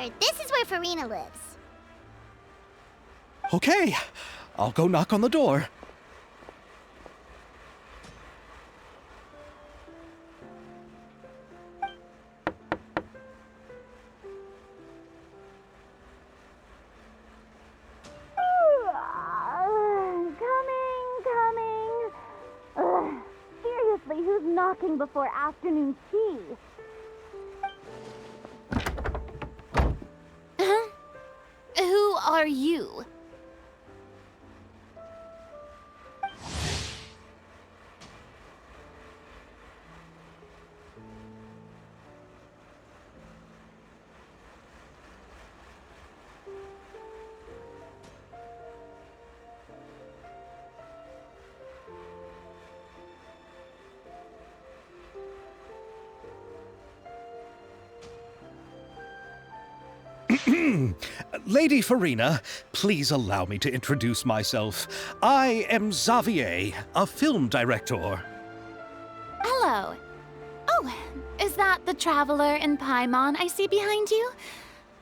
Sure, this is where Farina lives. Okay, I'll go knock on the door. Coming. Ugh, seriously, who's knocking before afternoon tea? Who are you? Lady Farina, please allow me to introduce myself. I am Xavier, a film director. Hello. Oh, is that the traveler in Paimon I see behind you?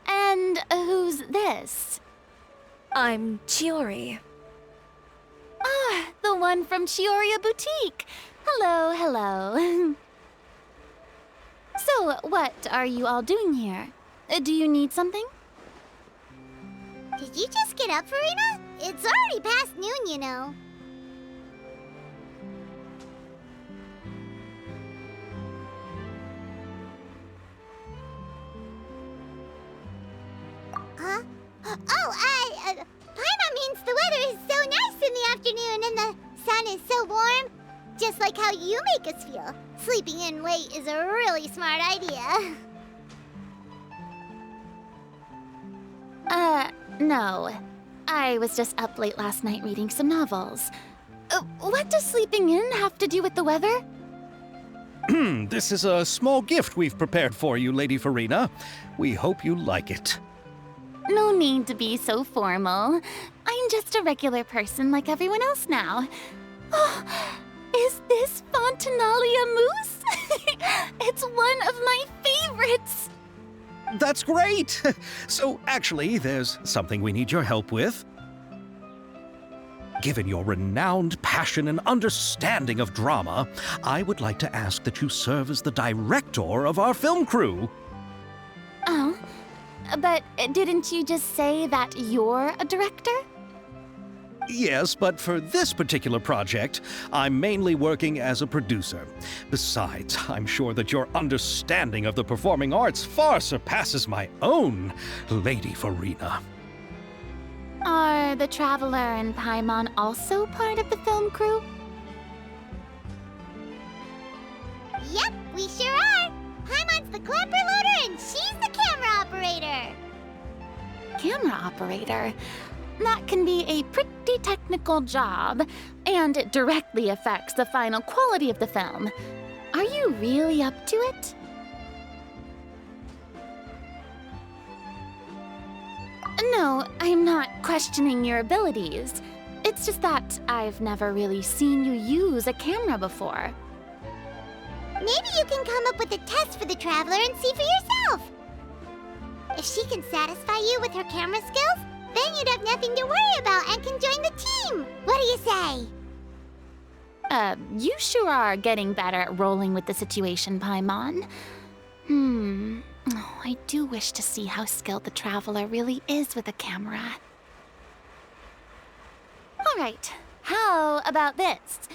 And who's this? I'm Chiori. Ah, the one from Chioria Boutique. Hello. So, what are you all doing here? Do you need something? Did you just get up, Farina? It's already past noon, you know. Huh? Paimon means the weather is so nice in the afternoon and the sun is so warm. Just like how you make us feel. Sleeping in late is a really smart idea. No. I was just up late last night reading some novels. What does sleeping in have to do with the weather? This is a small gift we've prepared for you, Lady Farina. We hope you like it. No need to be so formal. I'm just a regular person like everyone else now. Oh, is this Fontinalia mousse? It's one of my favorites! That's great! So, actually, there's something we need your help with. Given your renowned passion and understanding of drama, I would like to ask that you serve as the director of our film crew. Oh, but didn't you just say that you're a director? Yes, but for this particular project, I'm mainly working as a producer. Besides, I'm sure that your understanding of the performing arts far surpasses my own, Lady Farina. Are the Traveler and Paimon also part of the film crew? Yep, we sure are. Paimon's the clapper loader and she's the camera operator. Camera operator? That can be a pretty technical job, and it directly affects the final quality of the film. Are you really up to it? No, I'm not questioning your abilities. It's just that I've never really seen you use a camera before. Maybe you can come up with a test for the Traveler and see for yourself. If she can satisfy you with her camera skills, then you'd have nothing to worry about and can join the team. What do you say? You sure are getting better at rolling with the situation, Paimon. Oh, I do wish to see how skilled the Traveler really is with a camera. All right, how about this?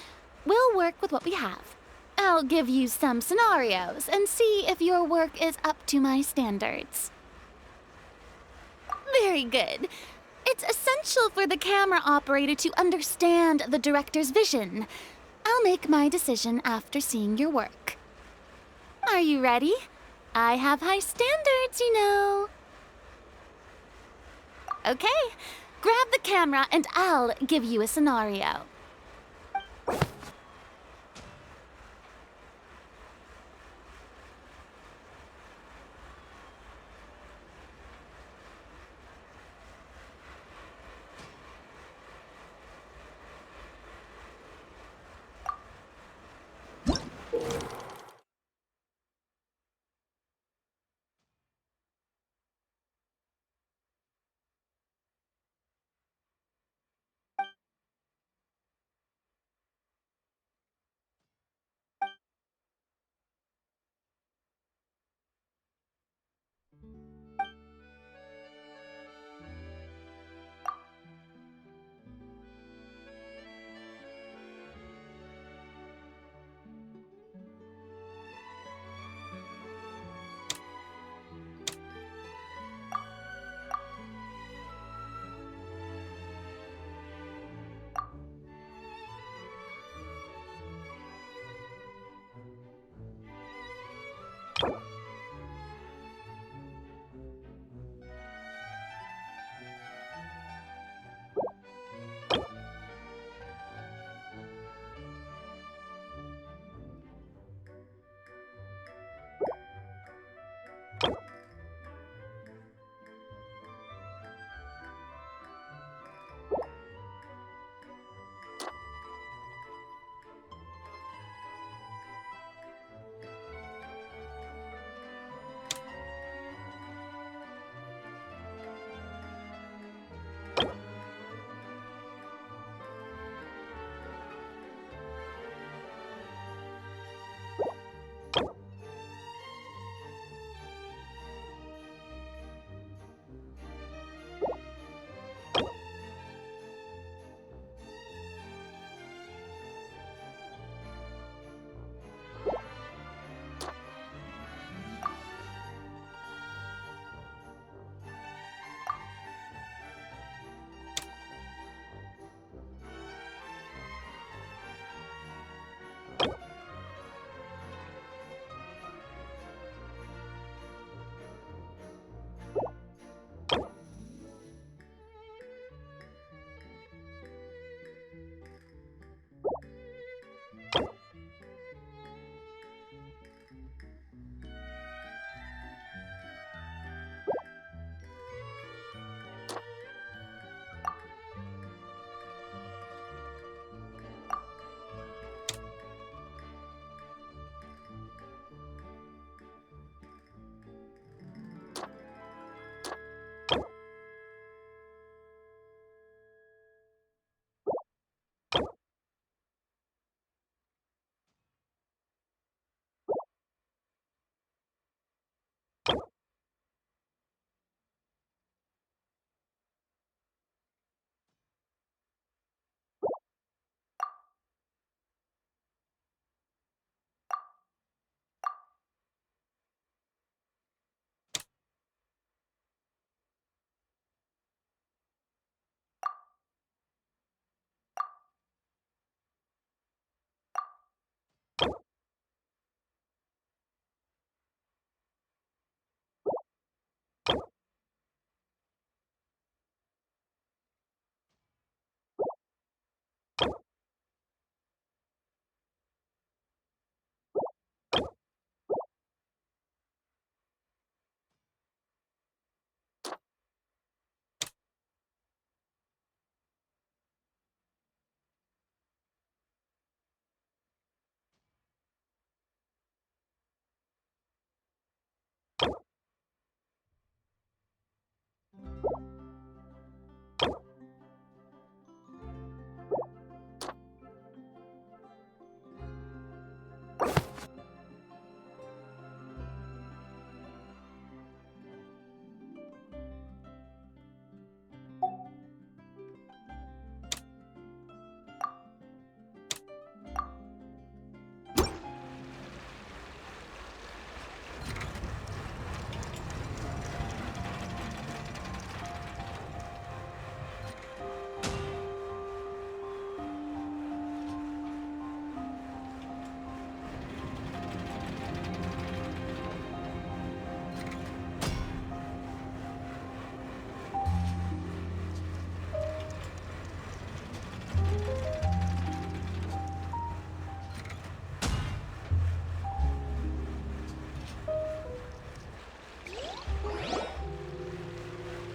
We'll work with what we have. I'll give you some scenarios and see if your work is up to my standards. Very good. It's essential for the camera operator to understand the director's vision. I'll make my decision after seeing your work. Are you ready? I have high standards, you know. Okay, grab the camera and I'll give you a scenario.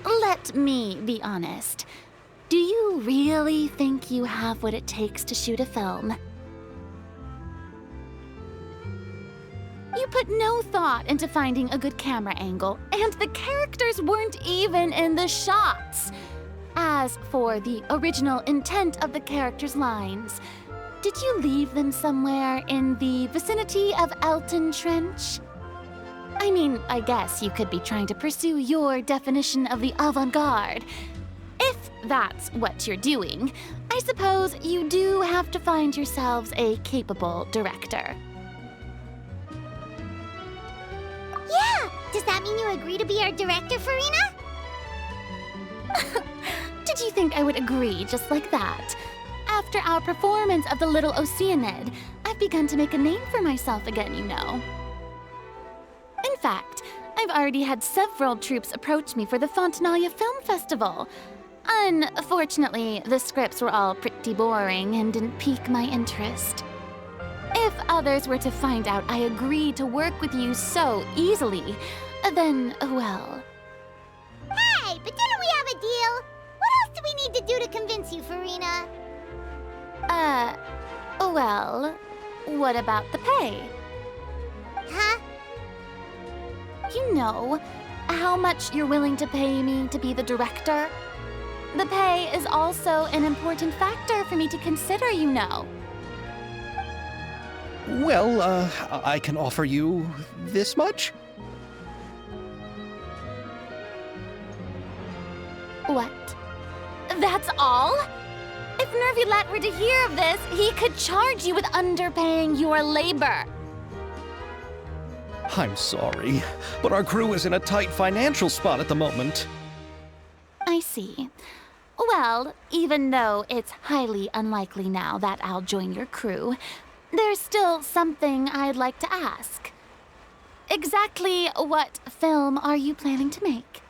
Let me be honest. Do you really think you have what it takes to shoot a film? You put no thought into finding a good camera angle, and the characters weren't even in the shots. As for the original intent of the characters' lines, did you leave them somewhere in the vicinity of Elton Trench? I mean, I guess you could be trying to pursue your definition of the avant-garde. If that's what you're doing, I suppose you do have to find yourselves a capable director. Yeah! Does that mean you agree to be our director, Farina? Did you think I would agree just like that? After our performance of the Little Oceanid, I've begun to make a name for myself again, you know. fact, I've already had several troops approach me for the Fontanalia Film Festival. Unfortunately, the scripts were all pretty boring and didn't pique my interest. If others were to find out I agreed to work with you so easily, then, well... Hey, but didn't we have a deal? What else do we need to do to convince you, Farina? Well, what about the pay? Huh? You know, how much you're willing to pay me to be the director? The pay is also an important factor for me to consider, you know. Well, I can offer you this much? What? That's all? If Nervulat were to hear of this, he could charge you with underpaying your labor. I'm sorry, but our crew is in a tight financial spot at the moment. I see. Well, even though it's highly unlikely now that I'll join your crew, there's still something I'd like to ask. Exactly what film are you planning to make?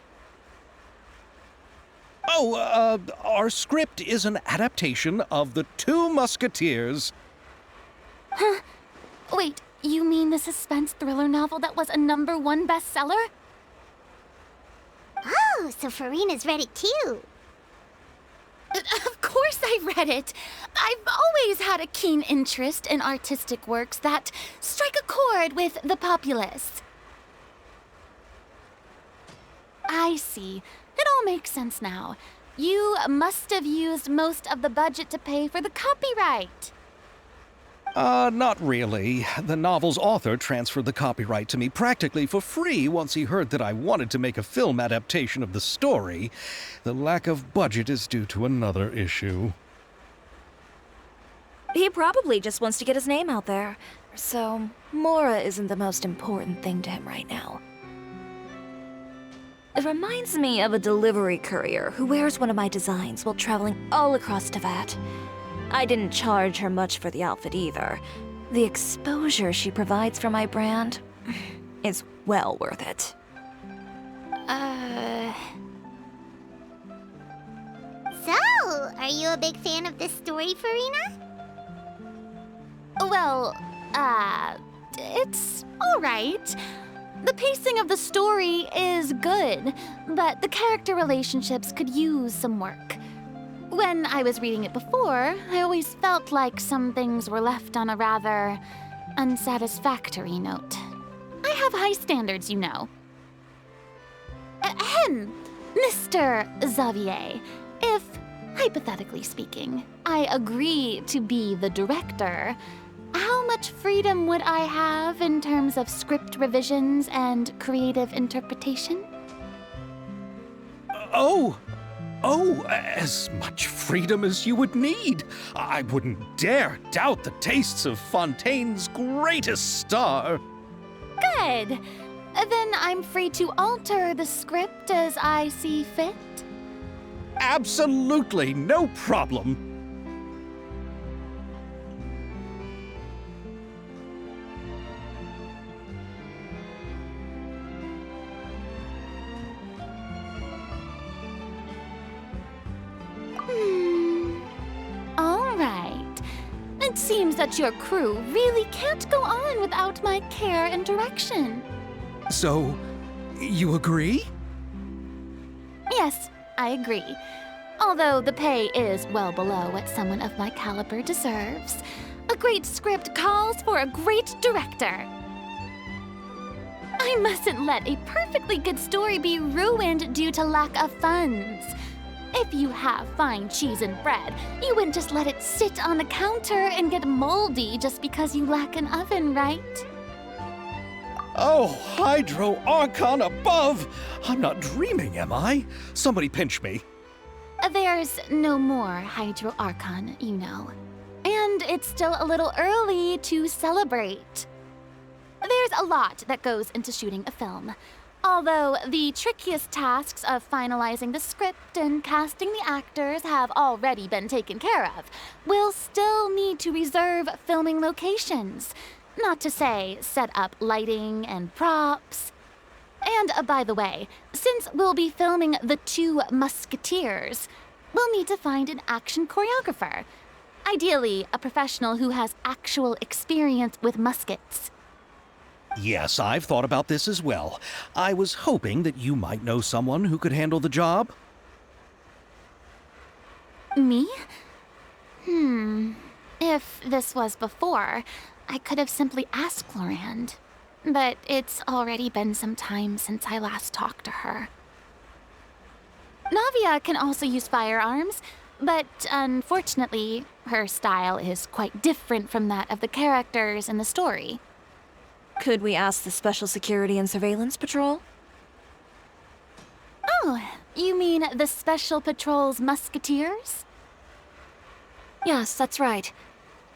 Oh, our script is an adaptation of the Two Musketeers. Huh? Wait, you mean the suspense thriller novel that was a #1 bestseller? Oh, so Farina's read it too. Of course I read it. I've always had a keen interest in artistic works that strike a chord with the populace. I see. It all makes sense now. You must have used most of the budget to pay for the copyright. Not really. The novel's author transferred the copyright to me practically for free once he heard that I wanted to make a film adaptation of the story. The lack of budget is due to another issue. He probably just wants to get his name out there. So, Mora isn't the most important thing to him right now. It reminds me of a delivery courier who wears one of my designs while traveling all across Teyvat. I didn't charge her much for the outfit either. The exposure she provides for my brand is well worth it. So, are you a big fan of this story, Farina? Well, it's all right. The pacing of the story is good, but the character relationships could use some work. When I was reading it before, I always felt like some things were left on a rather unsatisfactory note. I have high standards, you know. Ahem, Mr. Xavier, if, hypothetically speaking, I agree to be the director, how much freedom would I have in terms of script revisions and creative interpretation? Oh, as much freedom as you would need. I wouldn't dare doubt the tastes of Fontaine's greatest star. Good. Then I'm free to alter the script as I see fit. Absolutely, no problem. All right. It seems that your crew really can't go on without my care and direction. So, you agree? Yes, I agree. Although the pay is well below what someone of my caliber deserves. A great script calls for a great director. I mustn't let a perfectly good story be ruined due to lack of funds. If you have fine cheese and bread, you wouldn't just let it sit on the counter and get moldy just because you lack an oven, right? Oh, Hydro Archon above! I'm not dreaming, am I? Somebody pinch me. There's no more Hydro Archon, you know. And it's still a little early to celebrate. There's a lot that goes into shooting a film. Although the trickiest tasks of finalizing the script and casting the actors have already been taken care of, we'll still need to reserve filming locations. Not to say set up lighting and props. And by the way, since we'll be filming the Two Musketeers, we'll need to find an action choreographer. Ideally, a professional who has actual experience with muskets. Yes, I've thought about this as well. I was hoping that you might know someone who could handle the job. Me? If this was before, I could have simply asked Florand. But it's already been some time since I last talked to her. Navia can also use firearms, but unfortunately, her style is quite different from that of the characters in the story. Could we ask the Special Security and Surveillance Patrol? Oh, you mean the Special Patrol's Musketeers? Yes, that's right.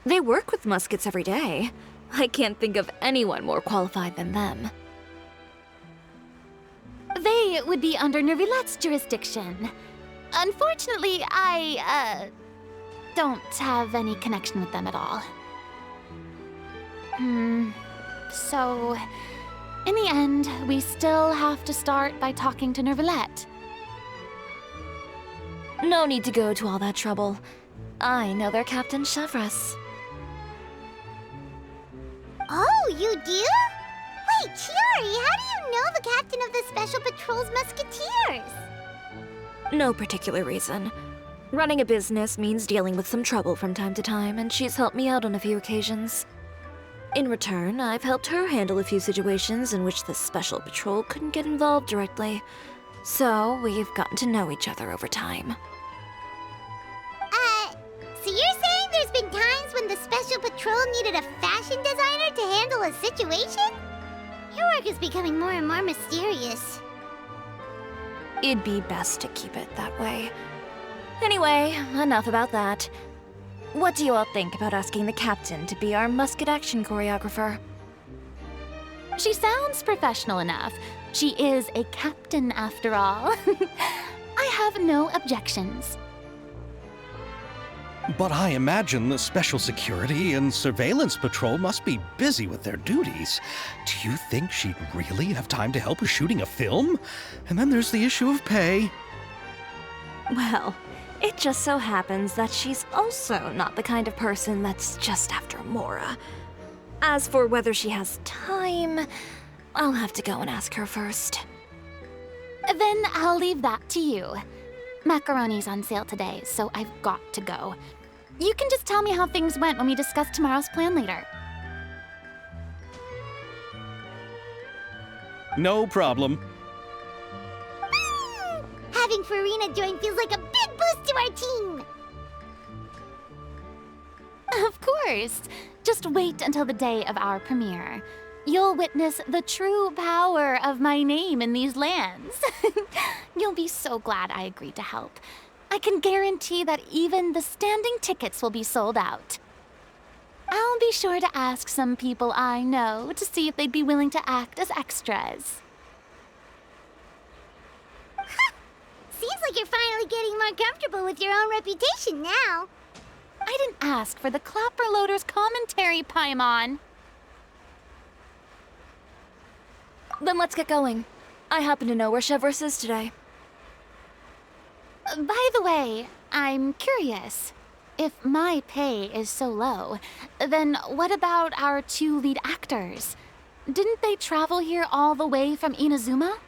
They work with muskets every day. I can't think of anyone more qualified than them. They would be under Nervilette's jurisdiction. Unfortunately, I, don't have any connection with them at all. So, in the end, we still have to start by talking to Nervilette. No need to go to all that trouble. I know their Captain Chevreuse. Oh, you do? Wait, Chiori, how do you know the captain of the Special Patrol's Musketeers? No particular reason. Running a business means dealing with some trouble from time to time, and she's helped me out on a few occasions. In return, I've helped her handle a few situations in which the Special Patrol couldn't get involved directly. So, we've gotten to know each other over time. So you're saying there's been times when the Special Patrol needed a fashion designer to handle a situation? Your work is becoming more and more mysterious. It'd be best to keep it that way. Anyway, enough about that. What do you all think about asking the captain to be our musket action choreographer? She sounds professional enough. She is a captain after all. I have no objections. But I imagine the Special Security and Surveillance Patrol must be busy with their duties. Do you think she'd really have time to help with shooting a film? And then there's the issue of pay. Well, it just so happens that she's also not the kind of person that's just after Mora. As for whether she has time, I'll have to go and ask her first. Then I'll leave that to you. Macaroni's on sale today, so I've got to go. You can just tell me how things went when we discuss tomorrow's plan later. No problem. Having Farina join feels like a big boost to our team! Of course. Just wait until the day of our premiere. You'll witness the true power of my name in these lands. You'll be so glad I agreed to help. I can guarantee that even the standing tickets will be sold out. I'll be sure to ask some people I know to see if they'd be willing to act as extras. Seems like you're finally getting more comfortable with your own reputation now. I didn't ask for the Clapper Loader's commentary, Paimon. Then let's get going. I happen to know where Chevreuse is today. By the way, I'm curious. If my pay is so low, then what about our two lead actors? Didn't they travel here all the way from Inazuma?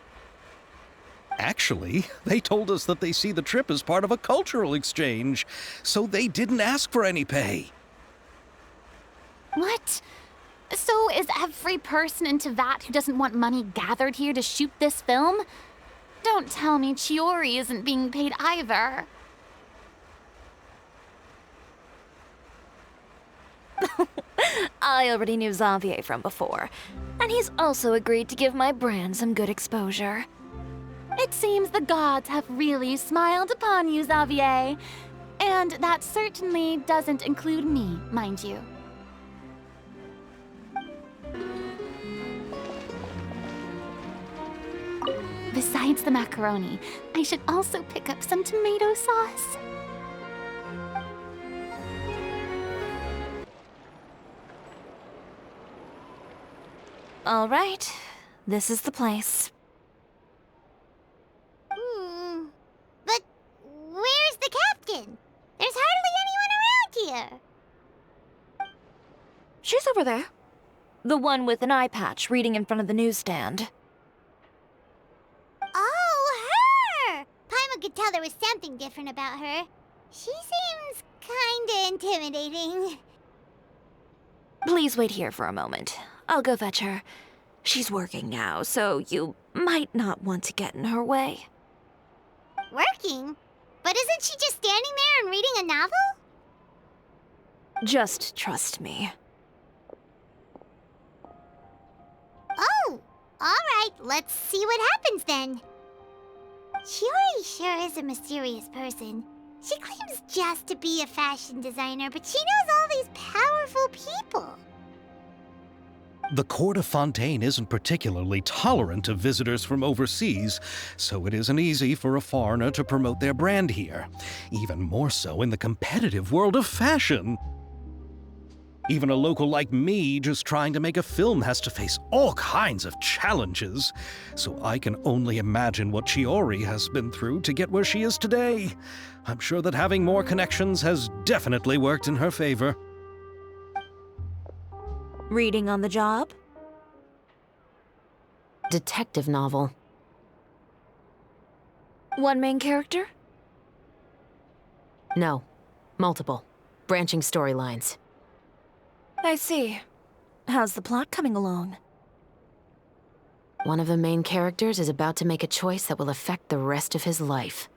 Actually, they told us that they see the trip as part of a cultural exchange, so they didn't ask for any pay. What? So is every person in Tevat who doesn't want money gathered here to shoot this film? Don't tell me Chiori isn't being paid either. I already knew Xavier from before, and he's also agreed to give my brand some good exposure. It seems the gods have really smiled upon you, Xavier. And that certainly doesn't include me, mind you. Besides the macaroni, I should also pick up some tomato sauce. All right, this is the place. She's over there. The one with an eye patch reading in front of the newsstand. Oh, her! Paimon could tell there was something different about her. She seems kinda intimidating. Please wait here for a moment. I'll go fetch her. She's working now, so you might not want to get in her way. Working? But isn't she just standing there and reading a novel? Just trust me. Oh, alright, let's see what happens then. Chiori sure is a mysterious person. She claims just to be a fashion designer, but she knows all these powerful people. The court of Fontaine isn't particularly tolerant of visitors from overseas, so it isn't easy for a foreigner to promote their brand here. Even more so in the competitive world of fashion. Even a local like me just trying to make a film has to face all kinds of challenges. So I can only imagine what Chiori has been through to get where she is today. I'm sure that having more connections has definitely worked in her favor. Reading on the job? Detective novel. One main character? No. Multiple. Branching storylines. I see. How's the plot coming along? One of the main characters is about to make a choice that will affect the rest of his life.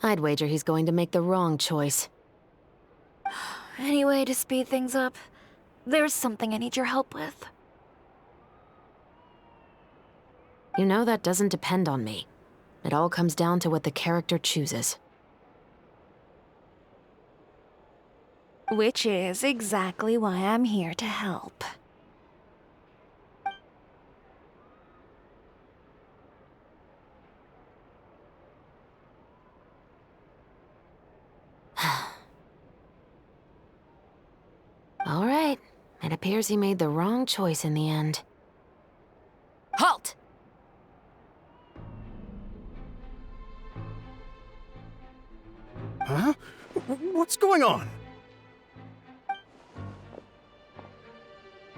I'd wager he's going to make the wrong choice. Any way to speed things up? There's something I need your help with. You know that doesn't depend on me. It all comes down to what the character chooses. Which is exactly why I'm here to help. All right. It appears he made the wrong choice in the end. Halt! Huh? What's going on?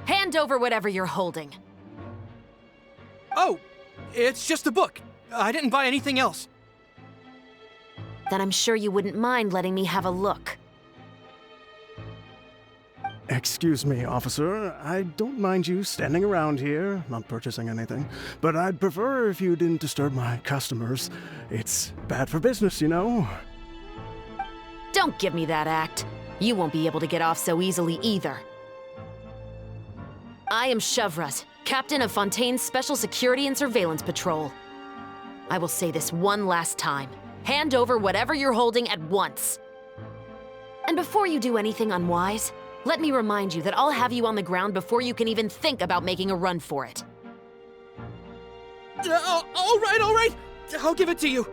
Hand over whatever you're holding. Oh, it's just a book. I didn't buy anything else. Then I'm sure you wouldn't mind letting me have a look. Excuse me, officer. I don't mind you standing around here, not purchasing anything, but I'd prefer if you didn't disturb my customers. It's bad for business, you know. Don't give me that act. You won't be able to get off so easily either. I am Chevreuse, captain of Fontaine's Special Security and Surveillance Patrol. I will say this one last time. Hand over whatever you're holding at once. And before you do anything unwise, let me remind you that I'll have you on the ground before you can even think about making a run for it. All right. I'll give it to you.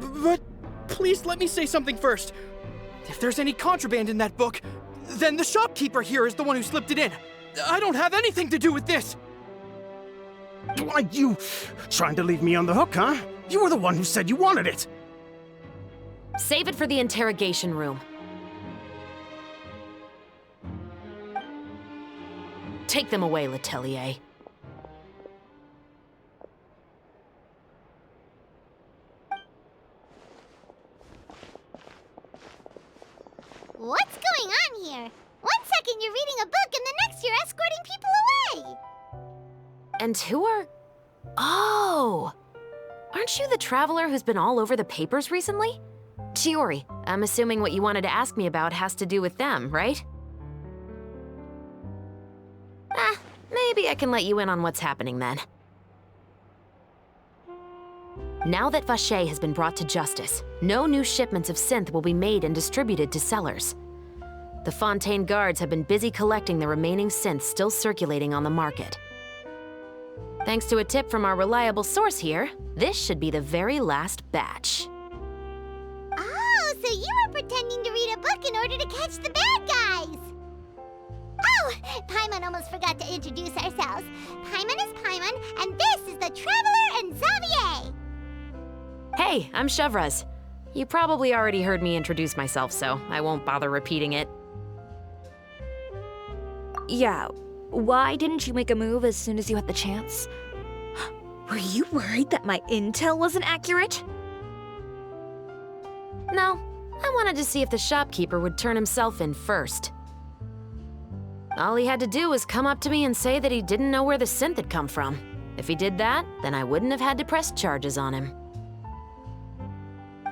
But please let me say something first. If there's any contraband in that book, then the shopkeeper here is the one who slipped it in. I don't have anything to do with this. Why, you trying to leave me on the hook, huh? You were the one who said you wanted it. Save it for the interrogation room. Take them away, Letelier. What's going on here? One second you're reading a book and the next you're escorting people away. And who are... Oh! Aren't you the traveler who's been all over the papers recently? Chiori, I'm assuming what you wanted to ask me about has to do with them, right? Maybe I can let you in on what's happening then. Now that Vacher has been brought to justice, no new shipments of synth will be made and distributed to sellers. The Fontaine guards have been busy collecting the remaining synths still circulating on the market. Thanks to a tip from our reliable source here, this should be the very last batch. Oh, so you were pretending to read a book in order to catch the bad guys! Oh, Paimon almost forgot to introduce ourselves. Paimon is Paimon, and this is the Traveler and Xavier! Hey, I'm Chevreuse. You probably already heard me introduce myself, so I won't bother repeating it. Yeah, why didn't you make a move as soon as you had the chance? Were you worried that my intel wasn't accurate? No, I wanted to see if the shopkeeper would turn himself in first. All he had to do was come up to me and say that he didn't know where the synth had come from. If he did that, then I wouldn't have had to press charges on him.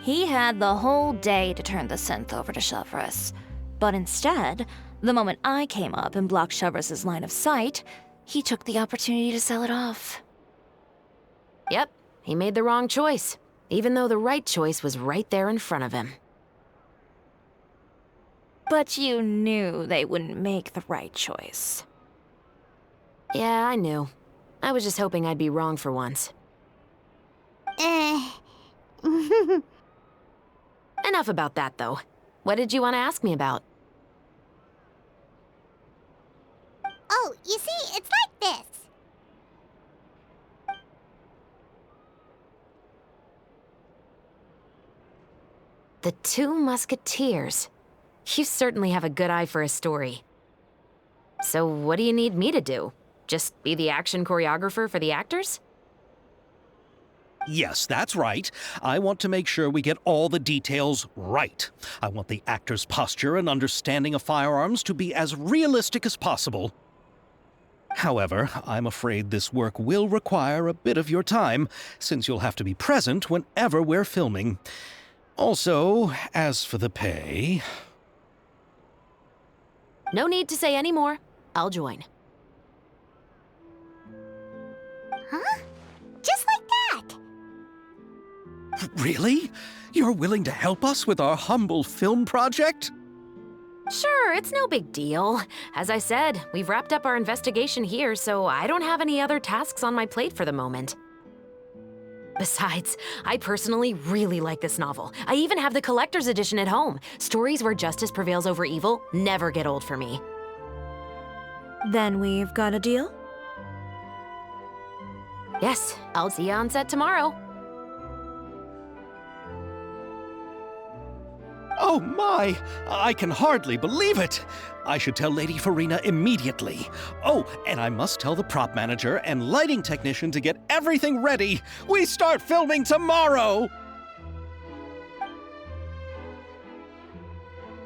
He had the whole day to turn the synth over to Chevreuse. But instead, the moment I came up and blocked Chevreuse's line of sight, he took the opportunity to sell it off. Yep, he made the wrong choice, even though the right choice was right there in front of him. But you knew they wouldn't make the right choice. Yeah, I knew. I was just hoping I'd be wrong for once. Enough about that, though. What did you want to ask me about? Oh, you see, it's like this. The Two Musketeers. You certainly have a good eye for a story. So what do you need me to do? Just be the action choreographer for the actors? Yes, that's right. I want to make sure we get all the details right. I want the actor's posture and understanding of firearms to be as realistic as possible. However, I'm afraid this work will require a bit of your time, since you'll have to be present whenever we're filming. Also, as for the pay... No need to say any more. I'll join. Huh? Just like that. Really? You're willing to help us with our humble film project? Sure, it's no big deal. As I said, we've wrapped up our investigation here, so I don't have any other tasks on my plate for the moment. Besides, I personally really like this novel. I even have the collector's edition at home. Stories where justice prevails over evil never get old for me. Then we've got a deal? Yes, I'll see you on set tomorrow. Oh my! I can hardly believe it! I should tell Lady Farina immediately. Oh, and I must tell the prop manager and lighting technician to get everything ready. We start filming tomorrow!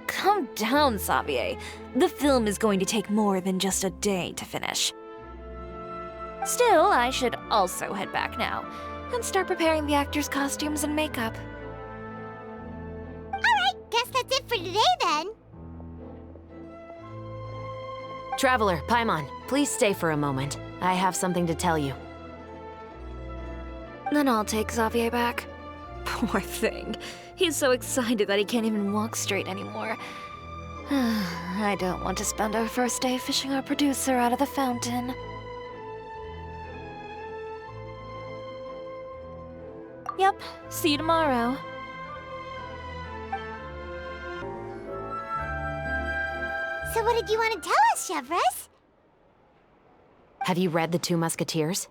Calm down, Xavier. The film is going to take more than just a day to finish. Still, I should also head back now and start preparing the actors' costumes and makeup. Alright, guess that's it for today then. Traveler, Paimon, please stay for a moment. I have something to tell you. Then I'll take Xavier back. Poor thing. He's so excited that he can't even walk straight anymore. I don't want to spend our first day fishing our producer out of the fountain. Yep, see you tomorrow. So what did you want to tell us, Chevreuse? Have you read The Two Musketeers?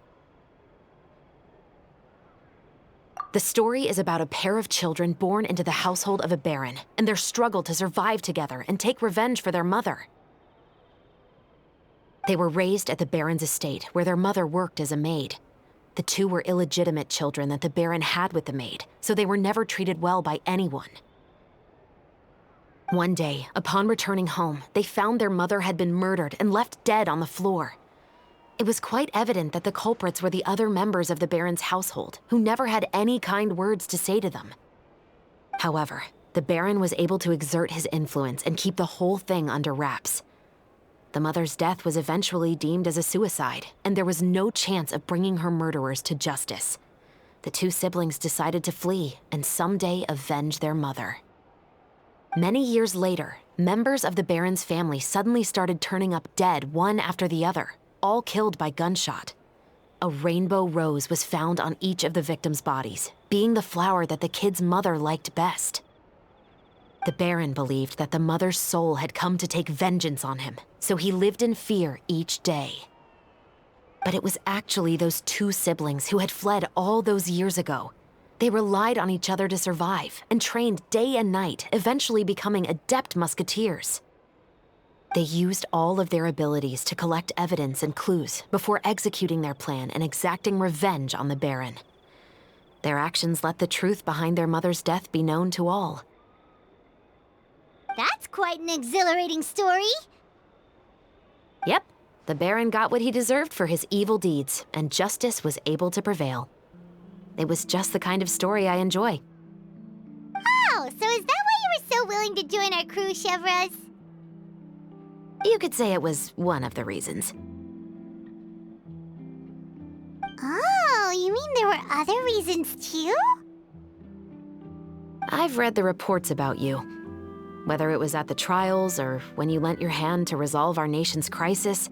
The story is about a pair of children born into the household of a baron, and their struggle to survive together and take revenge for their mother. They were raised at the baron's estate, where their mother worked as a maid. The two were illegitimate children that the baron had with the maid, so they were never treated well by anyone. One day, upon returning home, they found their mother had been murdered and left dead on the floor. It was quite evident that the culprits were the other members of the baron's household, who never had any kind words to say to them. However, the baron was able to exert his influence and keep the whole thing under wraps. The mother's death was eventually deemed as a suicide, and there was no chance of bringing her murderers to justice. The two siblings decided to flee and someday avenge their mother. Many years later, members of the baron's family suddenly started turning up dead one after the other, all killed by gunshot. A rainbow rose was found on each of the victims' bodies, being the flower that the kid's mother liked best. The baron believed that the mother's soul had come to take vengeance on him, so he lived in fear each day. But it was actually those two siblings who had fled all those years ago. They relied on each other to survive and trained day and night, eventually becoming adept musketeers. They used all of their abilities to collect evidence and clues before executing their plan and exacting revenge on the Baron. Their actions let the truth behind their mother's death be known to all. That's quite an exhilarating story. Yep, the Baron got what he deserved for his evil deeds, and justice was able to prevail. It was just the kind of story I enjoy. Oh, so is that why you were so willing to join our crew, Chevreuse? You could say it was one of the reasons. Oh, you mean there were other reasons too? I've read the reports about you. Whether it was at the trials or when you lent your hand to resolve our nation's crisis,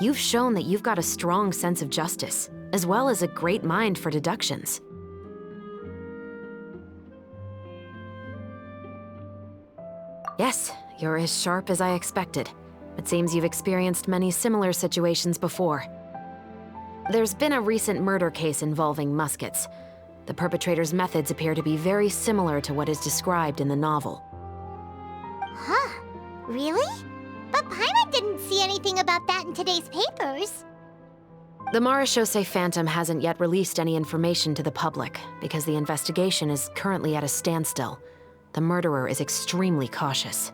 you've shown that you've got a strong sense of justice, as well as a great mind for deductions. Yes, you're as sharp as I expected. It seems you've experienced many similar situations before. There's been a recent murder case involving Muskets. The perpetrator's methods appear to be very similar to what is described in the novel. Huh? Really? But Paimon didn't see anything about that in today's papers. The Marechaussee Phantom hasn't yet released any information to the public because the investigation is currently at a standstill. The murderer is extremely cautious.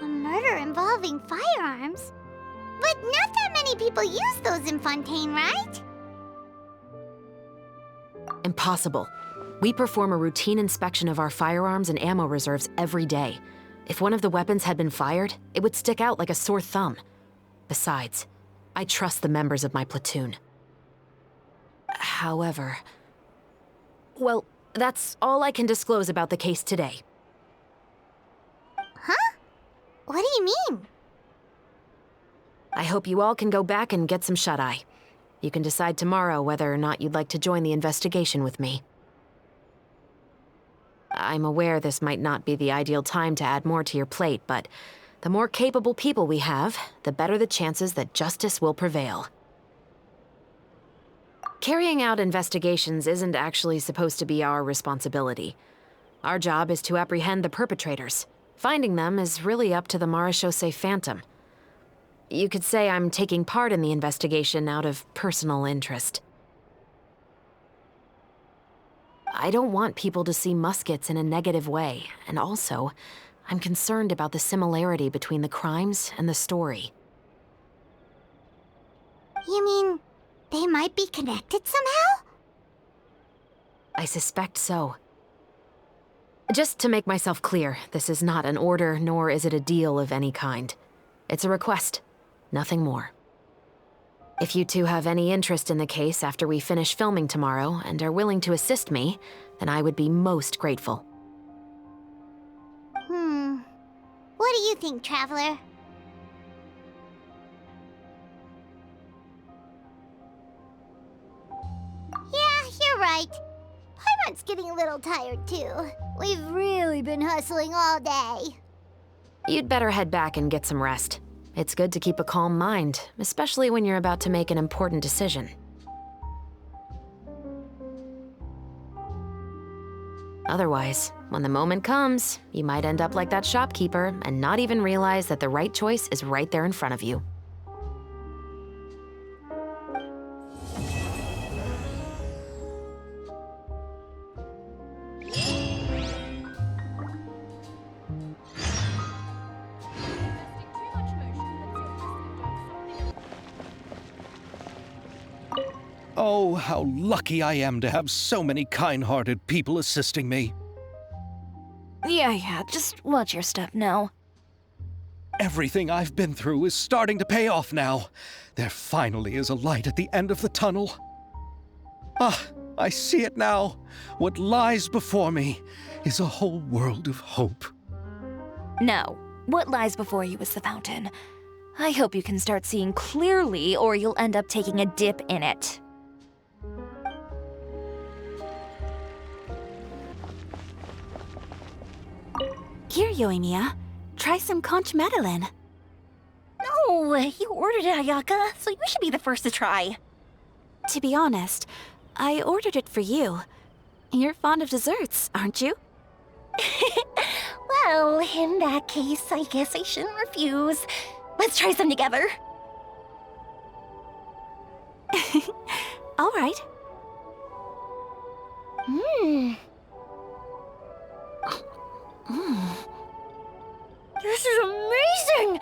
A murder involving firearms? But not that many people use those in Fontaine, right? Impossible. We perform a routine inspection of our firearms and ammo reserves every day. If one of the weapons had been fired, it would stick out like a sore thumb. Besides, I trust the members of my platoon. However... well, that's all I can disclose about the case today. Huh? What do you mean? I hope you all can go back and get some shut-eye. You can decide tomorrow whether or not you'd like to join the investigation with me. I'm aware this might not be the ideal time to add more to your plate, but the more capable people we have, the better the chances that justice will prevail. Carrying out investigations isn't actually supposed to be our responsibility. Our job is to apprehend the perpetrators. Finding them is really up to the Marechaussee Phantom. You could say I'm taking part in the investigation out of personal interest. I don't want people to see Muskets in a negative way, and also, I'm concerned about the similarity between the crimes and the story. You mean they might be connected somehow? I suspect so. Just to make myself clear, this is not an order, nor is it a deal of any kind. It's a request. Nothing more. If you two have any interest in the case after we finish filming tomorrow and are willing to assist me, then I would be most grateful. What do you think, Traveler? Yeah, you're right. Paimon's getting a little tired too. We've really been hustling all day. You'd better head back and get some rest. It's good to keep a calm mind, especially when you're about to make an important decision. Otherwise, when the moment comes, you might end up like that shopkeeper and not even realize that the right choice is right there in front of you. Oh, how lucky I am to have so many kind-hearted people assisting me. Yeah, just watch your step now. Everything I've been through is starting to pay off now. There finally is a light at the end of the tunnel. Ah, I see it now. What lies before me is a whole world of hope. No, what lies before you is the fountain. I hope you can start seeing clearly, or you'll end up taking a dip in it. Here, Yoimiya. Try some conch madeleine. No, you ordered it, Ayaka, so you should be the first to try. To be honest, I ordered it for you. You're fond of desserts, aren't you? Well, in that case, I guess I shouldn't refuse. Let's try some together. All right. This is amazing!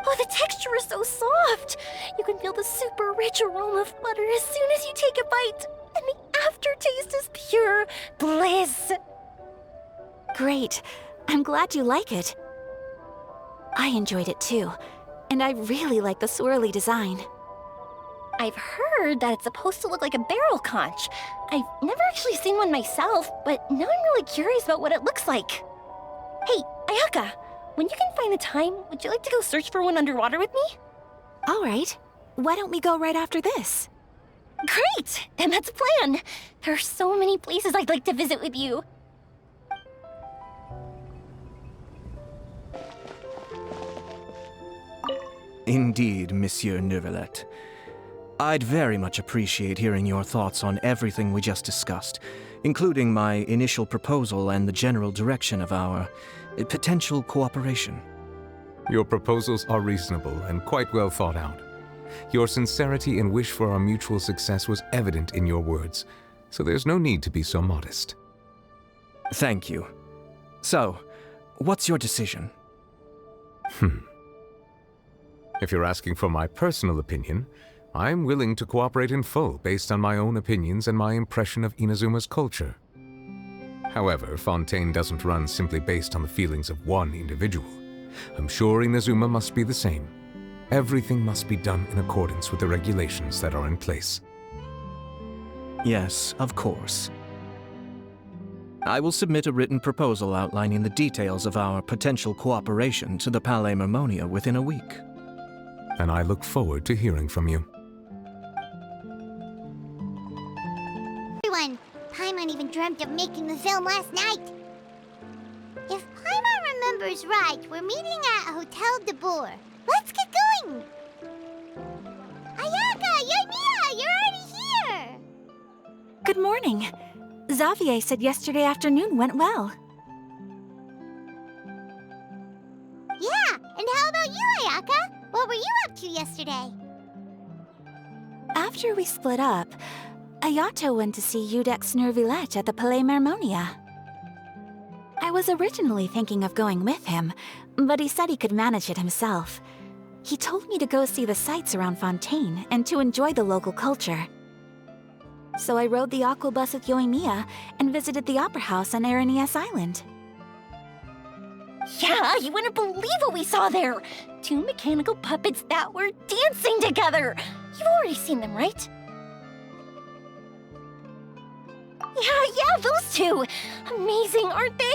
Oh, the texture is so soft! You can feel the super rich aroma of butter as soon as you take a bite, and the aftertaste is pure bliss! Great. I'm glad you like it. I enjoyed it too, and I really like the swirly design. I've heard that it's supposed to look like a barrel conch. I've never actually seen one myself, but now I'm really curious about what it looks like. Hey, Ayaka, when you can find the time, would you like to go search for one underwater with me? All right. Why don't we go right after this? Great! Then that's a plan. There are so many places I'd like to visit with you. Indeed, Monsieur Neuvillette. I'd very much appreciate hearing your thoughts on everything we just discussed, including my initial proposal and the general direction of our potential cooperation. Your proposals are reasonable and quite well thought out. Your sincerity and wish for our mutual success was evident in your words, so there's no need to be so modest. Thank you. So, what's your decision? If you're asking for my personal opinion, I'm willing to cooperate in full based on my own opinions and my impression of Inazuma's culture. However, Fontaine doesn't run simply based on the feelings of one individual. I'm sure Inazuma must be the same. Everything must be done in accordance with the regulations that are in place. Yes, of course. I will submit a written proposal outlining the details of our potential cooperation to the Palais Mermonia within a week. And I look forward to hearing from you. Everyone, Paimon even dreamt of making the film last night. If Paimon remembers right, we're meeting at Hotel de Boer. Let's get going! Ayaka, Yoimiya, you're already here! Good morning. Xavier said yesterday afternoon went well. Yeah, and how about you, Ayaka? What were you up to yesterday? After we split up, Ayato went to see Udex Neuvillette at the Palais Mermonia. I was originally thinking of going with him, but he said he could manage it himself. He told me to go see the sights around Fontaine and to enjoy the local culture. So I rode the aqua bus with Yoimiya and visited the opera house on Aranias Island. Yeah, you wouldn't believe what we saw there! 2 mechanical puppets that were dancing together! You've already seen them, right? Yeah, those two! Amazing, aren't they?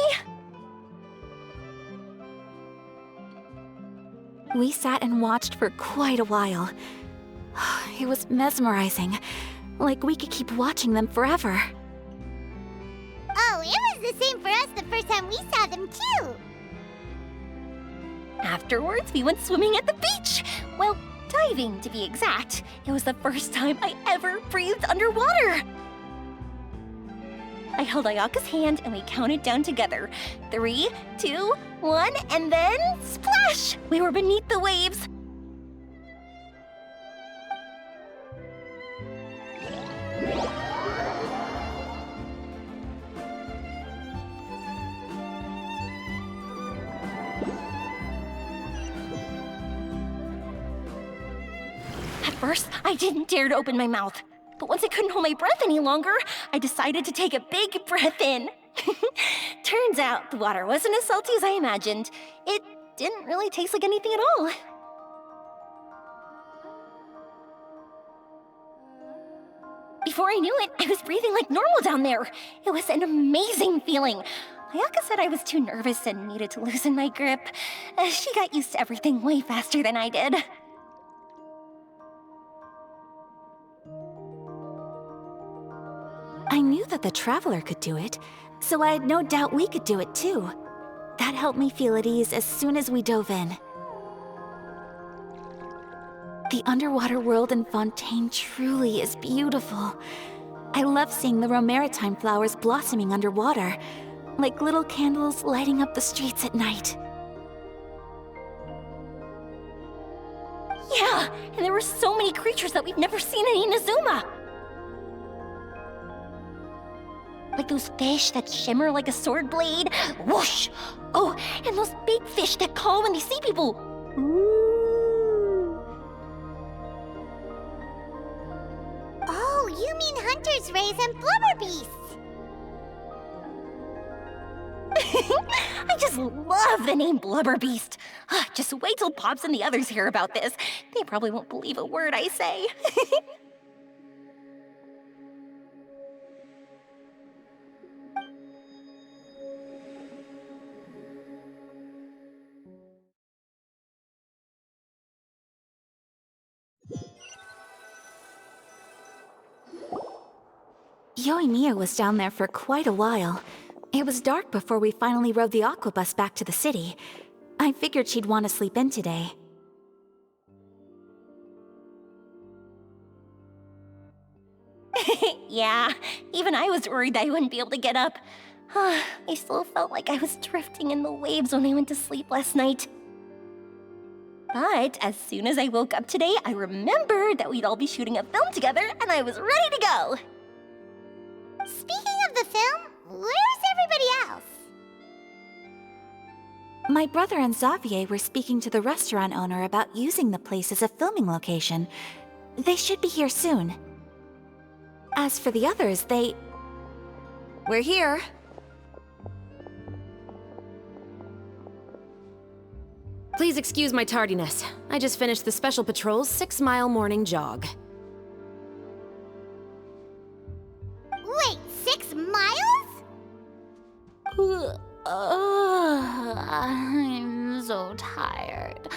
We sat and watched for quite a while. It was mesmerizing, like we could keep watching them forever. Oh, it was the same for us the first time we saw them, too! Afterwards, we went swimming at the beach! Well, diving, to be exact. It was the first time I ever breathed underwater! I held Ayaka's hand and we counted down together. 3, 2, 1, and then splash! We were beneath the waves. At first, I didn't dare to open my mouth. But once I couldn't hold my breath any longer, I decided to take a big breath in. Turns out the water wasn't as salty as I imagined. It didn't really taste like anything at all. Before I knew it, I was breathing like normal down there. It was an amazing feeling. Ayaka said I was too nervous and needed to loosen my grip. She got used to everything way faster than I did. I knew that the Traveler could do it, so I had no doubt we could do it too. That helped me feel at ease as soon as we dove in. The underwater world in Fontaine truly is beautiful. I love seeing the romaritime flowers blossoming underwater, like little candles lighting up the streets at night. Yeah, and there were so many creatures that we've never seen in Inazuma. Like those fish that shimmer like a sword blade. Whoosh! Oh, and those big fish that call when they see people. Ooh. Oh, you mean Hunter's Rays and Blubber Beasts. I just love the name Blubber Beast. Just wait till Pops and the others hear about this. They probably won't believe a word I say. Yoimiya was down there for quite a while. It was dark before we finally rode the aqua bus back to the city. I figured she'd want to sleep in today. Yeah, even I was worried that I wouldn't be able to get up. I still felt like I was drifting in the waves when I went to sleep last night. But as soon as I woke up today, I remembered that we'd all be shooting a film together, and I was ready to go. Speaking of the film, where's everybody else? My brother and Xavier were speaking to the restaurant owner about using the place as a filming location. They should be here soon. As for the others, we're here. Please excuse my tardiness. I just finished the Special Patrol's 6-mile morning jog. Wait, 6 miles? I'm so tired.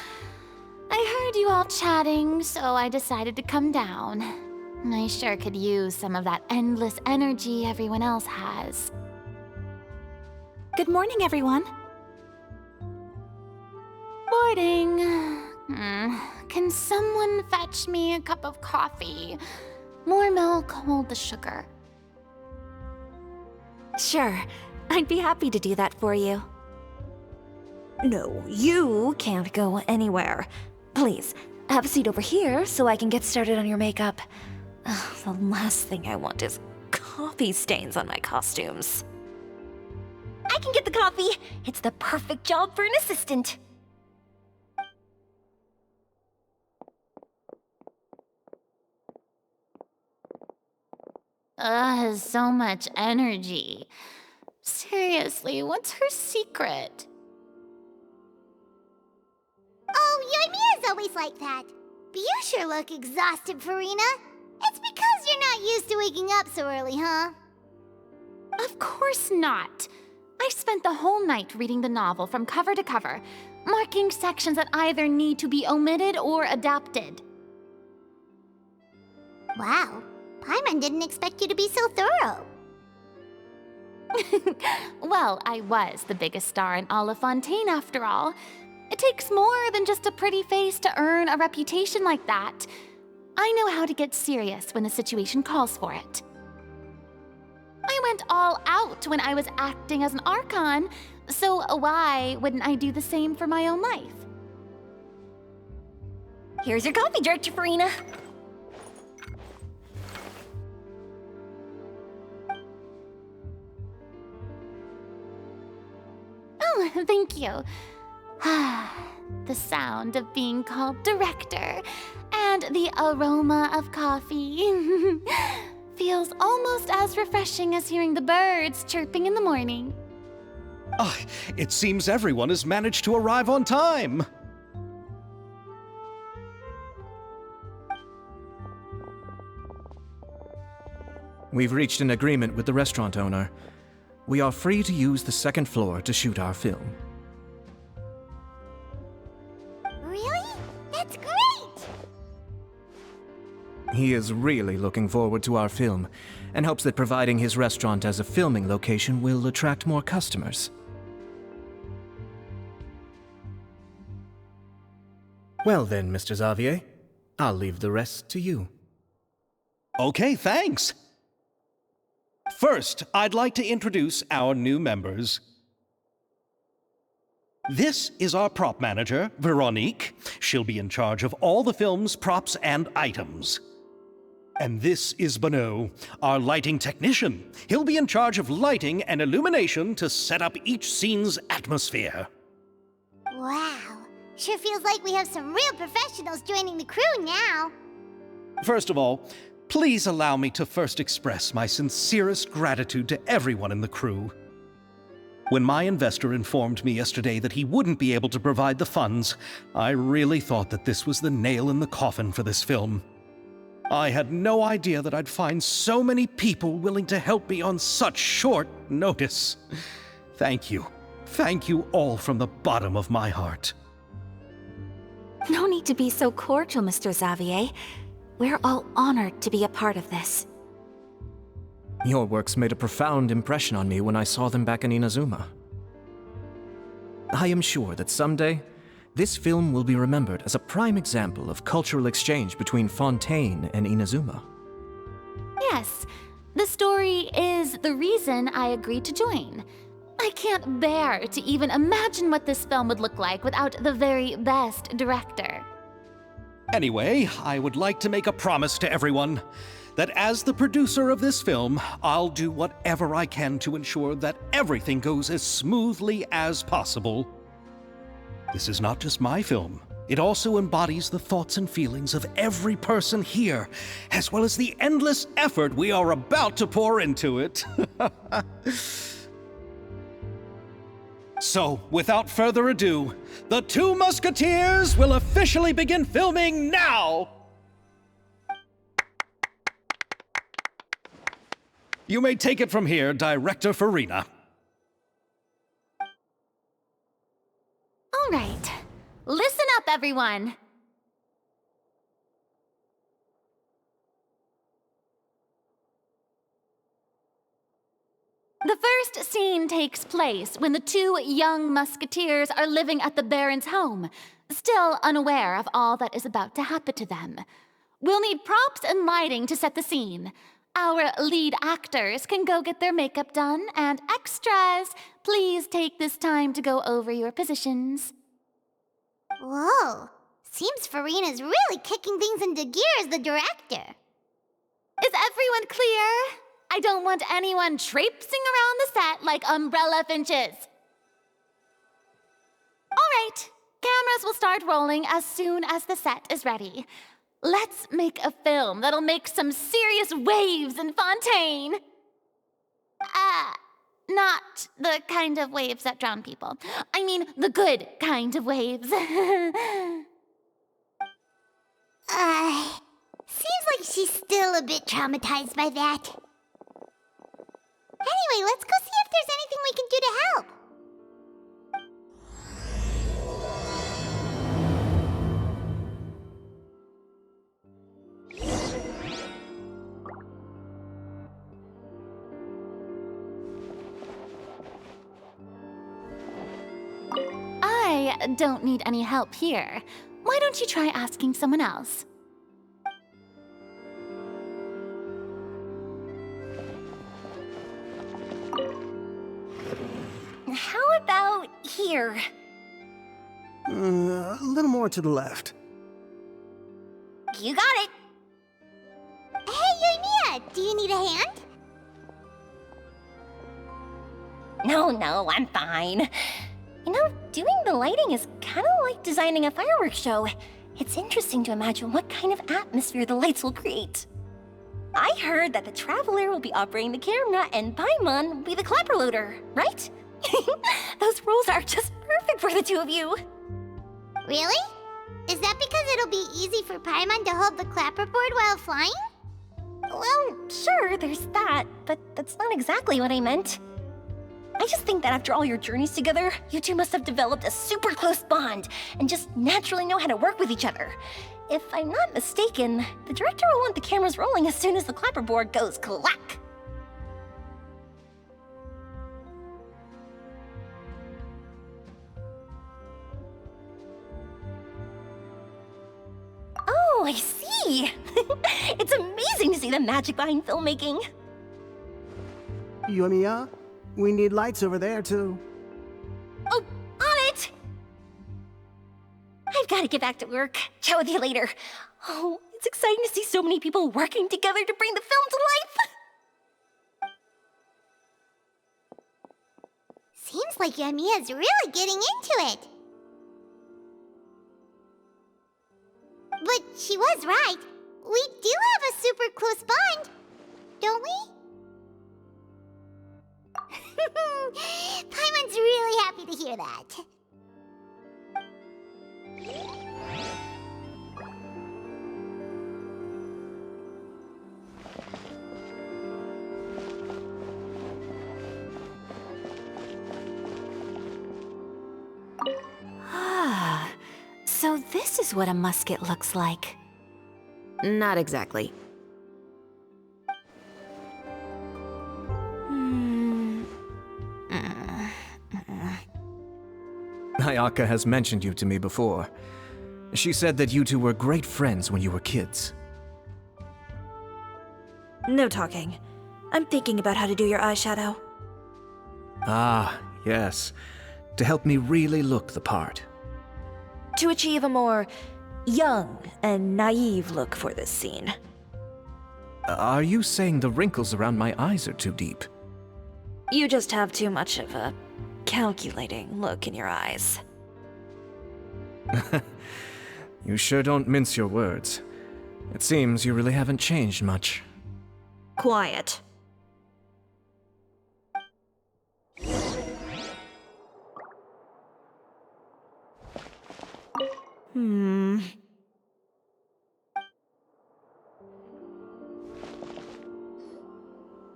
I heard you all chatting, so I decided to come down. I sure could use some of that endless energy everyone else has. Good morning, everyone. Morning. Can someone fetch me a cup of coffee? More milk, hold the sugar. Sure, I'd be happy to do that for you. No, you can't go anywhere. Please, have a seat over here so I can get started on your makeup. Ugh, the last thing I want is coffee stains on my costumes. I can get the coffee. It's the perfect job for an assistant. So much energy. Seriously, what's her secret? Oh, Yoimiya's always like that. But you sure look exhausted, Farina. It's because you're not used to waking up so early, huh? Of course not. I spent the whole night reading the novel from cover to cover, marking sections that either need to be omitted or adapted. Wow, Paimon didn't expect you to be so thorough. Well, I was the biggest star in all of Fontaine after all. It takes more than just a pretty face to earn a reputation like that. I know how to get serious when the situation calls for it. I went all out when I was acting as an Archon, so why wouldn't I do the same for my own life? Here's your coffee, Director Farina. Oh, thank you. The sound of being called director and the aroma of coffee feels almost as refreshing as hearing the birds chirping in the morning. Ah, it seems everyone has managed to arrive on time. We've reached an agreement with the restaurant owner. We are free to use the second floor to shoot our film. Really? That's great! He is really looking forward to our film, and hopes that providing his restaurant as a filming location will attract more customers. Well then, Mr. Xavier, I'll leave the rest to you. Okay, thanks. First, I'd like to introduce our new members. This is our prop manager, Veronique. She'll be in charge of all the film's props and items. And this is Bonneau, our lighting technician. He'll be in charge of lighting and illumination to set up each scene's atmosphere. Wow. Sure feels like we have some real professionals joining the crew now. First of all, please allow me to first express my sincerest gratitude to everyone in the crew. When my investor informed me yesterday that he wouldn't be able to provide the funds, I really thought that this was the nail in the coffin for this film. I had no idea that I'd find so many people willing to help me on such short notice. Thank you. Thank you all from the bottom of my heart. No need to be so cordial, Mr. Xavier. We're all honored to be a part of this. Your works made a profound impression on me when I saw them back in Inazuma. I am sure that someday, this film will be remembered as a prime example of cultural exchange between Fontaine and Inazuma. Yes, the story is the reason I agreed to join. I can't bear to even imagine what this film would look like without the very best director. Anyway, I would like to make a promise to everyone that as the producer of this film, I'll do whatever I can to ensure that everything goes as smoothly as possible. This is not just my film. It also embodies the thoughts and feelings of every person here, as well as the endless effort we are about to pour into it. So, without further ado, the Two Musketeers will officially begin filming now! You may take it from here, Director Farina. All right, listen up, everyone. The first scene takes place when the two young musketeers are living at the Baron's home, still unaware of all that is about to happen to them. We'll need props and lighting to set the scene. Our lead actors can go get their makeup done, and extras, please take this time to go over your positions. Whoa. Seems Farina's really kicking things into gear as the director. Is everyone clear? I don't want anyone traipsing around the set like umbrella finches. All right, cameras will start rolling as soon as the set is ready. Let's make a film that'll make some serious waves in Fontaine. Not the kind of waves that drown people. I mean, the good kind of waves. Seems like she's still a bit traumatized by that. Anyway, let's go see if there's anything we can do to help. I don't need any help here. Why don't you try asking someone else? How about here? A little more to the left. You got it. Hey, Yoimiya, do you need a hand? No, I'm fine. You know, doing the lighting is kind of like designing a fireworks show. It's interesting to imagine what kind of atmosphere the lights will create. I heard that the Traveler will be operating the camera and Paimon will be the clapper loader, right? Those roles are just perfect for the two of you. Really? Is that because it'll be easy for Paimon to hold the clapperboard while flying? Well, sure, there's that, but that's not exactly what I meant. I just think that after all your journeys together, you two must have developed a super close bond and just naturally know how to work with each other. If I'm not mistaken, the director will want the cameras rolling as soon as the clapperboard goes clack. Oh, I see! It's amazing to see the magic behind filmmaking. Yumiya, we need lights over there, too. Oh, on it! I've got to get back to work. Chat with you later. Oh, it's exciting to see so many people working together to bring the film to life. Seems like Yumiya's really getting into it. But she was right. We do have a super close bond, don't we? Paimon's really happy to hear that. Ah, so this is what a musket looks like. Not exactly. Ayaka has mentioned you to me before. She said that you two were great friends when you were kids. No talking. I'm thinking about how to do your eyeshadow. Ah, yes. To help me really look the part. To achieve a more young and naive look for this scene. Are you saying the wrinkles around my eyes are too deep? You just have too much of a calculating look in your eyes. You sure don't mince your words. It seems you really haven't changed much. Quiet.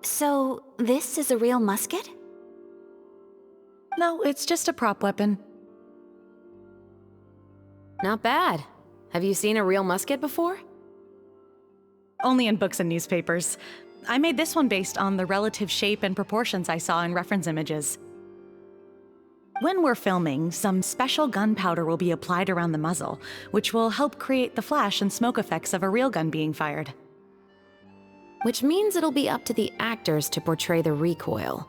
So, this is a real musket? No, it's just a prop weapon. Not bad. Have you seen a real musket before? Only in books and newspapers. I made this one based on the relative shape and proportions I saw in reference images. When we're filming, some special gunpowder will be applied around the muzzle, which will help create the flash and smoke effects of a real gun being fired. Which means it'll be up to the actors to portray the recoil.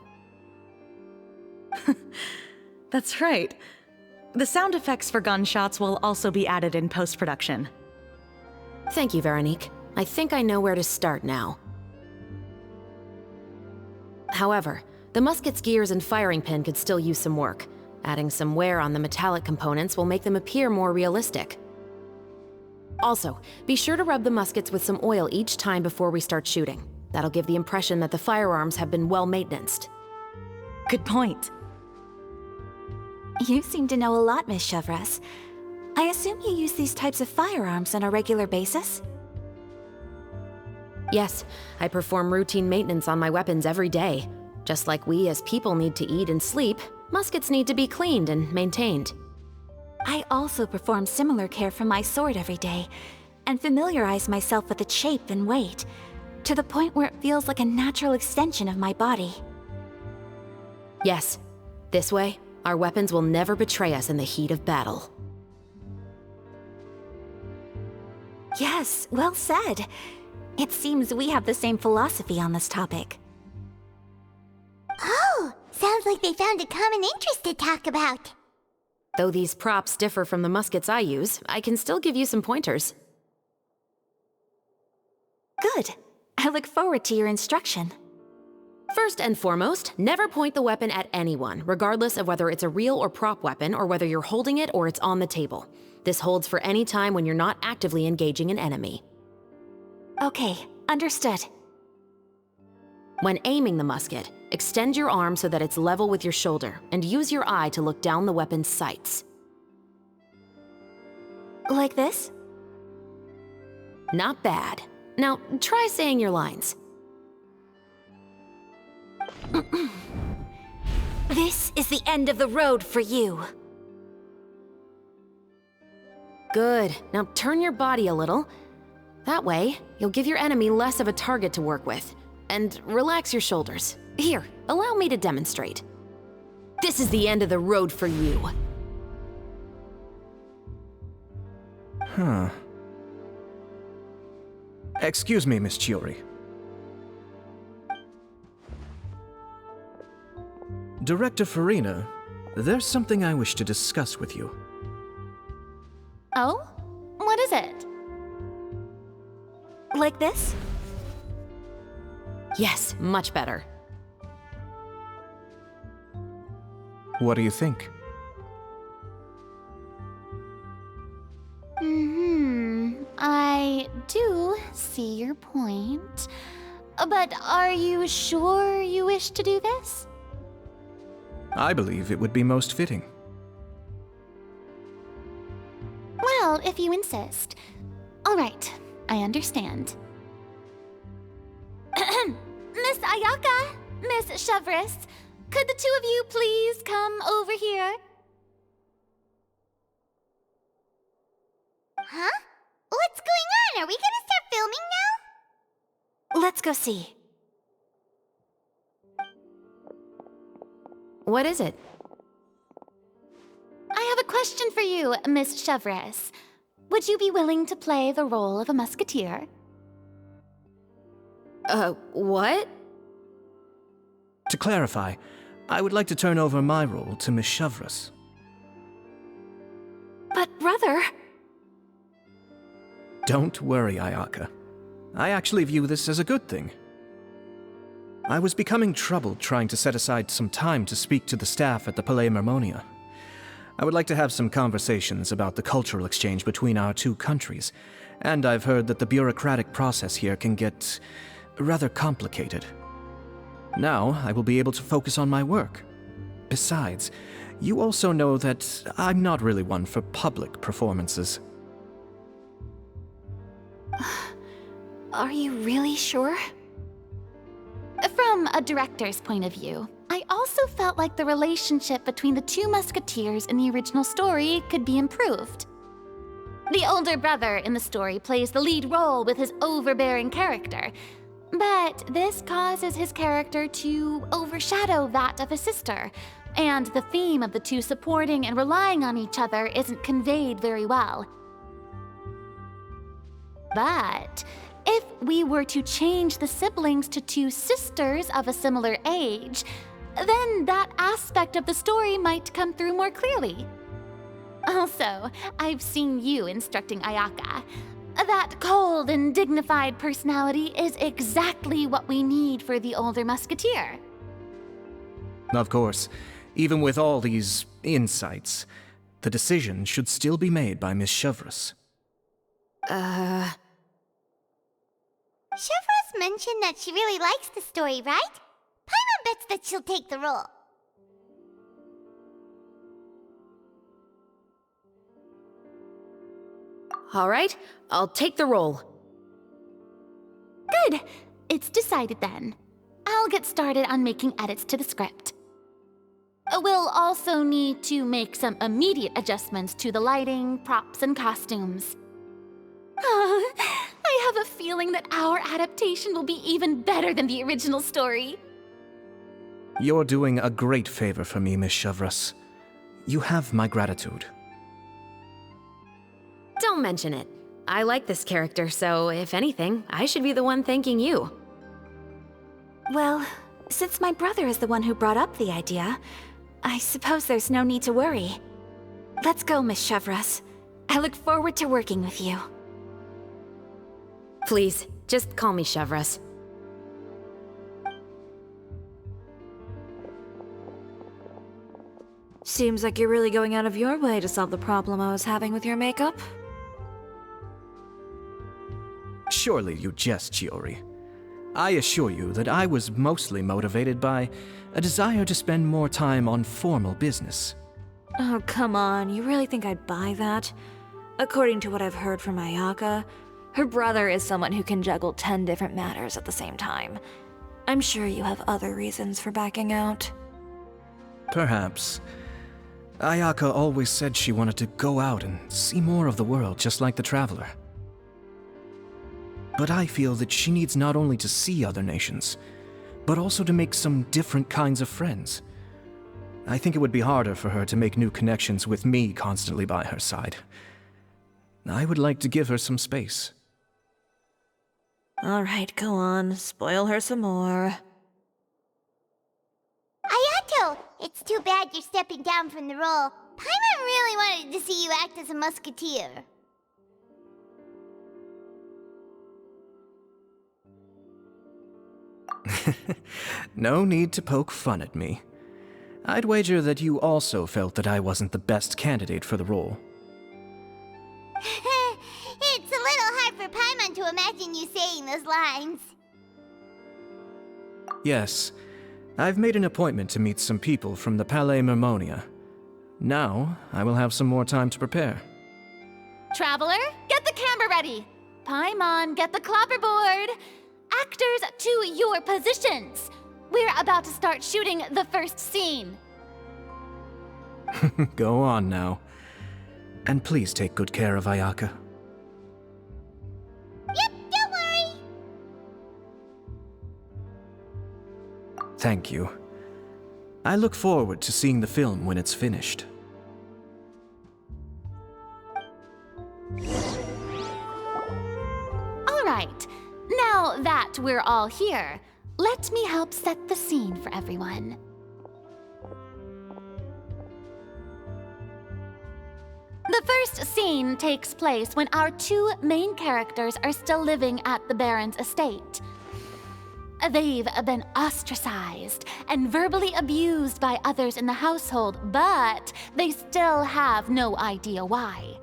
That's right. The sound effects for gunshots will also be added in post-production. Thank you, Veronique. I think I know where to start now. However, the musket's gears and firing pin could still use some work. Adding some wear on the metallic components will make them appear more realistic. Also, be sure to rub the muskets with some oil each time before we start shooting. That'll give the impression that the firearms have been well maintenanced. Good point. You seem to know a lot, Miss Chevreuse. I assume you use these types of firearms on a regular basis? Yes, I perform routine maintenance on my weapons every day. Just like we as people need to eat and sleep, muskets need to be cleaned and maintained. I also perform similar care for my sword every day, and familiarize myself with its shape and weight, to the point where it feels like a natural extension of my body. Yes, this way, our weapons will never betray us in the heat of battle. Yes, well said. It seems we have the same philosophy on this topic. Oh, sounds like they found a common interest to talk about. Though these props differ from the muskets I use, I can still give you some pointers. Good. I look forward to your instruction. First and foremost, never point the weapon at anyone, regardless of whether it's a real or prop weapon or whether you're holding it or it's on the table. This holds for any time when you're not actively engaging an enemy. Okay, understood. When aiming the musket, extend your arm so that it's level with your shoulder, and use your eye to look down the weapon's sights. Like this? Not bad. Now, try saying your lines. This is the end of the road for you. Good. Now turn your body a little. That way, you'll give your enemy less of a target to work with. And relax your shoulders. Here, allow me to demonstrate. This is the end of the road for you. Huh. Excuse me, Miss Chiori. Director Farina, there's something I wish to discuss with you. Oh? What is it? Like this? Yes, much better. What do you think? I do see your point. But are you sure you wish to do this? I believe it would be most fitting. Well, if you insist. All right, I understand. Miss Ayaka, Miss Chevreuse, could the two of you please come over here? Huh? What's going on? Are we gonna start filming now? Let's go see. What is it? I have a question for you, Miss Chevreuse. Would you be willing to play the role of a musketeer? What? To clarify, I would like to turn over my role to Miss Chevreuse. But brother... Don't worry, Ayaka. I actually view this as a good thing. I was becoming troubled trying to set aside some time to speak to the staff at the Palais Mermonia. I would like to have some conversations about the cultural exchange between our two countries, and I've heard that the bureaucratic process here can get rather complicated. Now, I will be able to focus on my work. Besides, you also know that I'm not really one for public performances. Are you really sure? From a director's point of view, I also felt like the relationship between the two musketeers in the original story could be improved. The older brother in the story plays the lead role with his overbearing character, but this causes his character to overshadow that of his sister, and the theme of the two supporting and relying on each other isn't conveyed very well. But if we were to change the siblings to two sisters of a similar age, then that aspect of the story might come through more clearly. Also, I've seen you instructing Ayaka. That cold and dignified personality is exactly what we need for the older musketeer. Of course, even with all these insights, the decision should still be made by Miss Chevreuse. Chevreuse mentioned that she really likes the story, right? Paimon bets that she'll take the role. All right, I'll take the role. Good. It's decided then. I'll get started on making edits to the script. We'll also need to make some immediate adjustments to the lighting, props, and costumes. I have a feeling that our adaptation will be even better than the original story. You're doing a great favor for me, Miss Chevreuse. You have my gratitude. Don't mention it. I like this character, so if anything, I should be the one thanking you. Well, since my brother is the one who brought up the idea, I suppose there's no need to worry. Let's go, Miss Chevreuse. I look forward to working with you. Please, just call me Chevreuse. Seems like you're really going out of your way to solve the problem I was having with your makeup. Surely you jest, Chiori. I assure you that I was mostly motivated by a desire to spend more time on formal business. Oh, come on. You really think I'd buy that? According to what I've heard from Ayaka, her brother is someone who can juggle 10 different matters at the same time. I'm sure you have other reasons for backing out. Perhaps. Ayaka always said she wanted to go out and see more of the world, just like the Traveler. But I feel that she needs not only to see other nations, but also to make some different kinds of friends. I think it would be harder for her to make new connections with me constantly by her side. I would like to give her some space. Alright, go on. Spoil her some more. Ayato, It's too bad you're stepping down from the role. Paimon really wanted to see you act as a musketeer. No need to poke fun at me. I'd wager that you also felt that I wasn't the best candidate for the role. It's a little hard for Paimon to imagine you saying those lines. Yes, I've made an appointment to meet some people from the Palais Mermonia. Now, I will have some more time to prepare. Traveler, get the camera ready. Paimon, get the clapperboard. Actors, to your positions. We're about to start shooting the first scene. Go on now. And please take good care of Ayaka. Yep, don't worry. Thank you. I look forward to seeing the film when it's finished. All right, now that we're all here, let me help set the scene for everyone. The first scene takes place when our two main characters are still living at the Baron's estate. They've been ostracized and verbally abused by others in the household, but they still have no idea why.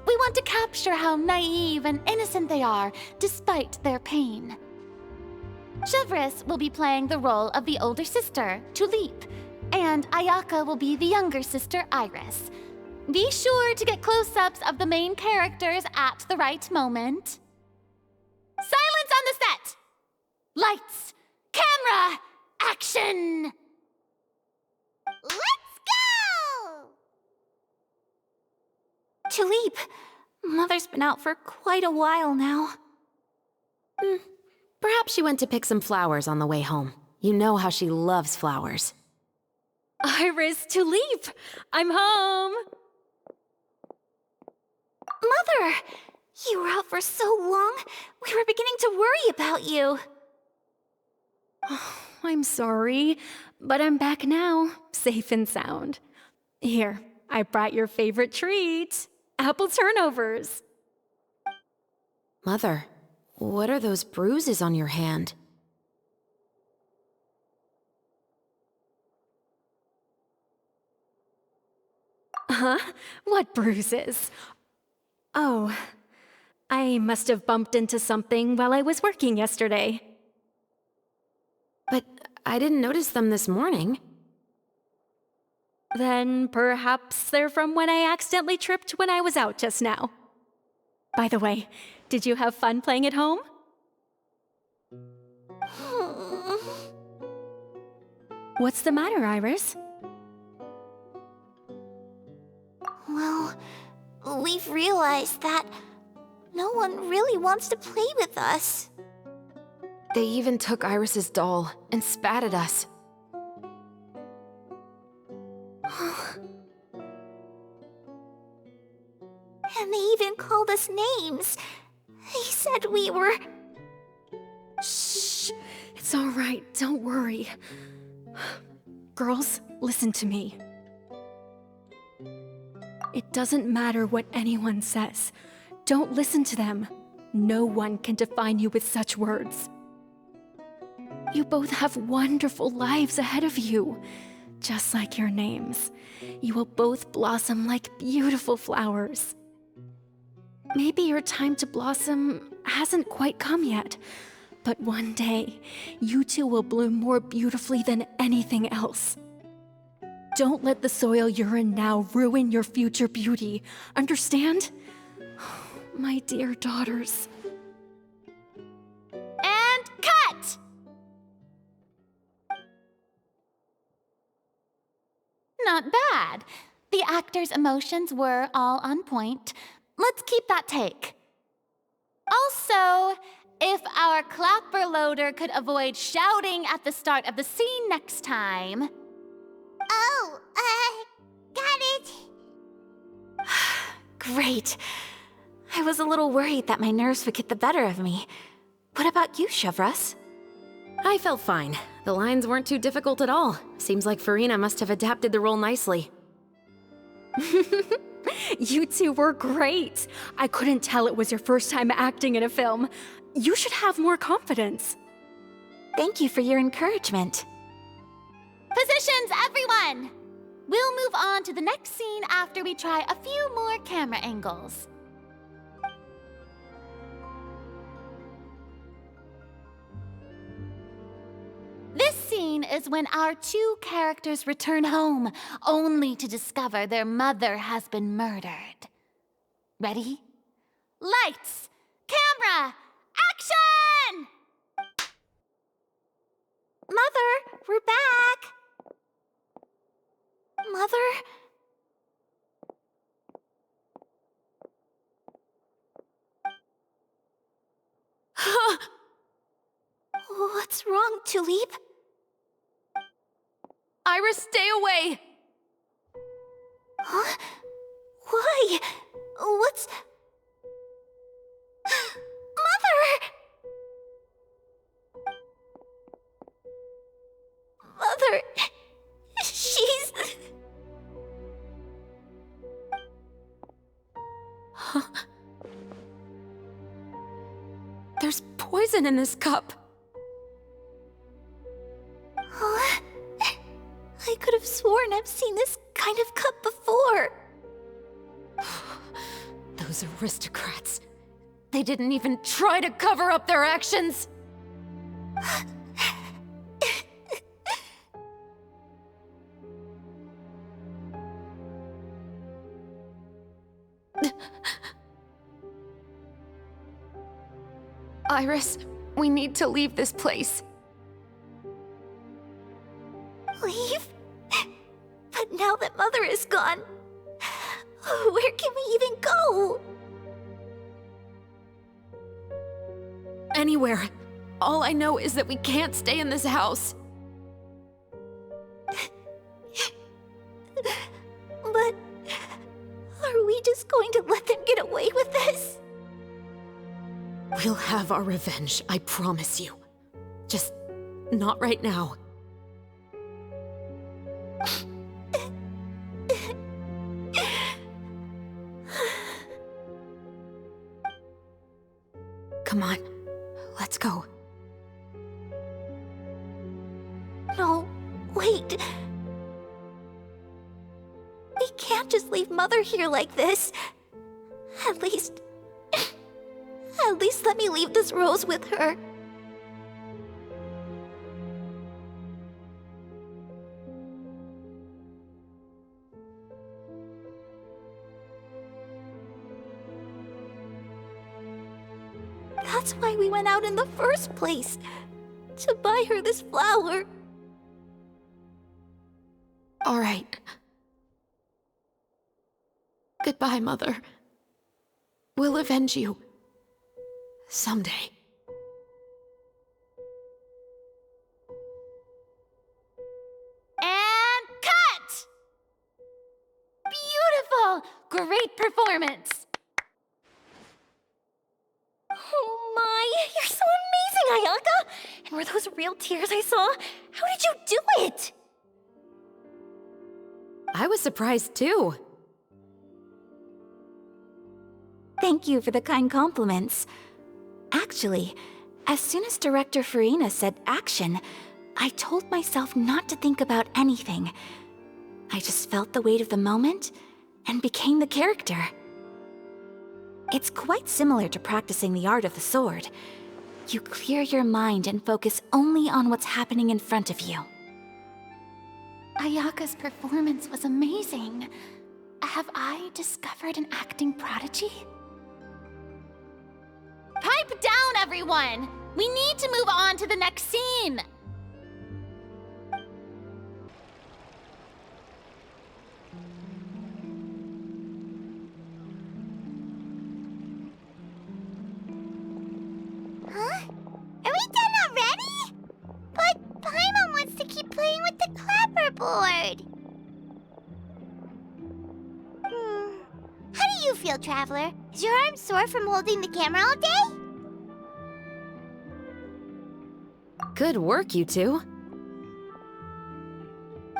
We want to capture how naive and innocent they are despite their pain. Chevreuse will be playing the role of the older sister, Tulip, and Ayaka will be the younger sister, Iris. Be sure to get close-ups of the main characters at the right moment. Silence on the set! Lights, camera, action! Let's go! Tulip, Mother's been out for quite a while now. Perhaps she went to pick some flowers on the way home. You know how she loves flowers. Iris, Tulip, I'm home! Mother! You were out for so long, we were beginning to worry about you. I'm sorry, but I'm back now, safe and sound. Here, I brought your favorite treat, apple turnovers. Mother, what are those bruises on your hand? Huh? What bruises? Oh, I must have bumped into something while I was working yesterday. But I didn't notice them this morning. Then perhaps they're from when I accidentally tripped when I was out just now. By the way, did you have fun playing at home? What's the matter, Iris? Well, we've realized that no one really wants to play with us. They even took Iris's doll and spat at us. And they even called us names. They said we were... Shh! It's all right, don't worry. Girls, listen to me. It doesn't matter what anyone says. Don't listen to them. No one can define you with such words. You both have wonderful lives ahead of you. Just like your names. You will both blossom like beautiful flowers. Maybe your time to blossom hasn't quite come yet, but one day, you two will bloom more beautifully than anything else. Don't let the soil you're in now ruin your future beauty. Understand? My dear daughters. And cut! Not bad. The actors' emotions were all on point. Let's keep that take. Also, if our clapper loader could avoid shouting at the start of the scene next time. Oh, got it. Great. I was a little worried that my nerves would get the better of me. What about you, Chevreuse? I felt fine. The lines weren't too difficult at all. Seems like Farina must have adapted the role nicely. You two were great. I couldn't tell it was your first time acting in a film. You should have more confidence. Thank you for your encouragement. Positions, everyone! We'll move on to the next scene after we try a few more camera angles. This scene is when our two characters return home, only to discover their mother has been murdered. Ready? Lights! Camera! Action! Mother, we're back! Mother? What's wrong, Tulip? Iris, stay away! Huh? Why? What's... Mother! Mother... She's... There's poison in this cup. Huh? I could have sworn I've seen this kind of cup before. Those aristocrats. They didn't even try to cover up their actions. Iris, we need to leave this place. Leave? But now that Mother is gone, where can we even go? Anywhere. All I know is that we can't stay in this house. But are we just going to let them get away with this? We'll have our revenge, I promise you. Just not right now. Come on, let's go. No, wait. We can't just leave Mother here like this. At least let me leave this rose with her. That's why we went out in the first place. To buy her this flower. All right. Goodbye, Mother. We'll avenge you. Someday. And cut! Beautiful! Great performance! Oh my, you're so amazing, Ayaka! And were those real tears I saw? How did you do it? I was surprised too. Thank you for the kind compliments. Actually, as soon as Director Farina said action, I told myself not to think about anything. I just felt the weight of the moment and became the character. It's quite similar to practicing the art of the sword. You clear your mind and focus only on what's happening in front of you. Ayaka's performance was amazing. Have I discovered an acting prodigy? Pipe down, everyone! We need to move on to the next scene! Huh? Are we done already? But Paimon wants to keep playing with the clapperboard. How do you feel, Traveler? Is your arm sore from holding the camera all day? Good work, you two.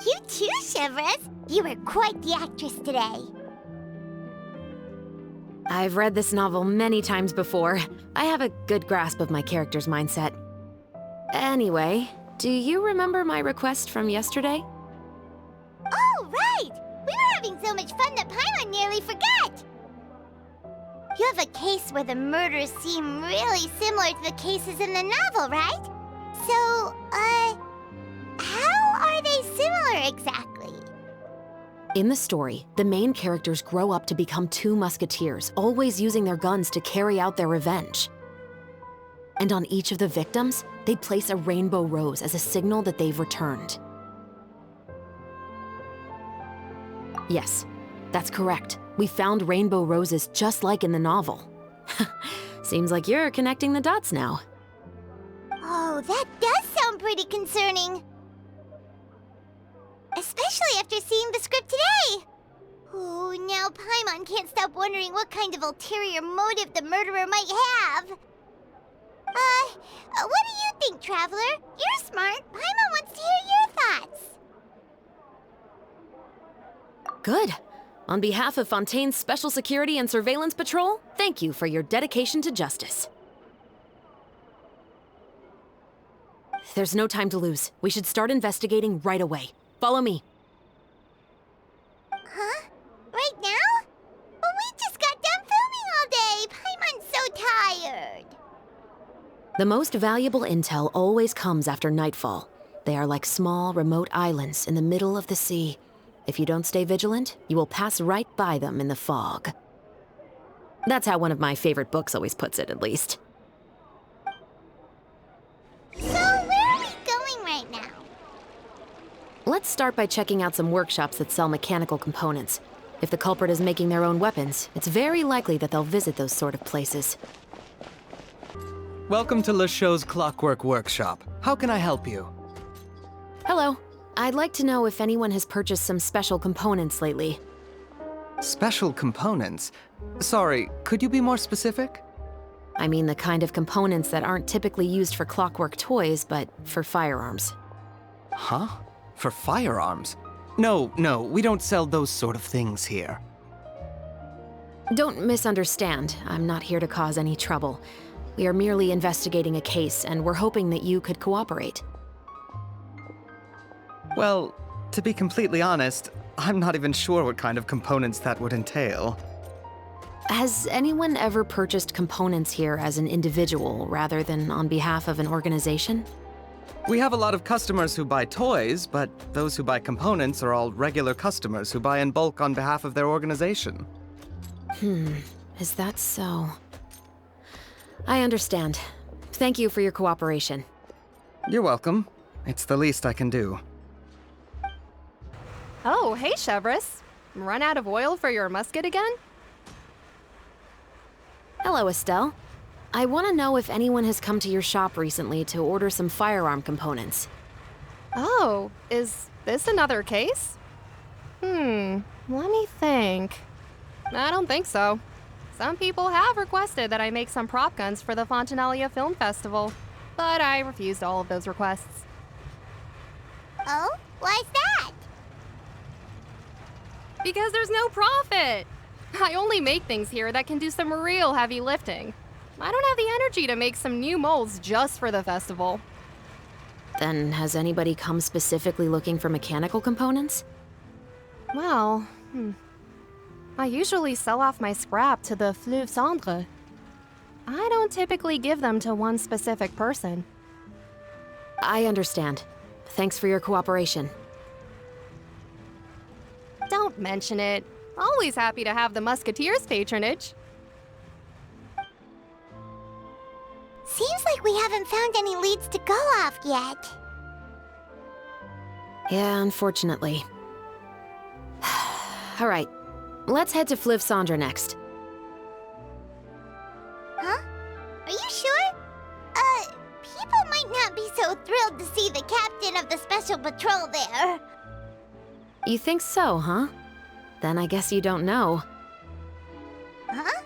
You too, Chevreuse. You were quite the actress today. I've read this novel many times before. I have a good grasp of my character's mindset. Anyway, do you remember my request from yesterday? Oh, right! We were having so much fun that Paimon nearly forgot! You have a case where the murders seem really similar to the cases in the novel, right? So, how are they similar exactly? In the story, the main characters grow up to become two musketeers, always using their guns to carry out their revenge. And on each of the victims, they place a rainbow rose as a signal that they've returned. Yes, that's correct. We found rainbow roses just like in the novel. Seems like you're connecting the dots now. Oh, that does sound pretty concerning. Especially after seeing the script today. Oh, now Paimon can't stop wondering what kind of ulterior motive the murderer might have. What do you think, Traveler? You're smart. Paimon wants to hear your thoughts. Good. On behalf of Fontaine's Special Security and Surveillance Patrol, thank you for your dedication to justice. There's no time to lose. We should start investigating right away. Follow me. Huh? Right now? But we just got done filming all day. Paimon's so tired. The most valuable intel always comes after nightfall. They are like small, remote islands in the middle of the sea. If you don't stay vigilant, you will pass right by them in the fog. That's how one of my favorite books always puts it, at least. So, where are we going right now? Let's start by checking out some workshops that sell mechanical components. If the culprit is making their own weapons, it's very likely that they'll visit those sort of places. Welcome to Le Show's Clockwork Workshop. How can I help you? Hello. I'd like to know if anyone has purchased some special components lately. Special components? Sorry, could you be more specific? I mean the kind of components that aren't typically used for clockwork toys, but for firearms. Huh? For firearms? No, we don't sell those sort of things here. Don't misunderstand. I'm not here to cause any trouble. We are merely investigating a case, and we're hoping that you could cooperate. Well, to be completely honest, I'm not even sure what kind of components that would entail. Has anyone ever purchased components here as an individual rather than on behalf of an organization? We have a lot of customers who buy toys, but those who buy components are all regular customers who buy in bulk on behalf of their organization. Is that so? I understand. Thank you for your cooperation. You're welcome. It's the least I can do. Oh, hey, Chevreuse. Run out of oil for your musket again? Hello, Estelle. I want to know if anyone has come to your shop recently to order some firearm components. Oh, is this another case? Let me think. I don't think so. Some people have requested that I make some prop guns for the Fontanalia Film Festival, but I refused all of those requests. Oh? Why's that? Because there's no profit! I only make things here that can do some real heavy lifting. I don't have the energy to make some new molds just for the festival. Then has anybody come specifically looking for mechanical components? Well, I usually sell off my scrap to the Fleuve Cendre. I don't typically give them to one specific person. I understand. Thanks for your cooperation. Don't mention it. Always happy to have the Musketeers' patronage. Seems like we haven't found any leads to go off yet. Yeah, unfortunately. All right, let's head to Fleuve Cendre next. Huh? Are you sure? People might not be so thrilled to see the captain of the special patrol there. You think so, huh? Then I guess you don't know. Huh?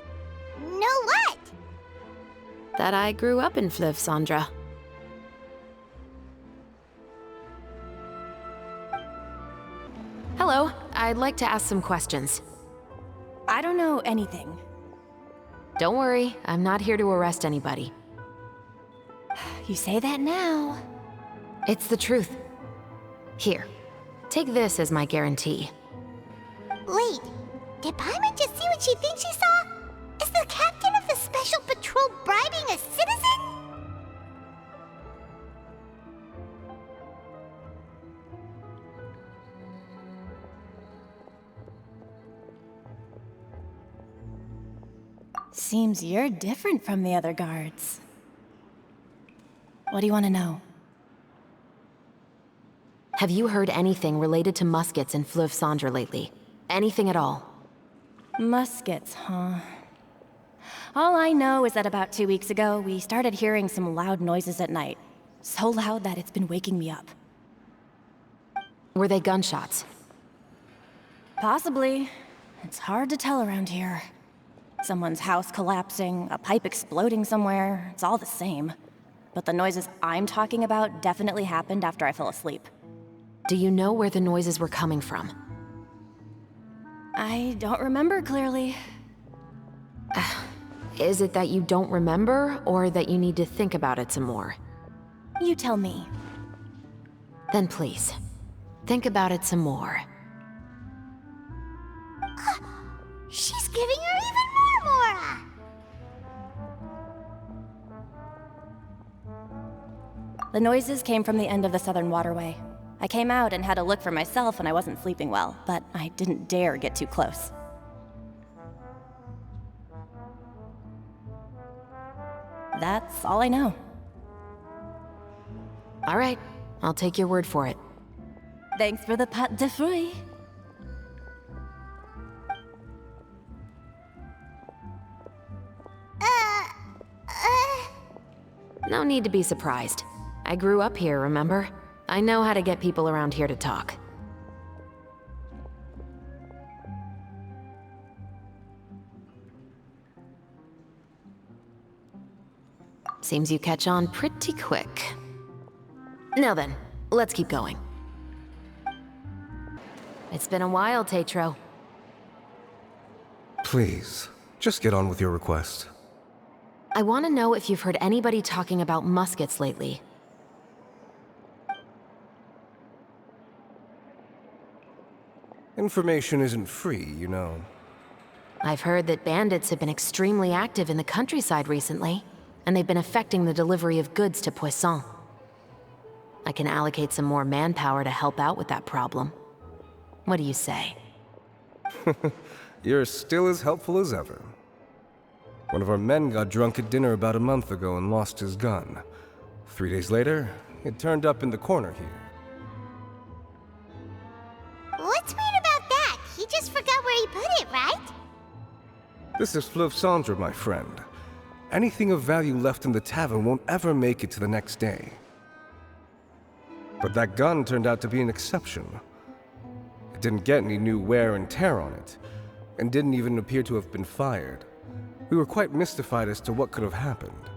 Know what? That I grew up in Fleuve Cendre. Hello, I'd like to ask some questions. I don't know anything. Don't worry, I'm not here to arrest anybody. You say that now. It's the truth. Here, take this as my guarantee. Wait, did Paimon just see what she thinks she saw? Is the captain of the Special Patrol bribing a citizen? Seems you're different from the other guards. What do you want to know? Have you heard anything related to Muskets in Fleuve Cendre lately? Anything at all? Muskets, huh? All I know is that about 2 weeks ago, we started hearing some loud noises at night. So loud that it's been waking me up. Were they gunshots? Possibly. It's hard to tell around here. Someone's house collapsing, a pipe exploding somewhere, it's all the same. But the noises I'm talking about definitely happened after I fell asleep. Do you know where the noises were coming from? I don't remember clearly. Is it that you don't remember, or that you need to think about it some more? You tell me. Then please, think about it some more. She's giving her even more Mora! The noises came from the end of the Southern Waterway. I came out and had a look for myself when I wasn't sleeping well, but I didn't dare get too close. That's all I know. All right, I'll take your word for it. Thanks for the pâte de fruits. No need to be surprised. I grew up here, remember? I know how to get people around here to talk. Seems you catch on pretty quick. Now then, let's keep going. It's been a while, Tetro. Please, just get on with your request. I want to know if you've heard anybody talking about muskets lately. Information isn't free, you know. I've heard that bandits have been extremely active in the countryside recently, and they've been affecting the delivery of goods to Poisson. I can allocate some more manpower to help out with that problem. What do you say? You're still as helpful as ever. One of our men got drunk at dinner about a month ago and lost his gun. 3 days later, it turned up in the corner here. What's weird about that? He just forgot where he put it, right? This is Fleuve Cendre, my friend. Anything of value left in the tavern won't ever make it to the next day. But that gun turned out to be an exception. It didn't get any new wear and tear on it, and didn't even appear to have been fired. We were quite mystified as to what could have happened.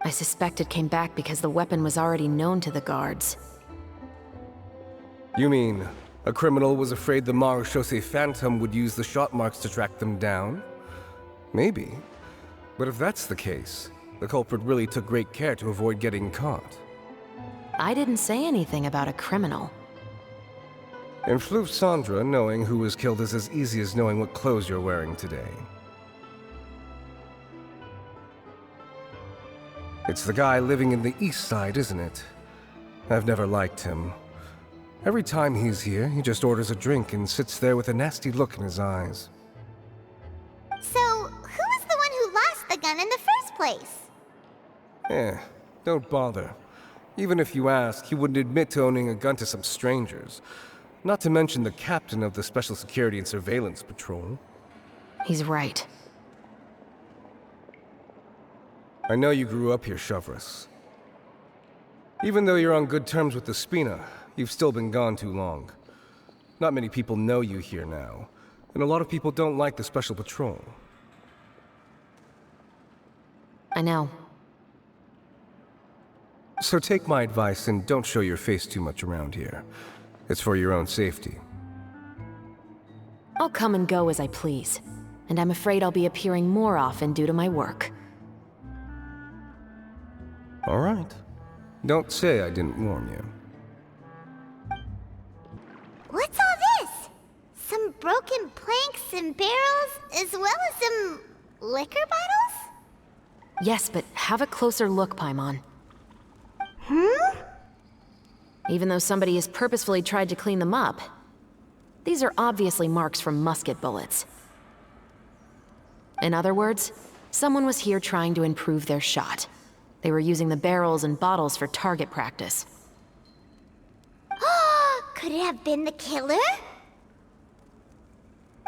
I suspect it came back because the weapon was already known to the guards. You mean, a criminal was afraid the Marechaussee Phantom would use the shot marks to track them down? Maybe. But if that's the case, the culprit really took great care to avoid getting caught. I didn't say anything about a criminal. In Fleuve Cendre, knowing who was killed is as easy as knowing what clothes you're wearing today. It's the guy living in the east side, isn't it? I've never liked him. Every time he's here, he just orders a drink and sits there with a nasty look in his eyes. So, who was the one who lost the gun in the first place? Don't bother. Even if you ask, he wouldn't admit to owning a gun to some strangers. Not to mention the captain of the Special Security and Surveillance Patrol. He's right. I know you grew up here, Chevreuse. Even though you're on good terms with the Spina, you've still been gone too long. Not many people know you here now, and a lot of people don't like the Special Patrol. I know. So take my advice and don't show your face too much around here. It's for your own safety. I'll come and go as I please, and I'm afraid I'll be appearing more often due to my work. All right. Don't say I didn't warn you. What's all this? Some broken planks and barrels, as well as some liquor bottles? Yes, but have a closer look, Paimon. Even though somebody has purposefully tried to clean them up, these are obviously marks from musket bullets. In other words, someone was here trying to improve their shot. They were using the barrels and bottles for target practice. Could it have been the killer?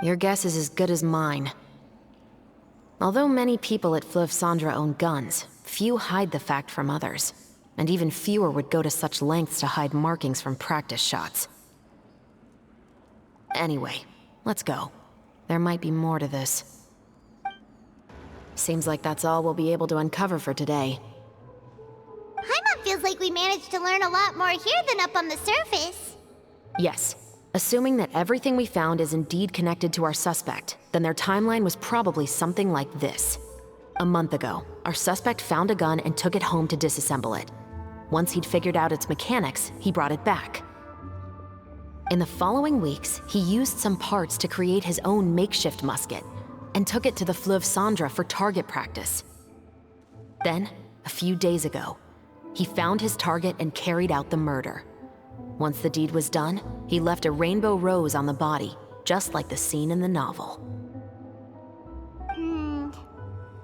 Your guess is as good as mine. Although many people at Fleuve Cendres own guns, few hide the fact from others. And even fewer would go to such lengths to hide markings from practice shots. Anyway, let's go. There might be more to this. Seems like that's all we'll be able to uncover for today. Paimon feels like we managed to learn a lot more here than up on the surface. Yes. Assuming that everything we found is indeed connected to our suspect, then their timeline was probably something like this. A month ago, our suspect found a gun and took it home to disassemble it. Once he'd figured out its mechanics, he brought it back. In the following weeks, he used some parts to create his own makeshift musket and took it to the Fleuve Cendres for target practice. Then, a few days ago, he found his target and carried out the murder. Once the deed was done, he left a rainbow rose on the body, just like the scene in the novel.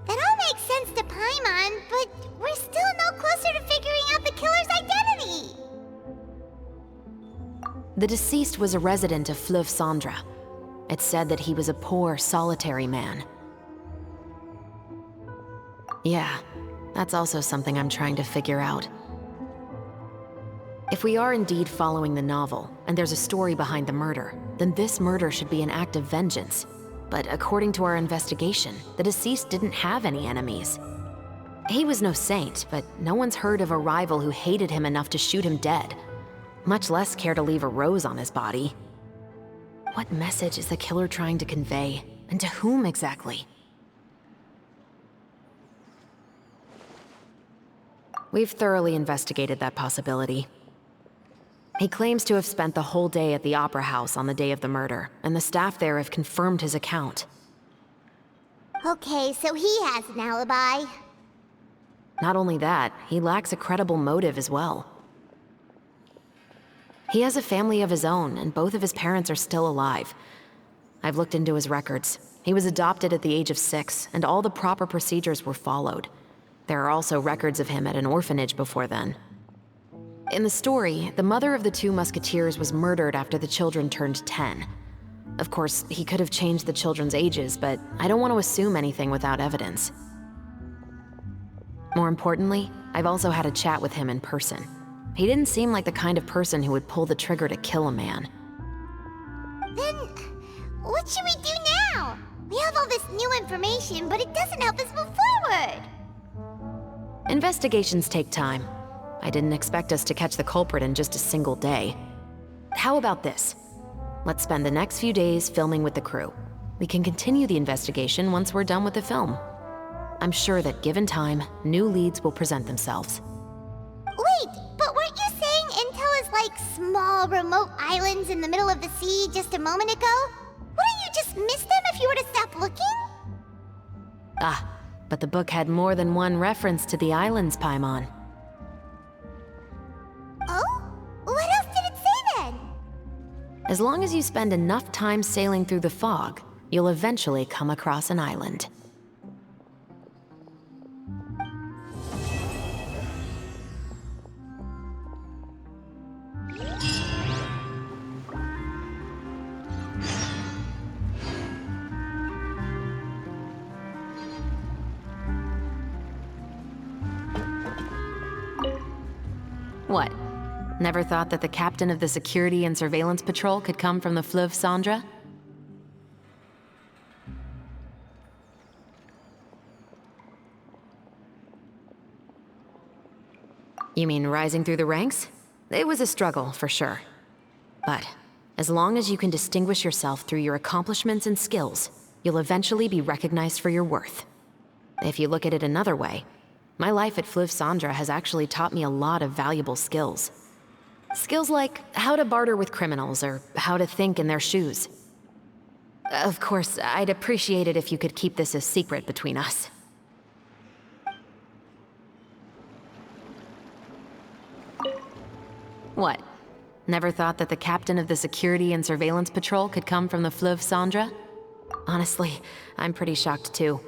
That all makes sense to Paimon, but we're still no closer to figuring out the killer's identity. The deceased was a resident of Fleuve Cendres. It's said that he was a poor, solitary man. Yeah, that's also something I'm trying to figure out. If we are indeed following the novel, and there's a story behind the murder, then this murder should be an act of vengeance. But according to our investigation, the deceased didn't have any enemies. He was no saint, but no one's heard of a rival who hated him enough to shoot him dead, much less care to leave a rose on his body. What message is the killer trying to convey, and to whom exactly? We've thoroughly investigated that possibility. He claims to have spent the whole day at the Opera House on the day of the murder, and the staff there have confirmed his account. Okay, so he has an alibi. Not only that, he lacks a credible motive as well. He has a family of his own, and both of his parents are still alive. I've looked into his records. He was adopted at the age of 6, and all the proper procedures were followed. There are also records of him at an orphanage before then. In the story, the mother of the two Musketeers was murdered after the children turned 10. Of course, he could have changed the children's ages, but I don't want to assume anything without evidence. More importantly, I've also had a chat with him in person. He didn't seem like the kind of person who would pull the trigger to kill a man. Then, what should we do now? We have all this new information, but it doesn't help us move forward. Investigations take time. I didn't expect us to catch the culprit in just a single day. How about this? Let's spend the next few days filming with the crew. We can continue the investigation once we're done with the film. I'm sure that given time, new leads will present themselves. Wait, but weren't you saying Intel is like small, remote islands in the middle of the sea just a moment ago? Wouldn't you just miss them if you were to stop looking? Ah, but the book had more than one reference to the islands, Paimon. Oh? What else did it say then? As long as you spend enough time sailing through the fog, you'll eventually come across an island. What? Never thought that the captain of the security and surveillance patrol could come from the Fleuve Cendres? You mean rising through the ranks? It was a struggle, for sure. But As long as you can distinguish yourself through your accomplishments and skills, you'll eventually be recognized for your worth. If you look at it another way, my life at Fleuve Cendres has actually taught me a lot of valuable skills. Skills like how to barter with criminals or how to think in their shoes. Of course, I'd appreciate it if you could keep this a secret between us. What? Never thought that the captain of the security and surveillance patrol could come from the Fleuve Cendres? Honestly, I'm pretty shocked too.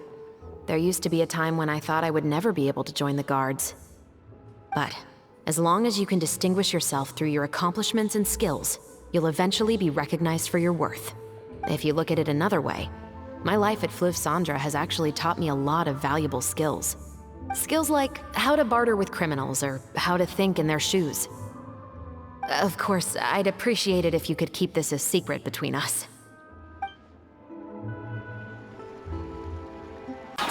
There used to be a time when I thought I would never be able to join the guards. But as long as you can distinguish yourself through your accomplishments and skills, you'll eventually be recognized for your worth. If you look at it another way, my life at Fleuve Cendres has actually taught me a lot of valuable skills. Skills like how to barter with criminals or how to think in their shoes. Of course, I'd appreciate it if you could keep this a secret between us. It's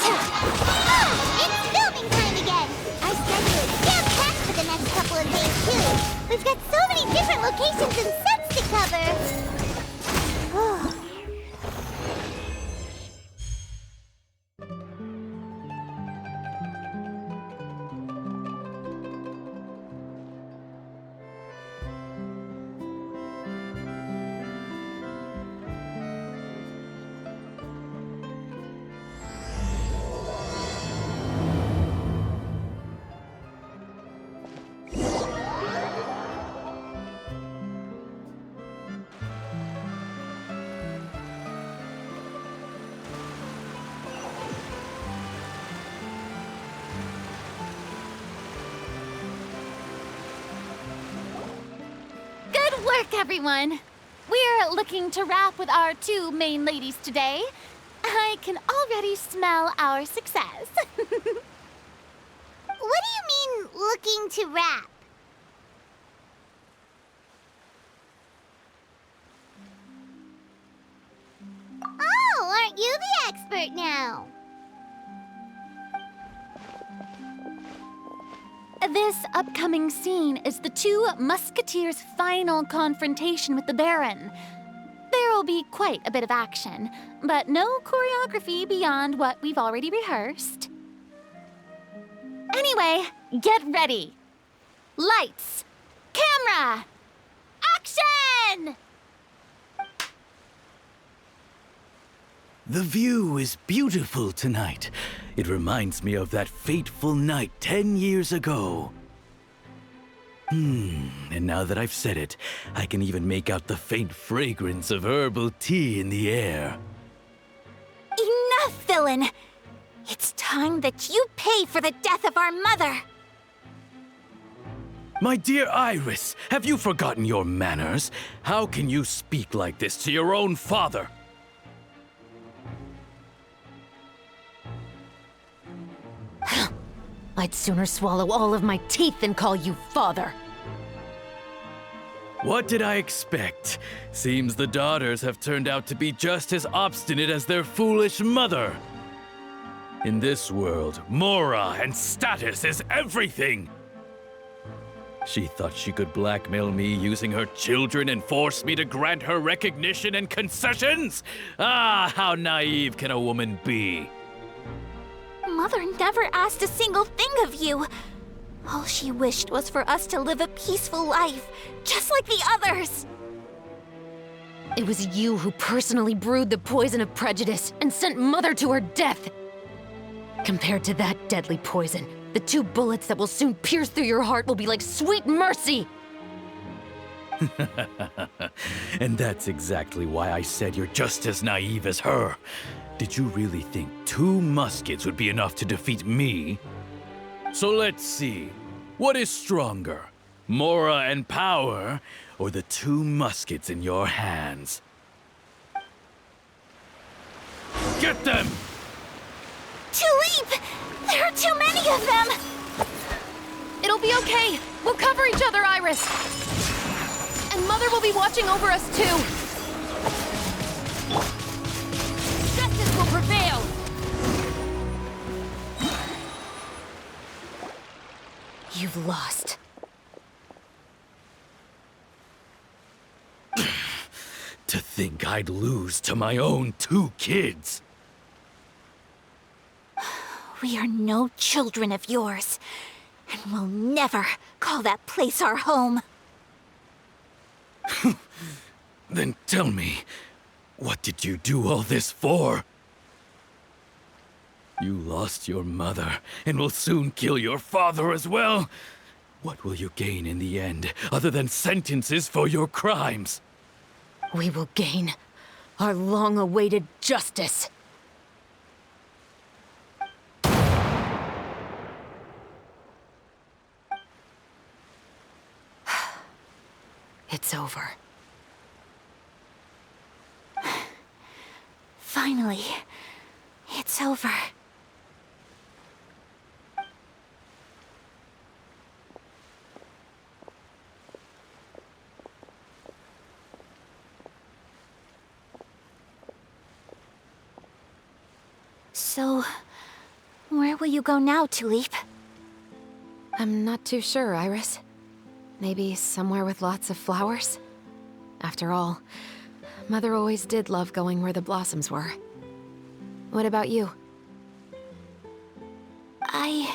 filming time again! Our schedule is jam-packed for the next couple of days, too. We've got so many different locations and sets to cover. Work, everyone! We're looking to wrap with our two main ladies today. I can already smell our success. What do you mean, looking to wrap? Oh, aren't you the expert now? This upcoming scene is the Two Musketeers' final confrontation with the Baron. There will be quite a bit of action, but no choreography beyond what we've already rehearsed. Anyway, get ready. Lights, camera, action! The view is beautiful tonight. It reminds me of that fateful night 10 years ago. And now that I've said it, I can even make out the faint fragrance of herbal tea in the air. Enough, villain! It's time that you pay for the death of our mother! My dear Iris, have you forgotten your manners? How can you speak like this to your own father? I'd sooner swallow all of my teeth than call you father. What did I expect? Seems the daughters have turned out to be just as obstinate as their foolish mother. In this world, mora and status is everything. She thought she could blackmail me using her children and force me to grant her recognition and concessions? Ah, how naive can a woman be? Mother never asked a single thing of you. All she wished was for us to live a peaceful life, just like the others. It was you who personally brewed the poison of prejudice and sent Mother to her death. Compared to that deadly poison, the 2 bullets that will soon pierce through your heart will be like sweet mercy. And that's exactly why I said you're just as naive as her. Did you really think 2 muskets would be enough to defeat me? So let's see. What is stronger? Mora and power, or the 2 muskets in your hands? Get them! Tulip! There are too many of them! It'll be okay. We'll cover each other, Iris. And Mother will be watching over us, too. Justice will prevail! You've lost. To think I'd lose to my own 2 kids. We are no children of yours, and we'll never call that place our home. Then tell me, what did you do all this for? You lost your mother, and will soon kill your father as well. What will you gain in the end, other than sentences for your crimes? We will gain our long-awaited justice. It's over. Finally, it's over. So, where will you go now, Tulip? I'm not too sure, Iris. Maybe somewhere with lots of flowers? After all, Mother always did love going where the blossoms were. What about you? I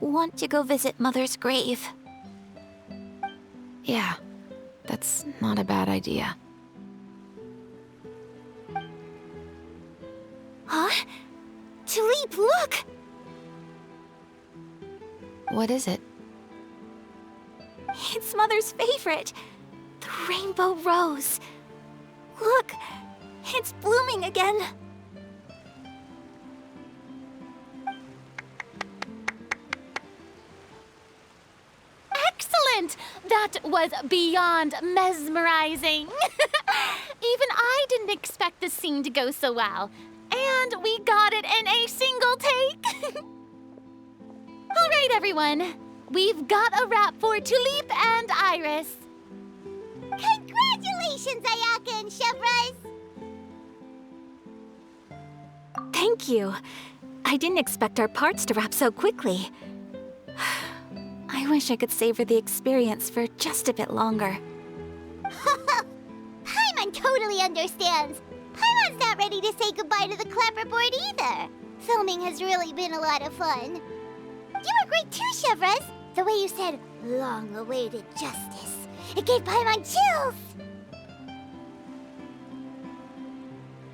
want to go visit Mother's grave. Yeah, that's not a bad idea. Huh? Tulip, look! What is it? It's Mother's favorite, the rainbow rose. Look, it's blooming again. Excellent! That was beyond mesmerizing. Even I didn't expect the scene to go so well. And we got it in a single take. All right, everyone. We've got a wrap for Tulip and Iris. Congratulations, Ayaka and Chevreuse! Thank you. I didn't expect our parts to wrap so quickly. I wish I could savor the experience for just a bit longer. Paimon totally understands. Paimon's not ready to say goodbye to the clapperboard either. Filming has really been a lot of fun. You were great too, Chevreuse. The way you said, long-awaited justice. It gave Paimon chills.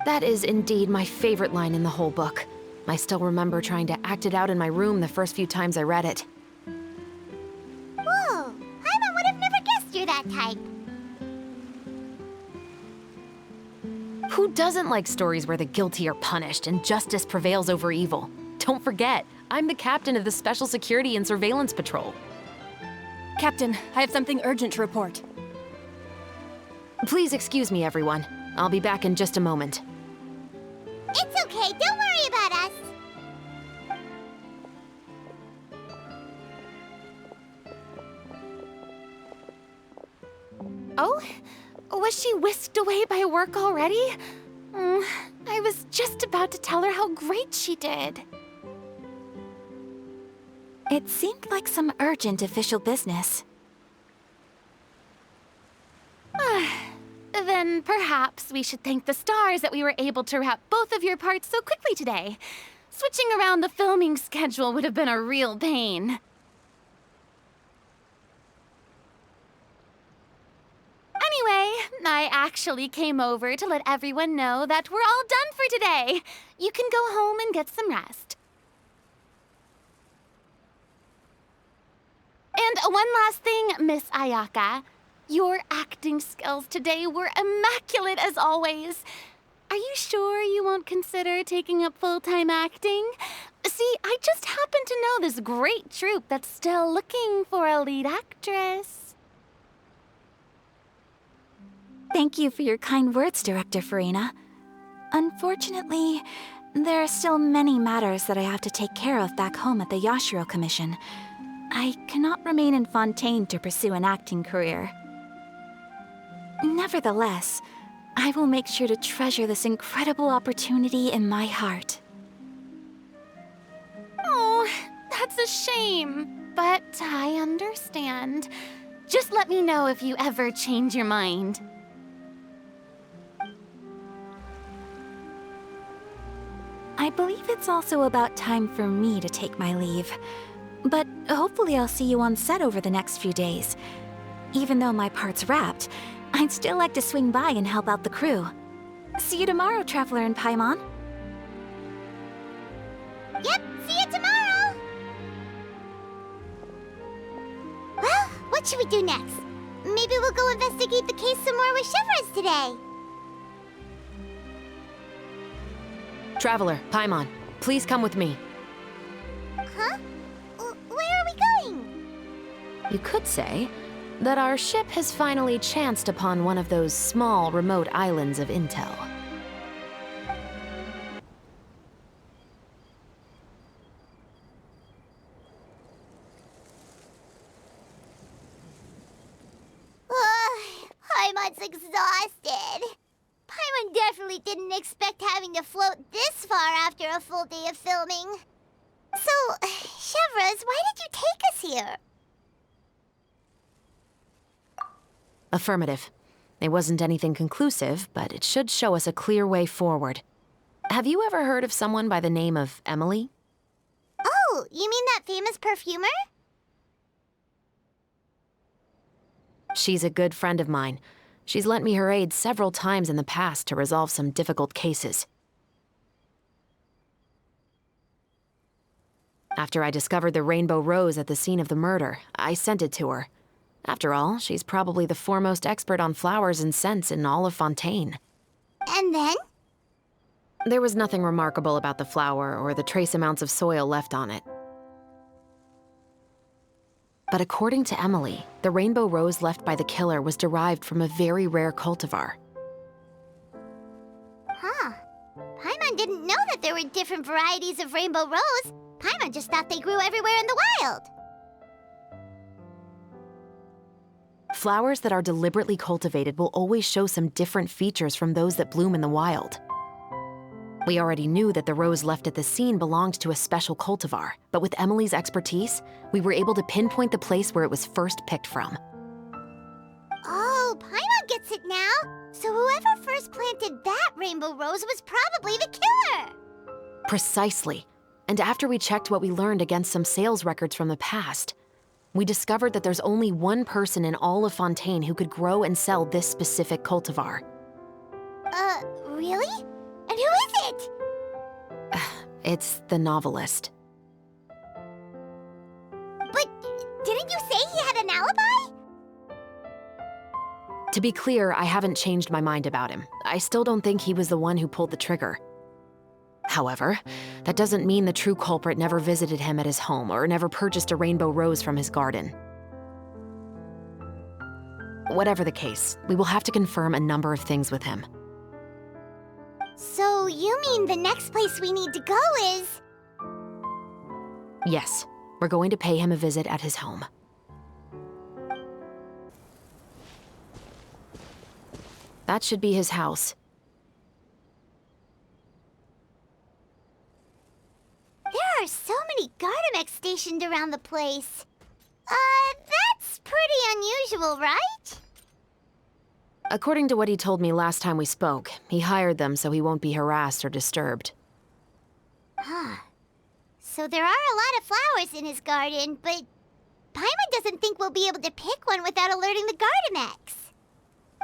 That is indeed my favorite line in the whole book. I still remember trying to act it out in my room the first few times I read it. Whoa, Paimon would have never guessed you're that type. Who doesn't like stories where the guilty are punished and justice prevails over evil? Don't forget, I'm the captain of the Special Security and Surveillance Patrol. Captain, I have something urgent to report. Please excuse me, everyone. I'll be back in just a moment. It's okay, don't worry about us. Oh? Was she whisked away by work already? I was just about to tell her how great she did. It seemed like some urgent official business. Then perhaps we should thank the stars that we were able to wrap both of your parts so quickly today. Switching around the filming schedule would have been a real pain. Anyway, I actually came over to let everyone know that we're all done for today. You can go home and get some rest. And one last thing, Miss Ayaka. Your acting skills today were immaculate as always. Are you sure you won't consider taking up full-time acting? See, I just happen to know this great troupe that's still looking for a lead actress. Thank you for your kind words, Director Farina. Unfortunately, there are still many matters that I have to take care of back home at the Yashiro Commission. I cannot remain in Fontaine to pursue an acting career. Nevertheless, I will make sure to treasure this incredible opportunity in my heart. Oh, that's a shame, but I understand. Just let me know if you ever change your mind. I believe it's also about time for me to take my leave. But hopefully I'll see you on set over the next few days. Even though my part's wrapped, I'd still like to swing by and help out the crew. See you tomorrow, Traveler and Paimon. Yep, see you tomorrow! Well, what should we do next? Maybe we'll go investigate the case some more with Chevreuse today. Traveler, Paimon, please come with me. Huh? Where are we going? You could say that our ship has finally chanced upon one of those small, remote islands of intel. Paimon's exhausted. Paimon definitely didn't expect having to float this far after a full day of filming. So, Chevreuse, why did you take us here? Affirmative. It wasn't anything conclusive, but it should show us a clear way forward. Have you ever heard of someone by the name of Emily? Oh, you mean that famous perfumer? She's a good friend of mine. She's lent me her aid several times in the past to resolve some difficult cases. After I discovered the rainbow rose at the scene of the murder, I sent it to her. After all, she's probably the foremost expert on flowers and scents in all of Fontaine. And then? There was nothing remarkable about the flower or the trace amounts of soil left on it. But according to Emily, the rainbow rose left by the killer was derived from a very rare cultivar. Huh. Paimon didn't know that there were different varieties of rainbow rose. Paimon just thought they grew everywhere in the wild. Flowers that are deliberately cultivated will always show some different features from those that bloom in the wild. We already knew that the rose left at the scene belonged to a special cultivar, but with Emily's expertise, we were able to pinpoint the place where it was first picked from. Oh, Paimon gets it now. So whoever first planted that rainbow rose was probably the killer. Precisely. And after we checked what we learned against some sales records from the past, we discovered that there's only one person in all of Fontaine who could grow and sell this specific cultivar. Really? And who is it? It's the novelist. But didn't you say he had an alibi? To be clear, I haven't changed my mind about him. I still don't think he was the one who pulled the trigger. However, that doesn't mean the true culprit never visited him at his home or never purchased a rainbow rose from his garden. Whatever the case, we will have to confirm a number of things with him. So you mean the next place we need to go is... Yes, we're going to pay him a visit at his home. That should be his house. There are so many Gardamex stationed around the place. That's pretty unusual, right? According to what he told me last time we spoke, he hired them so he won't be harassed or disturbed. Huh. So there are a lot of flowers in his garden, but Paimon doesn't think we'll be able to pick one without alerting the Gardamex.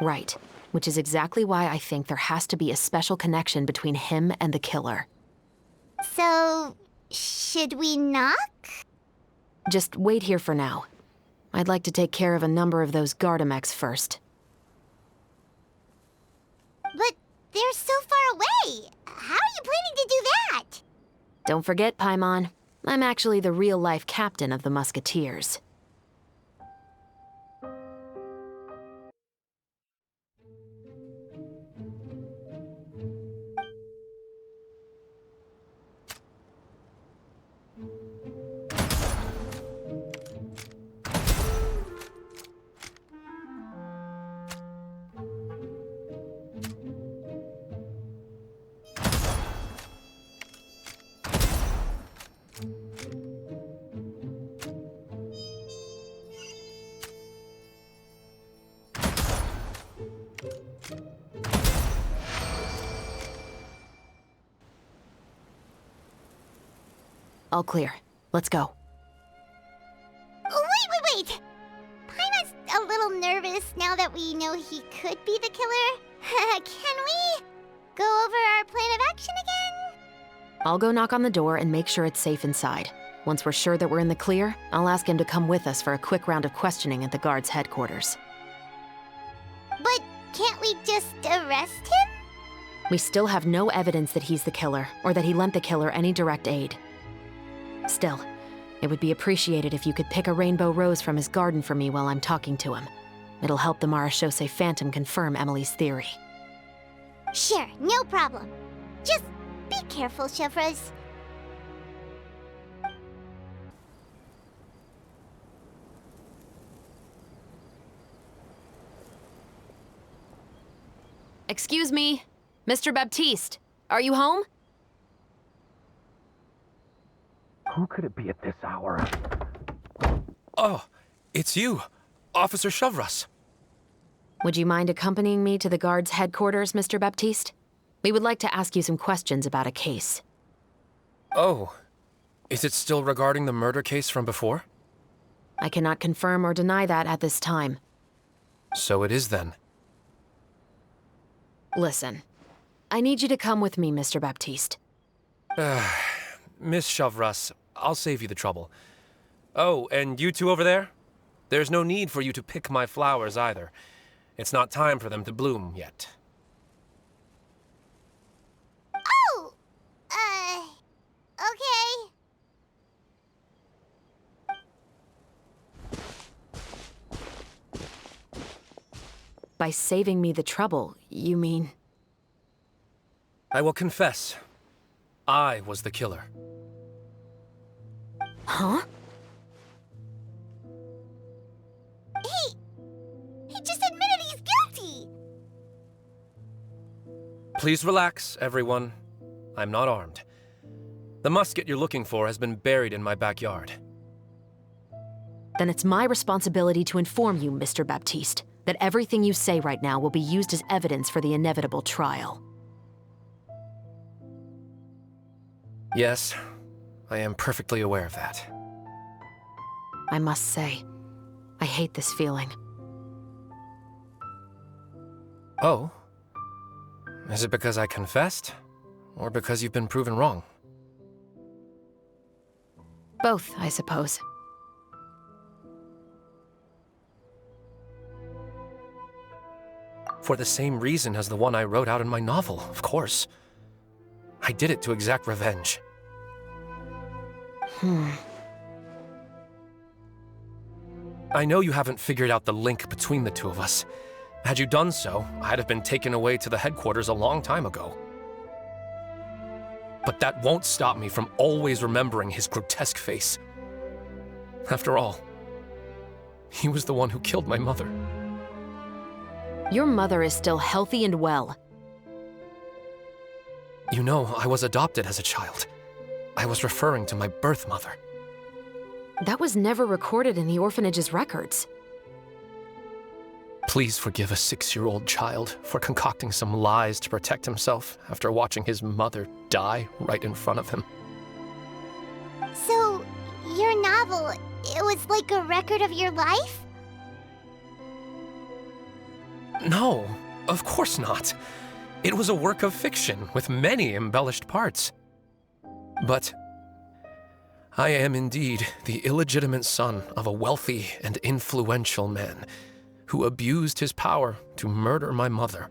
Right, which is exactly why I think there has to be a special connection between him and the killer. So, should we knock? Just wait here for now. I'd like to take care of a number of those Gardamex first. But they're so far away. How are you planning to do that? Don't forget, Paimon, I'm actually the real-life captain of the Musketeers. All clear. Let's go. Oh, wait! Paimon's a little nervous now that we know he could be the killer. Can we go over our plan of action again? I'll go knock on the door and make sure it's safe inside. Once we're sure that we're in the clear, I'll ask him to come with us for a quick round of questioning at the guard's headquarters. But can't we just arrest him? We still have no evidence that he's the killer, or that he lent the killer any direct aid. Still, it would be appreciated if you could pick a rainbow rose from his garden for me while I'm talking to him. It'll help the Marechaussee Phantom confirm Emily's theory. Sure, no problem. Just be careful, Chevreuse. Excuse me, Mr. Baptiste, are you home? Who could it be at this hour? Oh, it's you, Officer Chevreuse. Would you mind accompanying me to the guard's headquarters, Mr. Baptiste? We would like to ask you some questions about a case. Oh, is it still regarding the murder case from before? I cannot confirm or deny that at this time. So it is then. Listen, I need you to come with me, Mr. Baptiste. Miss Chevreuse, I'll save you the trouble. Oh, and you two over there? There's no need for you to pick my flowers either. It's not time for them to bloom yet. Oh! Okay. By saving me the trouble, you mean... I will confess. I was the killer. Huh? He just admitted he's guilty! Please relax, everyone. I'm not armed. The musket you're looking for has been buried in my backyard. Then it's my responsibility to inform you, Mr. Baptiste, that everything you say right now will be used as evidence for the inevitable trial. Yes, I am perfectly aware of that. I must say, I hate this feeling. Oh? Is it because I confessed? Or because you've been proven wrong? Both, I suppose. For the same reason as the one I wrote out in my novel, of course. I did it to exact revenge. I know you haven't figured out the link between the two of us. Had you done so, I'd have been taken away to the headquarters a long time ago. But that won't stop me from always remembering his grotesque face. After all, he was the one who killed my mother. Your mother is still healthy and well. You know, I was adopted as a child. I was referring to my birth mother. That was never recorded in the orphanage's records. Please forgive a 6-year-old child for concocting some lies to protect himself after watching his mother die right in front of him. So, your novel, it was like a record of your life? No, of course not. It was a work of fiction with many embellished parts. But I am indeed the illegitimate son of a wealthy and influential man who abused his power to murder my mother.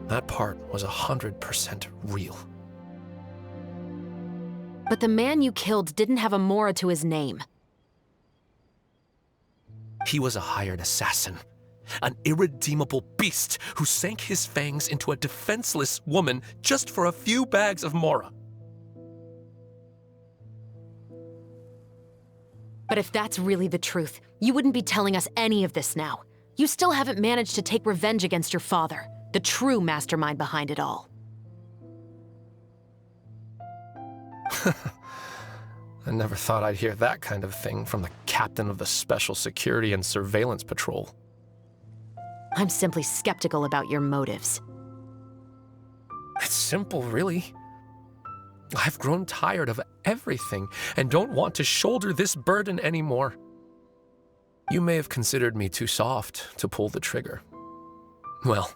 That part was 100% real. But the man you killed didn't have a Mora to his name. He was a hired assassin. An irredeemable beast who sank his fangs into a defenseless woman just for a few bags of Mora. But if that's really the truth, you wouldn't be telling us any of this now. You still haven't managed to take revenge against your father, the true mastermind behind it all. I never thought I'd hear that kind of thing from the captain of the Special Security and Surveillance Patrol. I'm simply skeptical about your motives. It's simple, really. I've grown tired of everything and don't want to shoulder this burden anymore. You may have considered me too soft to pull the trigger. Well,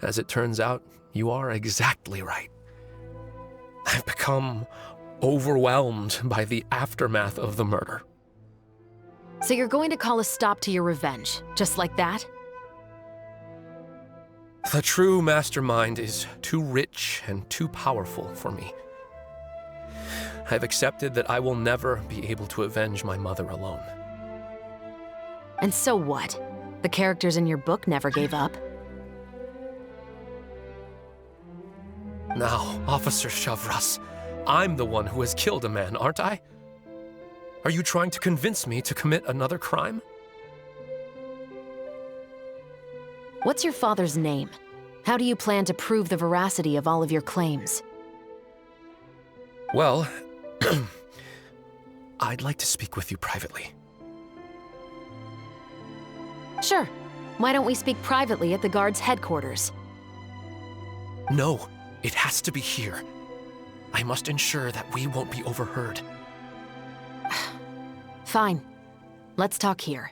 as it turns out, you are exactly right. I've become overwhelmed by the aftermath of the murder. So you're going to call a stop to your revenge, just like that? The true mastermind is too rich and too powerful for me. I've accepted that I will never be able to avenge my mother alone. And so what? The characters in your book never gave up. Now, Officer Chevreuse, I'm the one who has killed a man, aren't I? Are you trying to convince me to commit another crime? What's your father's name? How do you plan to prove the veracity of all of your claims? Well, I'd like to speak with you privately. Sure. Why don't we speak privately at the guard's headquarters? No, it has to be here. I must ensure that we won't be overheard. Fine. Let's talk here.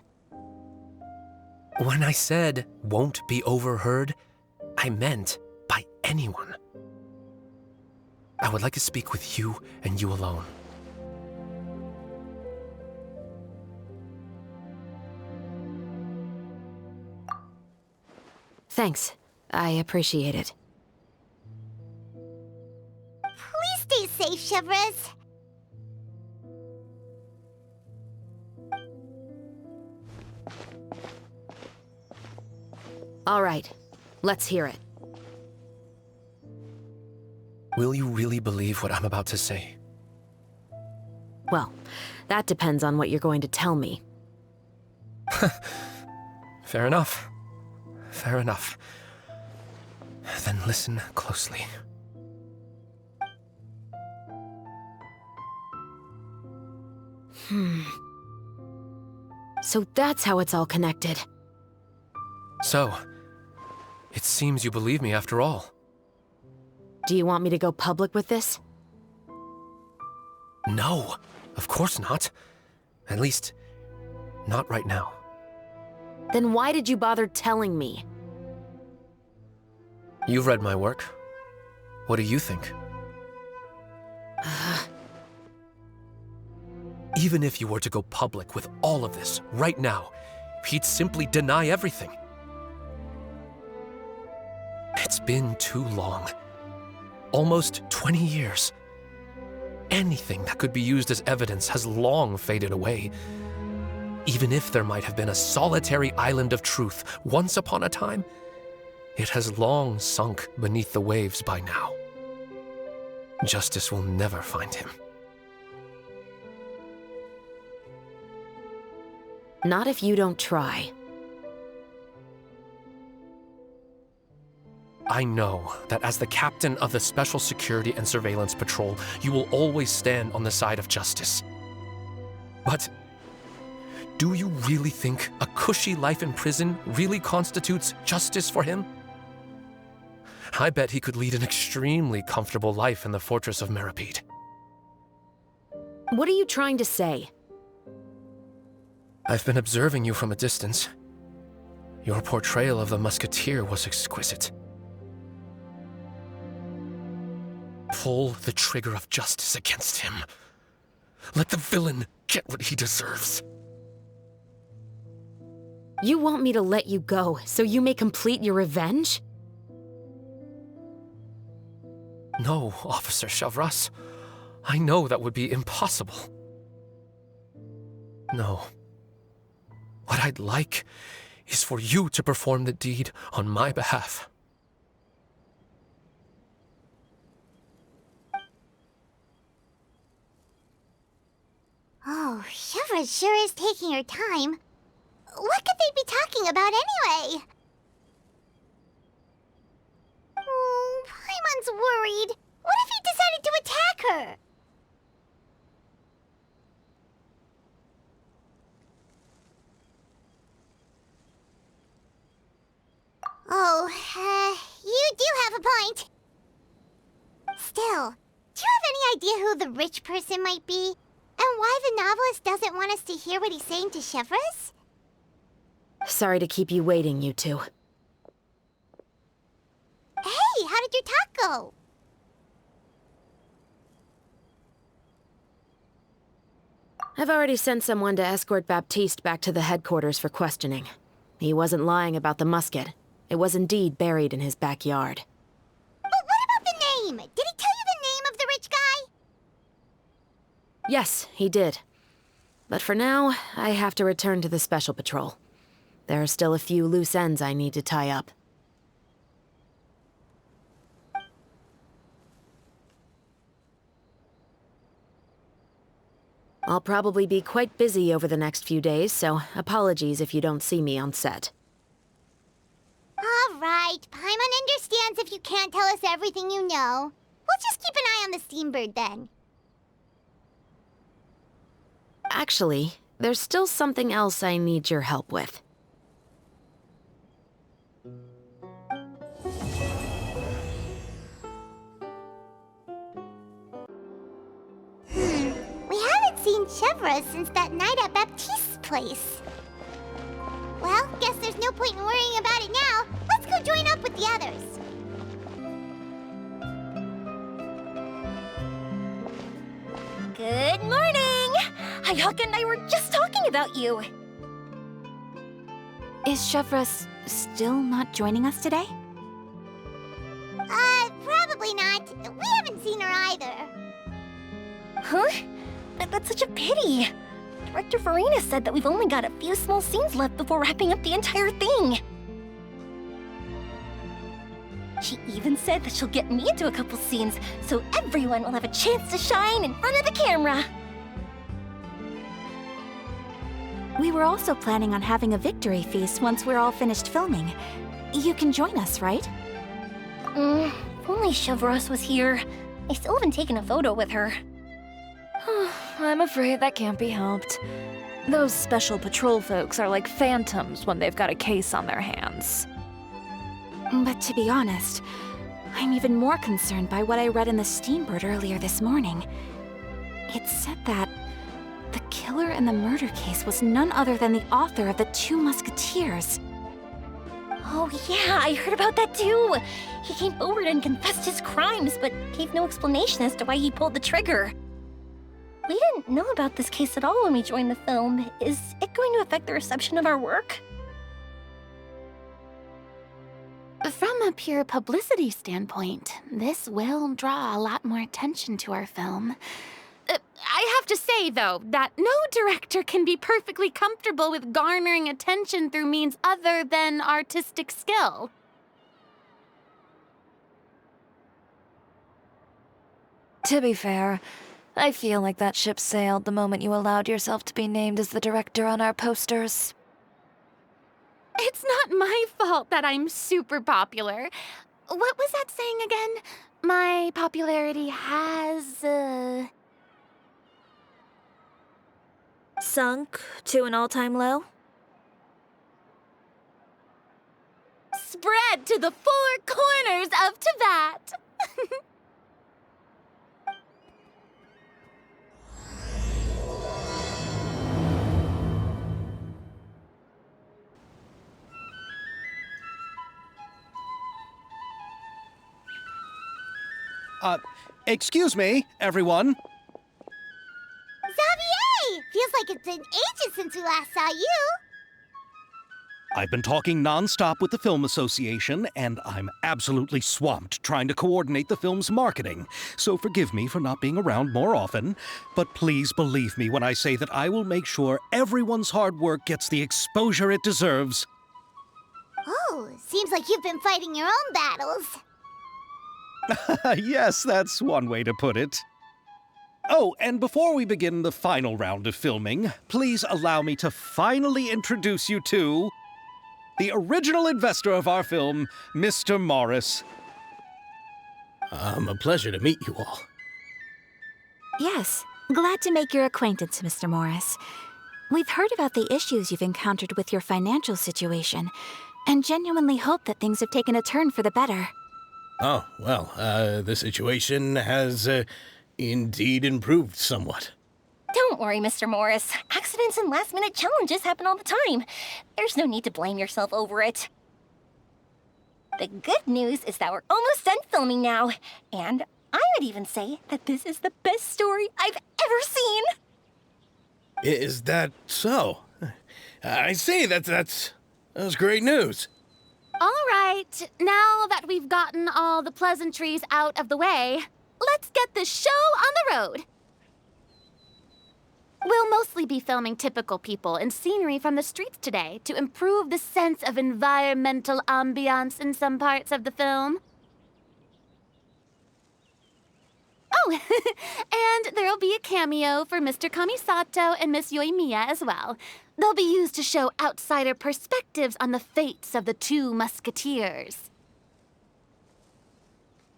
When I said won't be overheard, I meant by anyone. I would like to speak with you and you alone. Thanks. I appreciate it. Please stay safe, Chevreuse. All right. Let's hear it. Will you really believe what I'm about to say? Well, that depends on what you're going to tell me. Fair enough. Fair enough. Then listen closely. So that's how it's all connected. So, it seems you believe me after all. Do you want me to go public with this? No, of course not. At least, not right now. Then why did you bother telling me? You've read my work. What do you think? Even if you were to go public with all of this right now, he'd simply deny everything. It's been too long. Almost 20 years. Anything that could be used as evidence has long faded away. Even if there might have been a solitary island of truth once upon a time, it has long sunk beneath the waves by now. Justice will never find him. Not if you don't try. I know that as the captain of the Special Security and Surveillance Patrol, you will always stand on the side of justice. But do you really think a cushy life in prison really constitutes justice for him? I bet he could lead an extremely comfortable life in the fortress of Meripede. What are you trying to say? I've been observing you from a distance. Your portrayal of the Musketeer was exquisite. Pull the trigger of justice against him. Let the villain get what he deserves. You want me to let you go so you may complete your revenge? No, Officer Chevreuse. I know that would be impossible. No. What I'd like is for you to perform the deed on my behalf. Oh, Chevreuse sure is taking her time. What could they be talking about anyway? Oh, Paimon's worried. What if he decided to attack her? Oh, you do have a point. Still, Do you have any idea who the rich person might be? And why the novelist doesn't want us to hear what he's saying to Chevreuse? Sorry to keep you waiting, you two. Hey, how did your talk go? I've already sent someone to escort Baptiste back to the headquarters for questioning. He wasn't lying about the musket. It was indeed buried in his backyard. But what about the name? Did he tell you the name of the rich guy? Yes, he did. But for now, I have to return to the Special Patrol. There are still a few loose ends I need to tie up. I'll probably be quite busy over the next few days, so apologies if you don't see me on set. All right, Paimon understands if you can't tell us everything you know. We'll just keep an eye on the Steambird then. Actually, there's still something else I need your help with. We haven't seen Chevreuse since that night at Baptiste's place. Well, guess there's no point in worrying about it now. Let's go join up with the others. Good morning! Hayaka and I were just talking about you. Is Chevreuse still not joining us today? Probably not. We haven't seen her either. Huh? That's such a pity. Director Farina said that we've only got a few small scenes left before wrapping up the entire thing. She even said that she'll get me into a couple scenes, so everyone will have a chance to shine in front of the camera. We were also planning on having a victory feast once we're all finished filming. You can join us, right? If only Chevreuse was here. I still haven't taken a photo with her. I'm afraid that can't be helped. Those special patrol folks are like phantoms when they've got a case on their hands. But to be honest, I'm even more concerned by what I read in the Steambird earlier this morning. It said that the killer in the murder case was none other than the author of the Two Musketeers. Oh yeah, I heard about that too. He came forward and confessed his crimes, but gave no explanation as to why he pulled the trigger. We didn't know about this case at all when we joined the film. Is it going to affect the reception of our work? From a pure publicity standpoint, this will draw a lot more attention to our film. I have to say, though, that no director can be perfectly comfortable with garnering attention through means other than artistic skill. To be fair, I feel like that ship sailed the moment you allowed yourself to be named as the director on our posters. It's not my fault that I'm super popular. What was that saying again? My popularity has, Sunk to an all-time low? Spread to the four corners of Teyvat. Excuse me, everyone. Xavier! Feels like it's been ages since we last saw you. I've been talking non-stop with the Film Association, and I'm absolutely swamped trying to coordinate the film's marketing. So forgive me for not being around more often, but please believe me when I say that I will make sure everyone's hard work gets the exposure it deserves. Oh, seems like you've been fighting your own battles. Yes, that's one way to put it. Oh, and before we begin the final round of filming, please allow me to finally introduce you to the original investor of our film, Mr. Morris. A pleasure to meet you all. Yes, glad to make your acquaintance, Mr. Morris. We've heard about the issues you've encountered with your financial situation, and genuinely hope that things have taken a turn for the better. Oh, well, the situation has indeed improved somewhat. Don't worry, Mr. Morris. Accidents and last-minute challenges happen all the time. There's no need to blame yourself over it. The good news is that we're almost done filming now. And I would even say that this is the best story I've ever seen. Is that so? I see, that's great news. All right, now that we've gotten all the pleasantries out of the way, let's get this show on the road. We'll mostly be filming typical people and scenery from the streets today to improve the sense of environmental ambiance in some parts of the film. Oh, and there'll be a cameo for Mr. Kamisato and Miss Yoimiya as well. They'll be used to show outsider perspectives on the fates of the Two Musketeers.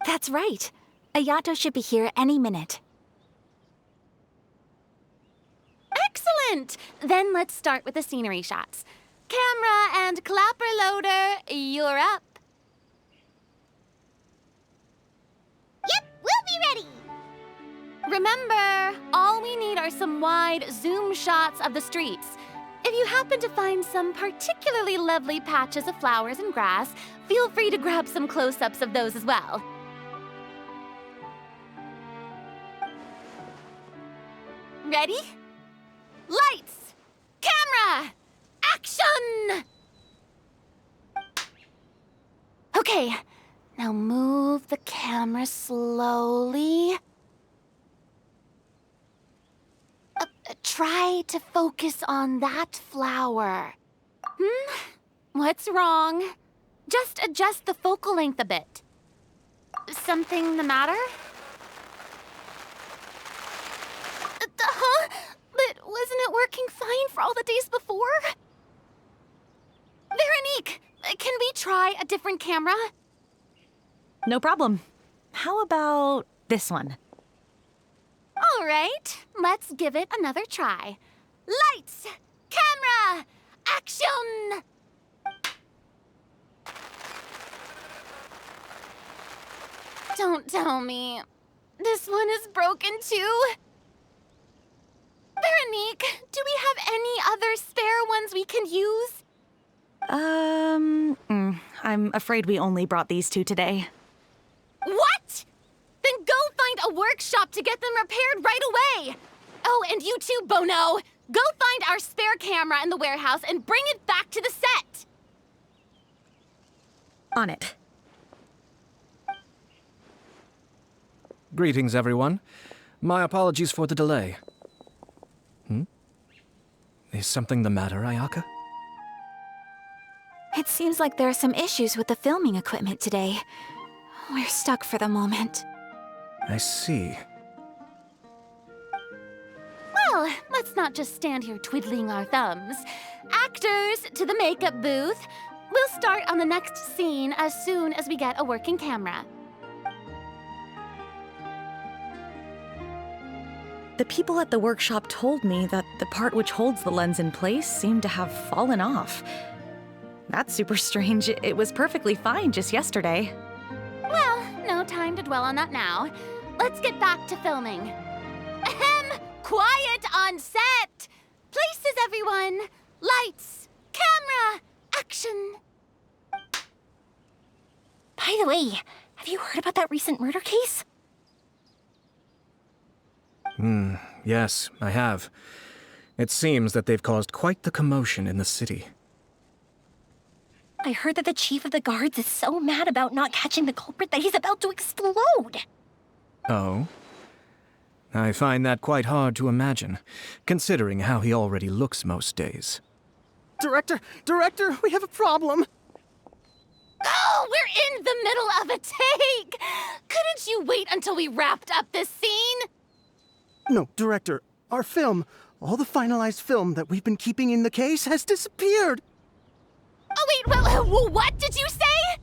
That's right. Ayato should be here any minute. Excellent! Then let's start with the scenery shots. Camera and clapper loader, you're up. Yep, we'll be ready! Remember, all we need are some wide zoom shots of the streets. If you happen to find some particularly lovely patches of flowers and grass, feel free to grab some close-ups of those as well. Ready? Lights! Camera! Action! Okay, now move the camera slowly. Try to focus on that flower. What's wrong? Just adjust the focal length a bit. Something the matter? Huh? But wasn't it working fine for all the days before? Veronique, can we try a different camera? No problem. How about this one? All right, let's give it another try. Lights, camera, action! Don't tell me. This one is broken too. Veronique, do we have any other spare ones we can use? I'm afraid we only brought these two today. What? Then go find a workshop to get them repaired right away. Oh, and you too, Bono. Go find our spare camera in the warehouse and bring it back to the set. On it. Greetings, everyone. My apologies for the delay. Is something the matter, Ayaka? It seems like there are some issues with the filming equipment today. We're stuck for the moment. I see. Well, let's not just stand here twiddling our thumbs. Actors, to the makeup booth. We'll start on the next scene as soon as we get a working camera. The people at the workshop told me that the part which holds the lens in place seemed to have fallen off. That's super strange. It was perfectly fine just yesterday. Well, no time to dwell on that now. Let's get back to filming. Ahem! Quiet on set! Places, everyone! Lights! Camera! Action! By the way, have you heard about that recent murder case? Yes, I have. It seems that they've caused quite the commotion in the city. I heard that the chief of the guards is so mad about not catching the culprit that he's about to explode. Oh? I find that quite hard to imagine, considering how he already looks most days. Director, we have a problem. Oh, we're in the middle of a take! Couldn't you wait until we wrapped up this scene? No, Director, our film, all the finalized film that we've been keeping in the case has disappeared. Oh, wait, what did you say?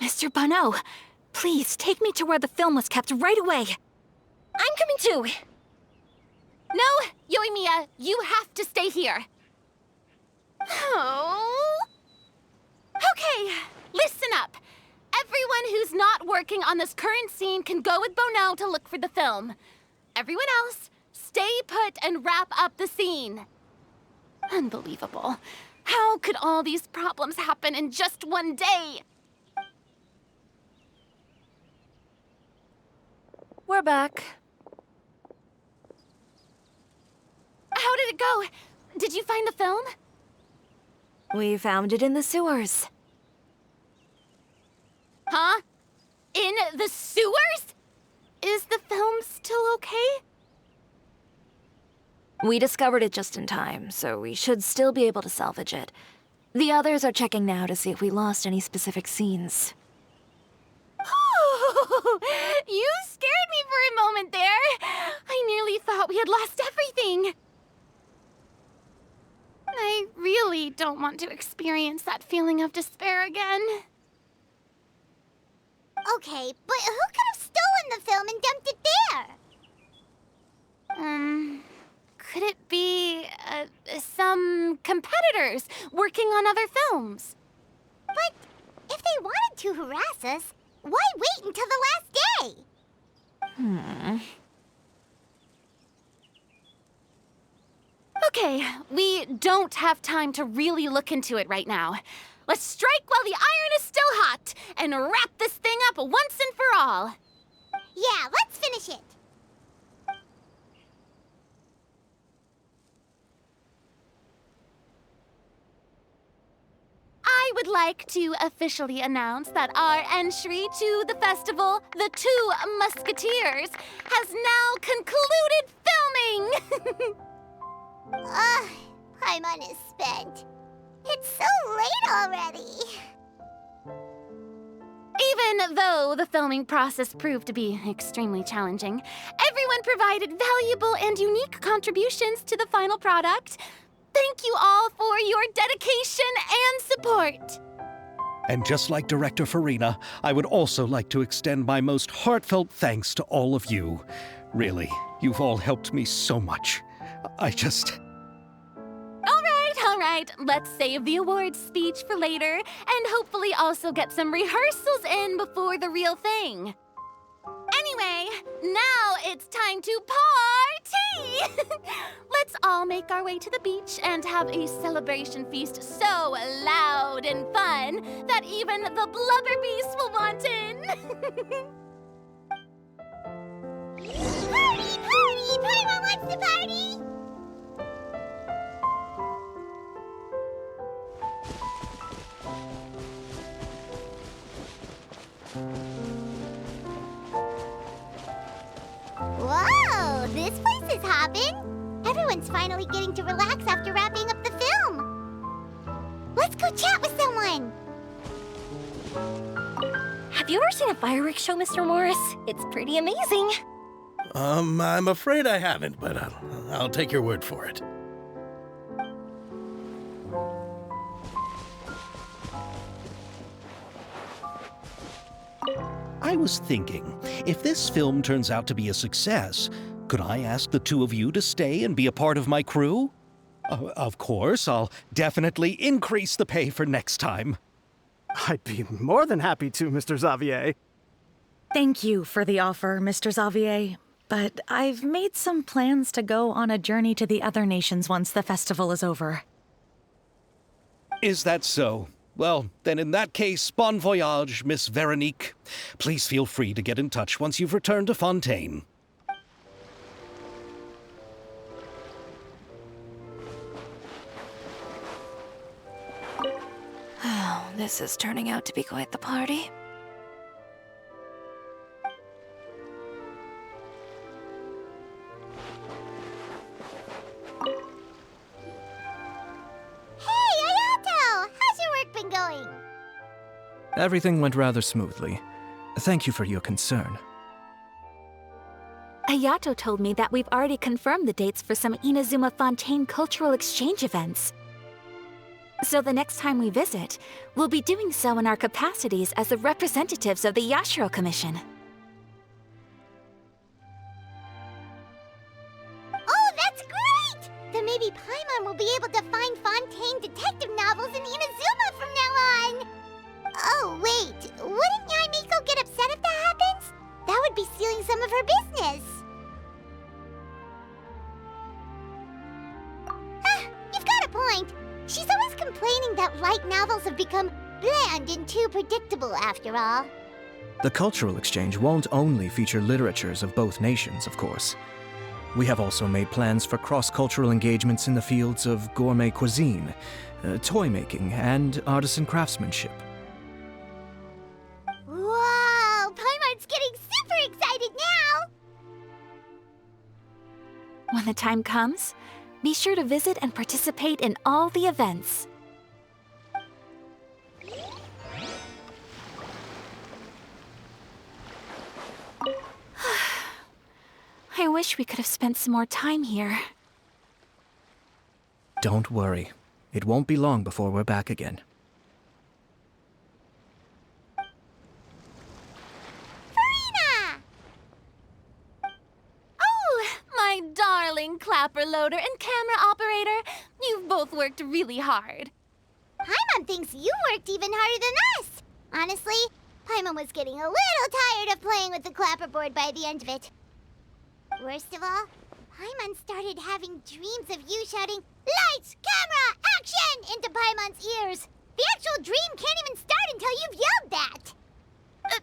Mr. Bono, please take me to where the film was kept right away. I'm coming too. No, Yoimiya, you have to stay here. Oh. Okay, listen up. Everyone who's not working on this current scene can go with Bono to look for the film. Everyone else, stay put and wrap up the scene. Unbelievable. How could all these problems happen in just one day? We're back. How did it go? Did you find the film? We found it in the sewers. Huh? In the sewers? Is the film still okay? We discovered it just in time, so we should still be able to salvage it. The others are checking now to see if we lost any specific scenes. You scared me for a moment there. I nearly thought we had lost everything. I really don't want to experience that feeling of despair again. Okay, but who could have stolen the film and dumped it there? Could it be, some competitors working on other films? But if they wanted to harass us, why wait until the last day? Okay, we don't have time to really look into it right now. Let's strike while the iron is still hot and wrap this thing up once and for all. Yeah, let's finish it. I would like to officially announce that our entry to the festival, the Two Musketeers, has now concluded filming! Paimon is spent. It's so late already. Even though the filming process proved to be extremely challenging, everyone provided valuable and unique contributions to the final product. Thank you all for your dedication and support. And just like Director Farina, I would also like to extend my most heartfelt thanks to all of you. Really, you've all helped me so much. All right, let's save the awards speech for later, and hopefully also get some rehearsals in before the real thing. Anyway, now it's time to party! Let's all make our way to the beach and have a celebration feast so loud and fun that even the blubber beast will want in. Party, party! Paimon wants to party! Whoa, this place is hopping. Everyone's finally getting to relax after wrapping up the film. Let's go chat with someone. Have you ever seen a fireworks show, Mr. Morris? It's pretty amazing. I'm afraid I haven't, but I'll take your word for it. I was thinking, if this film turns out to be a success, could I ask the two of you to stay and be a part of my crew? Of course, I'll definitely increase the pay for next time. I'd be more than happy to, Mr. Xavier. Thank you for the offer, Mr. Xavier. But I've made some plans to go on a journey to the other nations once the festival is over. Is that so? Well, then in that case, bon voyage, Miss Veronique. Please feel free to get in touch once you've returned to Fontaine. Oh, this is turning out to be quite the party. Going? Everything went rather smoothly. Thank you for your concern. Ayato told me that we've already confirmed the dates for some Inazuma Fontaine cultural exchange events. So the next time we visit, we'll be doing so in our capacities as the representatives of the Yashiro Commission. Oh, that's great! Then maybe Paimon will be able to find Fontaine detective novels in Inazuma from now on! Oh, wait. Wouldn't Yai Miko get upset if that happens? That would be stealing some of her business. You've got a point. She's always complaining that light novels have become bland and too predictable after all. The cultural exchange won't only feature literatures of both nations, of course. We have also made plans for cross-cultural engagements in the fields of gourmet cuisine, toy making, and artisan craftsmanship. Whoa! Paimon's getting super excited now! When the time comes, be sure to visit and participate in all the events. I wish we could have spent some more time here. Don't worry. It won't be long before we're back again. Oh, my darling clapper loader and camera operator. You've both worked really hard. Paimon thinks you worked even harder than us. Honestly, Paimon was getting a little tired of playing with the clapperboard by the end of it. Worst of all, Paimon started having dreams of you shouting, "Lights, camera, action!" into Paimon's ears. The actual dream can't even start until you've yelled that.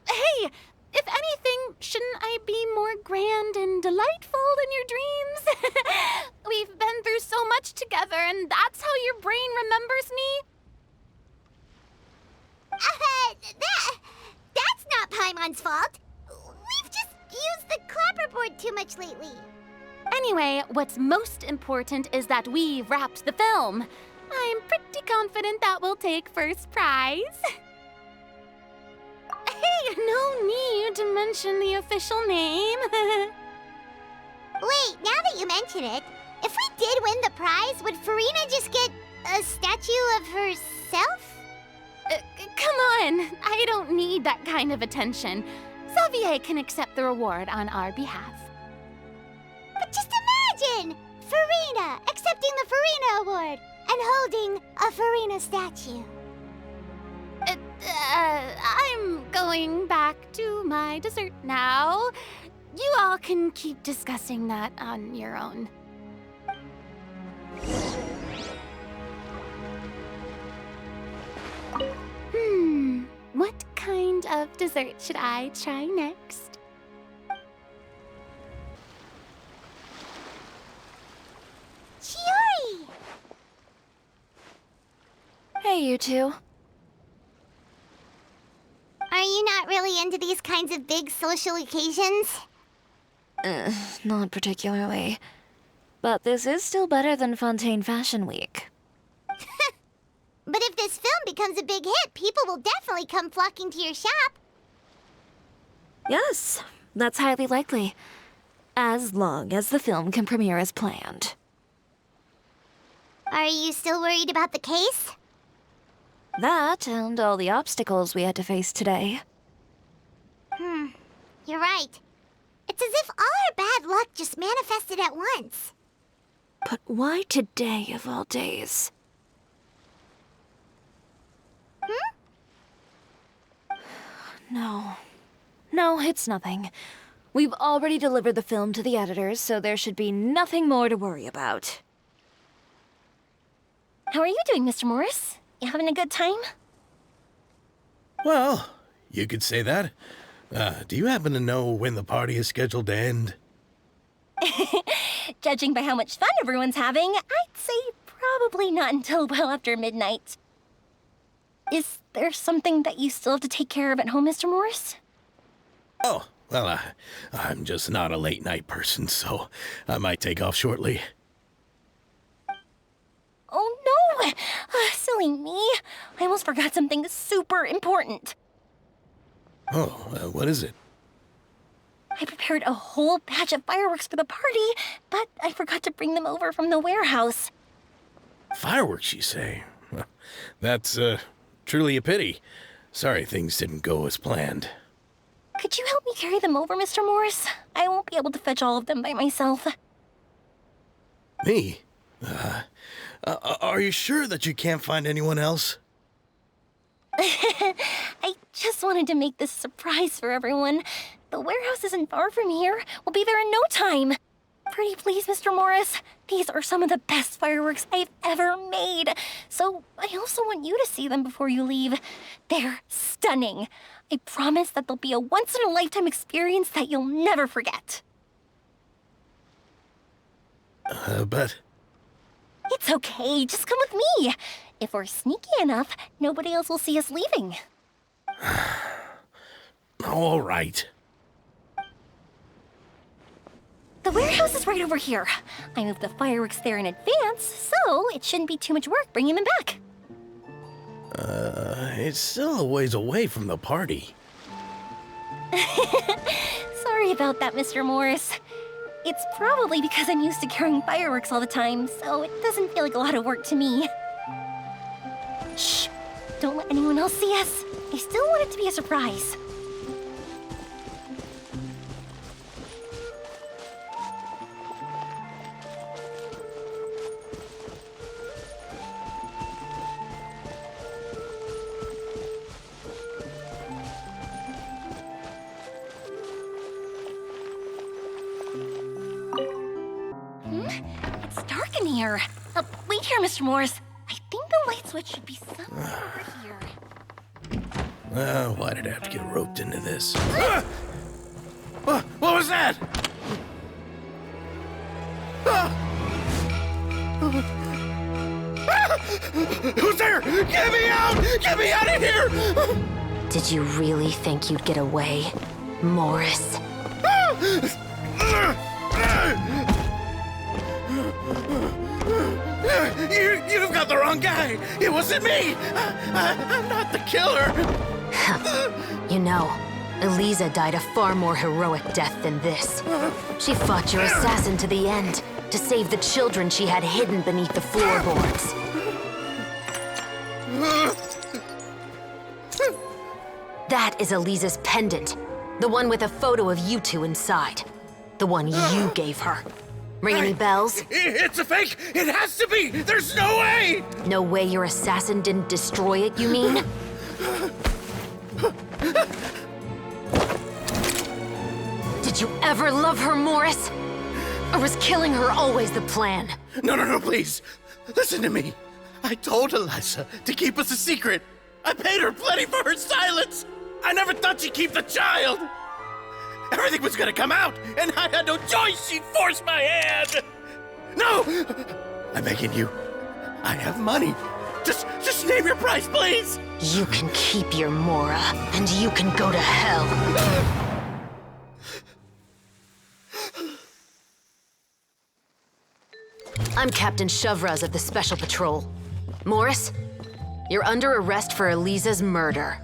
Hey, if anything, shouldn't I be more grand and delightful than your dreams? We've been through so much together, and that's how your brain remembers me? That's not Paimon's fault. We've just used the clapperboard too much lately. Anyway, what's most important is that we've wrapped the film. I'm pretty confident that we'll take first prize. Hey, no need to mention the official name. Wait, now that you mention it, if we did win the prize, would Farina just get a statue of herself? Come on, I don't need that kind of attention. Xavier can accept the reward on our behalf. But just imagine! Farina accepting the Farina Award and holding a Farina statue. I'm going back to my dessert now. You all can keep discussing that on your own. What kind of dessert should I try next? Chiori! Hey, you two. Are you not really into these kinds of big social occasions? Not particularly. But this is still better than Fontaine Fashion Week. But if this film becomes a big hit, people will definitely come flocking to your shop. Yes, that's highly likely. As long as the film can premiere as planned. Are you still worried about the case? That and all the obstacles we had to face today. You're right. It's as if all our bad luck just manifested at once. But why today of all days? No, it's nothing. We've already delivered the film to the editors, so there should be nothing more to worry about. How are you doing, Mr. Morris? You having a good time? Well, you could say that. Do you happen to know when the party is scheduled to end? Judging by how much fun everyone's having, I'd say probably not until well after midnight. Is there something that you still have to take care of at home, Mr. Morris? Oh, well, I'm just not a late-night person, so I might take off shortly. Oh, no! Silly me. I almost forgot something super important. Oh, what is it? I prepared a whole batch of fireworks for the party, but I forgot to bring them over from the warehouse. Fireworks, you say? Well, that's, truly a pity. Sorry things didn't go as planned. Could you help me carry them over, Mr. Morris? I won't be able to fetch all of them by myself. Me? Are you sure that you can't find anyone else? I just wanted to make this a surprise for everyone. The warehouse isn't far from here. We'll be there in no time. Pretty please, Mr. Morris. These are some of the best fireworks I've ever made. So I also want you to see them before you leave. They're stunning. I promise that they'll be a once-in-a-lifetime experience that you'll never forget. But... It's okay. Just come with me. If we're sneaky enough, nobody else will see us leaving. All right. The warehouse is right over here. I moved the fireworks there in advance, so it shouldn't be too much work bringing them back. It's still a ways away from the party. Sorry about that, Mr. Morris. It's probably because I'm used to carrying fireworks all the time, so it doesn't feel like a lot of work to me. Shh! Don't let anyone else see us. I still want it to be a surprise. It's dark in here. Wait here, Mr. Morris. I think the light switch should be somewhere over here. Why did I have to get roped into this? What was that? Who's there? Get me out! Get me out of here! Did you really think you'd get away, Morris? You've got the wrong guy. It wasn't me. I'm not the killer. You know, Eliza died a far more heroic death than this. She fought your assassin to the end, to save the children she had hidden beneath the floorboards. That is Eliza's pendant, the one with a photo of you two inside. The one you gave her. Ring any bells? It's a fake! It has to be! There's no way! No way your assassin didn't destroy it, you mean? Did you ever love her, Morris? Or was killing her always the plan? No, please. Listen to me. I told Eliza to keep us a secret. I paid her plenty for her silence. I never thought she'd keep the child. Everything was gonna come out, and I had no choice. She'd force my hand. No! I'm begging you. I have money. Just name your price, please. You can keep your Mora, and you can go to hell. I'm Captain Chevreuse of the Special Patrol. Morris, you're under arrest for Eliza's murder.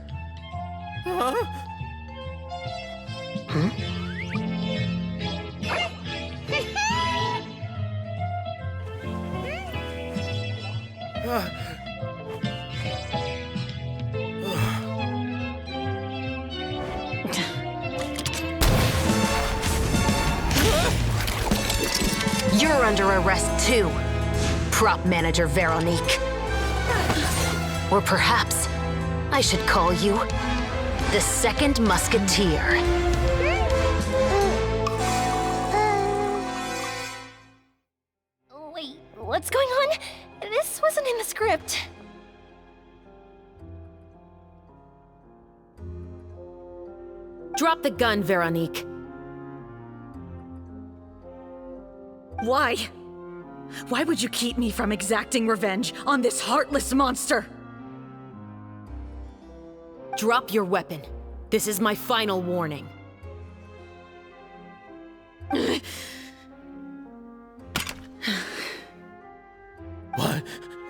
You're under arrest too, prop manager Veronique. Or perhaps I should call you the Second Musketeer. Wait, what's going on? This wasn't in the script. Drop the gun, Veronique. Why? Why would you keep me from exacting revenge on this heartless monster? Drop your weapon. This is my final warning.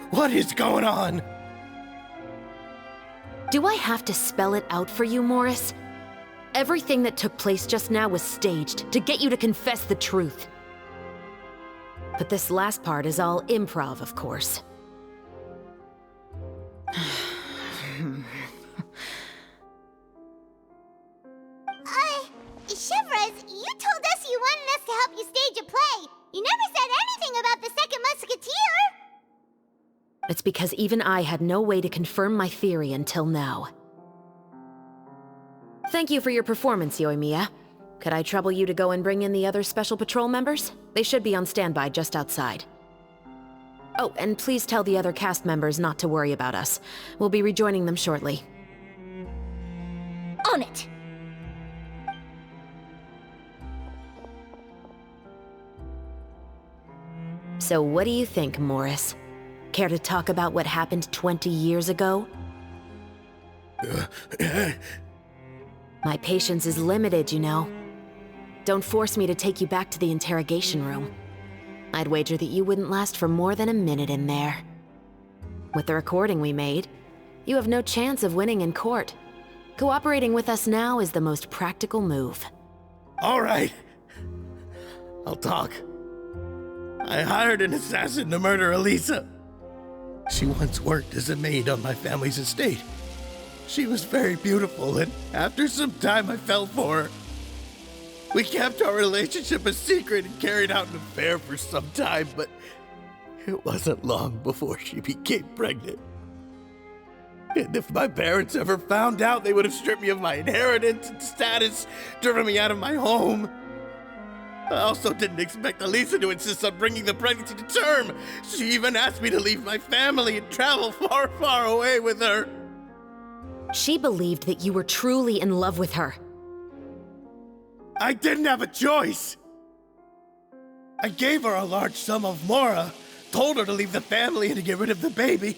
What is going on? Do I have to spell it out for you, Morris? Everything that took place just now was staged to get you to confess the truth. But this last part is all improv, of course. Chevreuse, you told us you wanted us to help you stage a play. You never said anything about the Second Musketeer. It's because even I had no way to confirm my theory until now. Thank you for your performance, Yoimiya. Could I trouble you to go and bring in the other Special Patrol members? They should be on standby just outside. Oh, and please tell the other cast members not to worry about us. We'll be rejoining them shortly. On it! So what do you think, Morris? Care to talk about what happened 20 years ago? My patience is limited, you know. Don't force me to take you back to the interrogation room. I'd wager that you wouldn't last for more than a minute in there. With the recording we made, you have no chance of winning in court. Cooperating with us now is the most practical move. All right. I'll talk. I hired an assassin to murder Lynnsa. She once worked as a maid on my family's estate. She was very beautiful, and after some time I fell for her. We kept our relationship a secret and carried out an affair for some time, but it wasn't long before she became pregnant. And if my parents ever found out, they would have stripped me of my inheritance and status, driven me out of my home. I also didn't expect Lynnsa to insist on bringing the pregnancy to term. She even asked me to leave my family and travel far, far away with her. She believed that you were truly in love with her. I didn't have a choice. I gave her a large sum of mora, told her to leave the family and to get rid of the baby.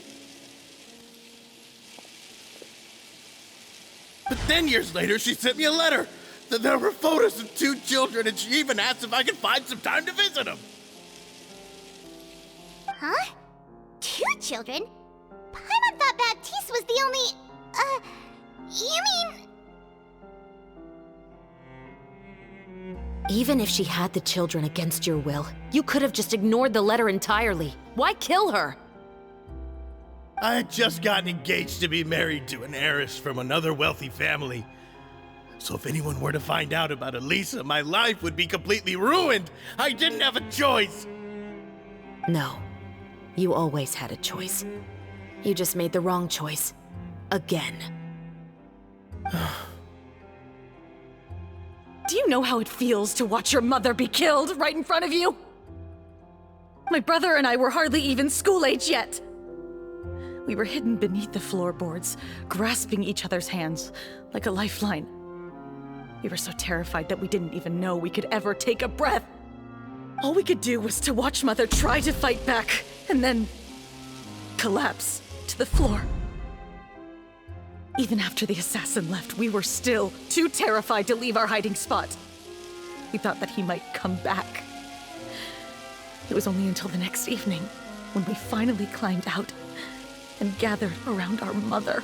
But then years later, she sent me a letter. There were photos of 2 children, and she even asked if I could find some time to visit them. Huh? 2 children? Paimon thought Baptiste was the only... you mean... Even if she had the children against your will, you could have just ignored the letter entirely. Why kill her? I had just gotten engaged to be married to an heiress from another wealthy family. So if anyone were to find out about Lynnsa, my life would be completely ruined. I didn't have a choice. No. You always had a choice. You just made the wrong choice. Again. Do you know how it feels to watch your mother be killed right in front of you? My brother and I were hardly even school age yet. We were hidden beneath the floorboards, grasping each other's hands like a lifeline. We were so terrified that we didn't even know we could ever take a breath. All we could do was to watch Mother try to fight back, and then collapse to the floor. Even after the assassin left, we were still too terrified to leave our hiding spot. We thought that he might come back. It was only until the next evening when we finally climbed out and gathered around our mother.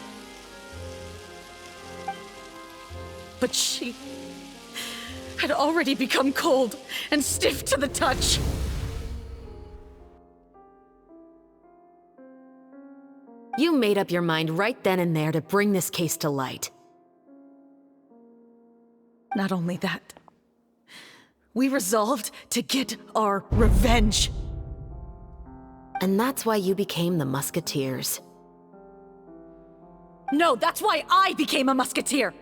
But she had already become cold and stiff to the touch. You made up your mind right then and there to bring this case to light. Not only that, we resolved to get our revenge. And that's why you became the Musketeers. No, that's why I became a Musketeer.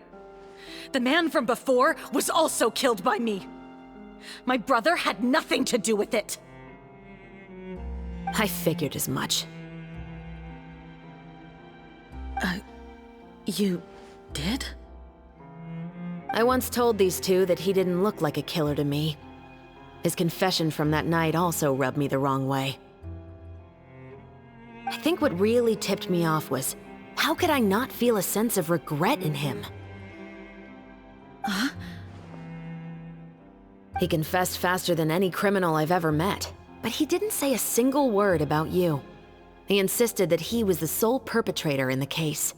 The man from before was also killed by me. My brother had nothing to do with it. I figured as much. You did? I once told these two that he didn't look like a killer to me. His confession from that night also rubbed me the wrong way. I think what really tipped me off was, how could I not feel a sense of regret in him? Huh? He confessed faster than any criminal I've ever met, but he didn't say a single word about you. He insisted that he was the sole perpetrator in the case.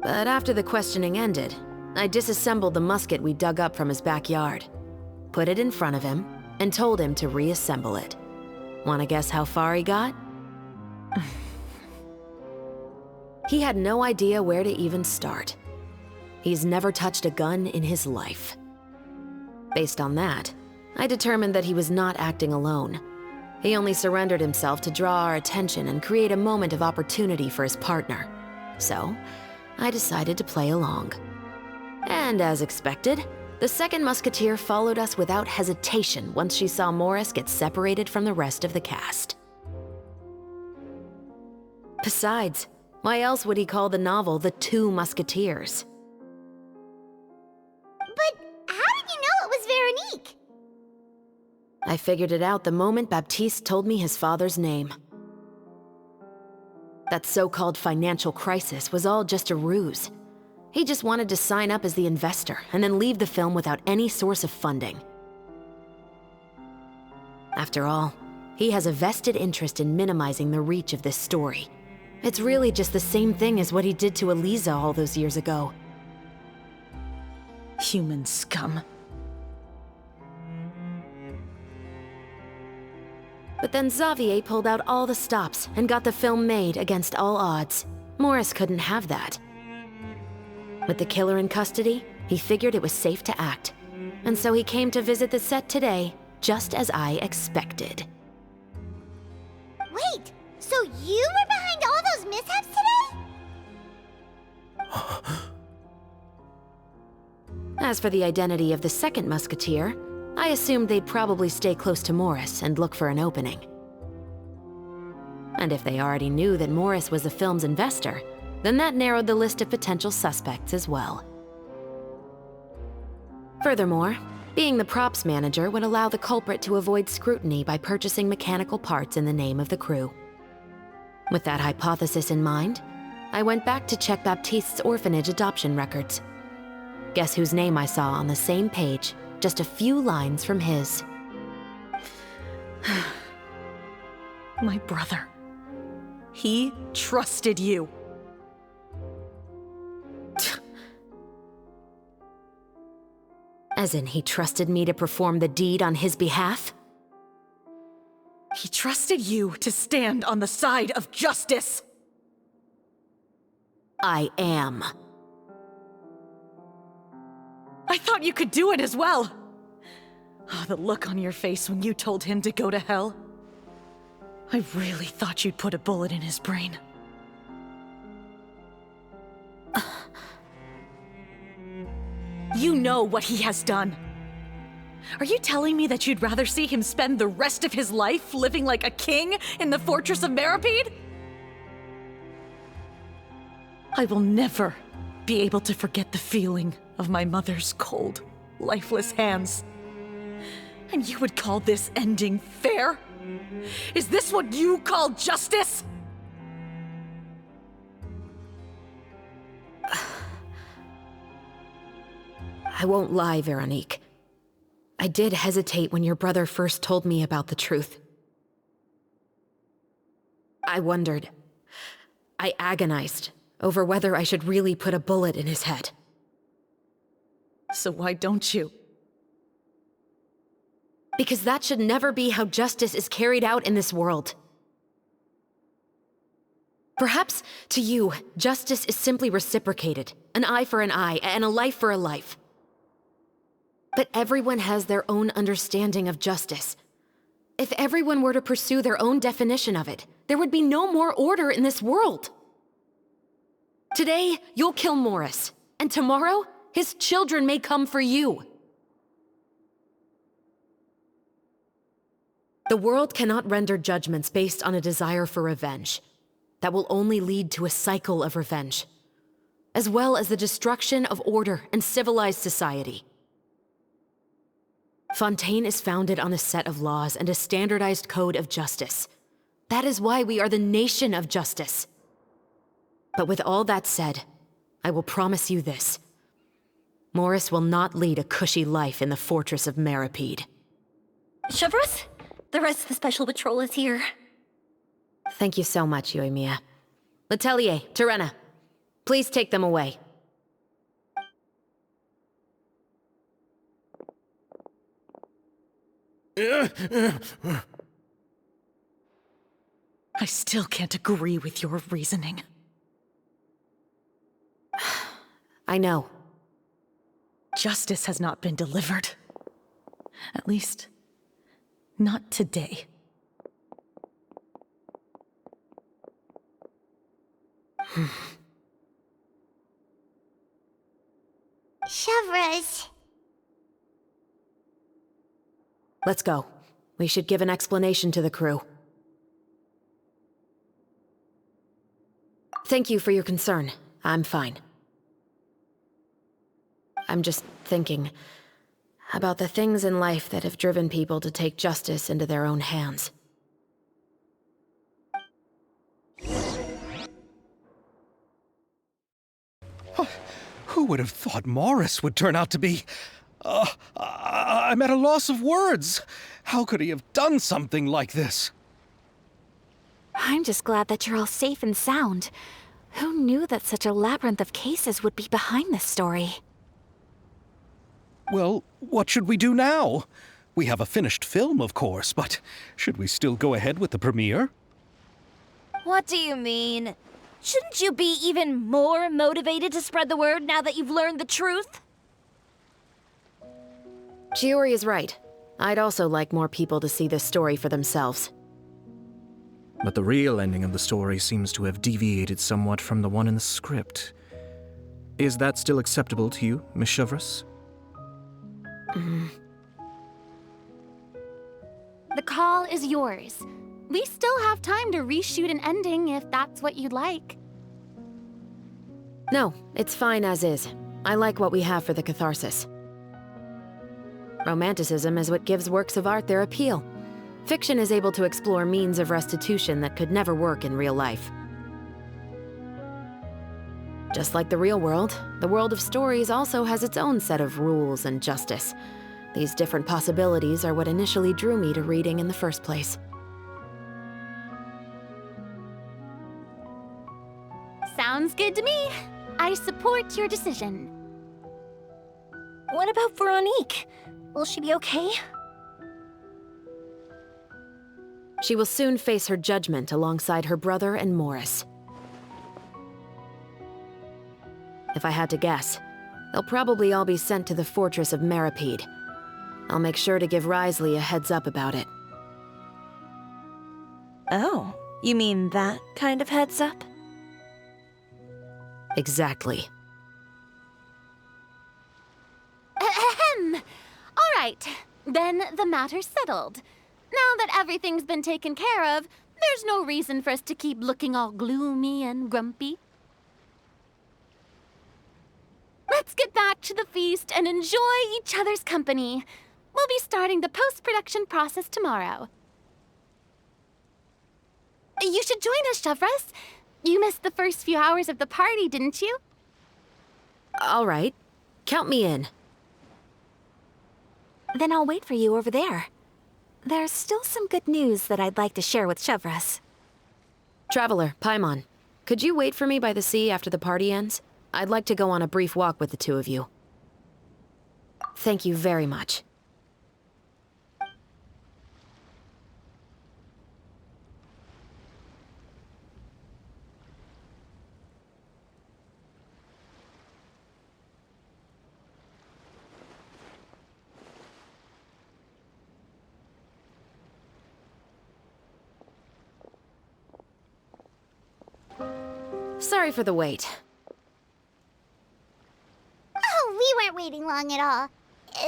But after the questioning ended, I disassembled the musket we dug up from his backyard, put it in front of him, and told him to reassemble it. Wanna guess how far he got? He had no idea where to even start. He's never touched a gun in his life. Based on that, I determined that he was not acting alone. He only surrendered himself to draw our attention and create a moment of opportunity for his partner. So, I decided to play along. And as expected, the second musketeer followed us without hesitation once she saw Morris get separated from the rest of the cast. Besides, why else would he call the novel The Two Musketeers? But how did you know it was Veronique? I figured it out the moment Baptiste told me his father's name. That so-called financial crisis was all just a ruse. He just wanted to sign up as the investor and then leave the film without any source of funding. After all, he has a vested interest in minimizing the reach of this story. It's really just the same thing as what he did to Eliza all those years ago. Human scum. But then Xavier pulled out all the stops and got the film made against all odds. Morris couldn't have that. With the killer in custody, he figured it was safe to act. And so he came to visit the set today, just as I expected. Wait, so you were behind all those mishaps today? As for the identity of the second musketeer, I assumed they'd probably stay close to Morris and look for an opening. And if they already knew that Morris was the film's investor, then that narrowed the list of potential suspects as well. Furthermore, being the props manager would allow the culprit to avoid scrutiny by purchasing mechanical parts in the name of the crew. With that hypothesis in mind, I went back to check Baptiste's orphanage adoption records. Guess whose name I saw on the same page, just a few lines from his. My brother. He trusted you. As in, he trusted me to perform the deed on his behalf? He trusted you to stand on the side of justice. I am. I thought you could do it as well. Oh, the look on your face when you told him to go to hell. I really thought you'd put a bullet in his brain. You know what he has done. Are you telling me that you'd rather see him spend the rest of his life living like a king in the fortress of Meripede? I will never be able to forget the feeling of my mother's cold, lifeless hands. And you would call this ending fair? Is this what you call justice? I won't lie, Veronique. I did hesitate when your brother first told me about the truth. I wondered. I agonized over whether I should really put a bullet in his head. So why don't you? Because that should never be how justice is carried out in this world. Perhaps, to you, justice is simply reciprocated. An eye for an eye, and a life for a life. But everyone has their own understanding of justice. If everyone were to pursue their own definition of it, there would be no more order in this world. Today, you'll kill Morris, and tomorrow, his children may come for you. The world cannot render judgments based on a desire for revenge. That will only lead to a cycle of revenge, as well as the destruction of order and civilized society. Fontaine is founded on a set of laws and a standardized code of justice. That is why we are the nation of justice. But with all that said, I will promise you this. Morris will not lead a cushy life in the fortress of Meripede. Chevreuse, the rest of the Special Patrol is here. Thank you so much, Yoimiya. Letelier, Terena, please take them away. I still can't agree with your reasoning. I know. Justice has not been delivered. At least, not today. Chevreuse. Let's go. We should give an explanation to the crew. Thank you for your concern. I'm fine. I'm just thinking about the things in life that have driven people to take justice into their own hands. Who would have thought Morris would turn out to be... I'm at a loss of words. How could he have done something like this? I'm just glad that you're all safe and sound. Who knew that such a labyrinth of cases would be behind this story? Well, what should we do now? We have a finished film, of course, but should we still go ahead with the premiere? What do you mean? Shouldn't you be even more motivated to spread the word now that you've learned the truth? Chiori is right. I'd also like more people to see this story for themselves. But the real ending of the story seems to have deviated somewhat from the one in the script. Is that still acceptable to you, Miss Chevreuse? The call is yours. We still have time to reshoot an ending if that's what you'd like. No, it's fine as is. I like what we have for the catharsis. Romanticism is what gives works of art their appeal. Fiction is able to explore means of restitution that could never work in real life. Just like the real world, the world of stories also has its own set of rules and justice. These different possibilities are what initially drew me to reading in the first place. Sounds good to me. I support your decision. What about Veronique? Will she be okay? She will soon face her judgment alongside her brother and Morris. If I had to guess, they'll probably all be sent to the fortress of Meripede. I'll make sure to give Wriothesley a heads up about it. Oh, you mean that kind of heads up? Exactly. Ahem. All right, then the matter's settled. Now that everything's been taken care of, there's no reason for us to keep looking all gloomy and grumpy. Let's get back to the feast and enjoy each other's company. We'll be starting the post-production process tomorrow. You should join us, Chevreuse. You missed the first few hours of the party, didn't you? All right. Count me in. Then I'll wait for you over there. There's still some good news that I'd like to share with Chevreuse. Traveler, Paimon, could you wait for me by the sea after the party ends? I'd like to go on a brief walk with the two of you. Thank you very much. Sorry for the wait. Oh, we weren't waiting long at all.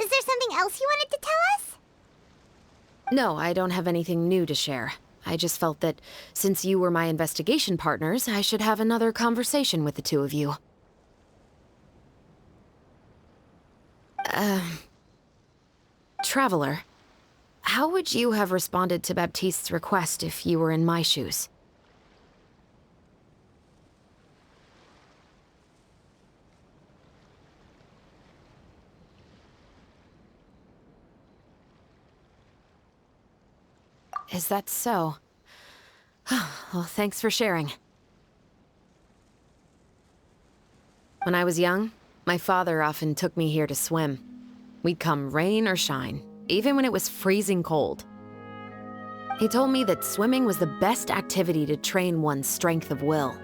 Is there something else you wanted to tell us? No, I don't have anything new to share. I just felt that since you were my investigation partners, I should have another conversation with the two of you. Traveler, how would you have responded to Baptiste's request if you were in my shoes? Is that so? Well, thanks for sharing. When I was young, my father often took me here to swim. We'd come rain or shine, even when it was freezing cold. He told me that swimming was the best activity to train one's strength of will.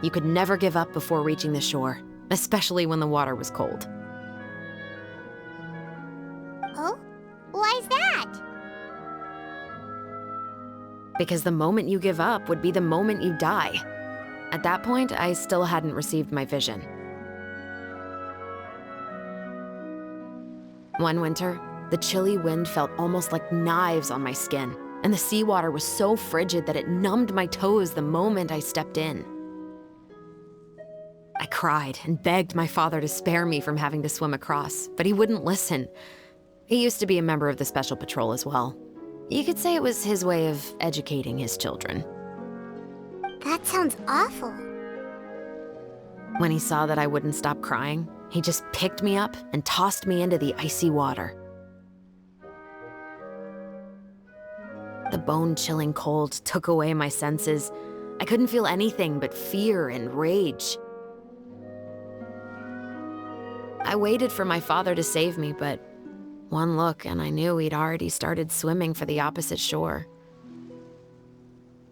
You could never give up before reaching the shore, especially when the water was cold. Oh? Why's that? Because the moment you give up would be the moment you die. At that point, I still hadn't received my vision. One winter, the chilly wind felt almost like knives on my skin, and the seawater was so frigid that it numbed my toes the moment I stepped in. I cried and begged my father to spare me from having to swim across, but he wouldn't listen. He used to be a member of the Special Patrol as well. You could say it was his way of educating his children. That sounds awful. When he saw that I wouldn't stop crying, he just picked me up and tossed me into the icy water. The bone-chilling cold took away my senses. I couldn't feel anything but fear and rage. I waited for my father to save me, but one look and I knew he'd already started swimming for the opposite shore.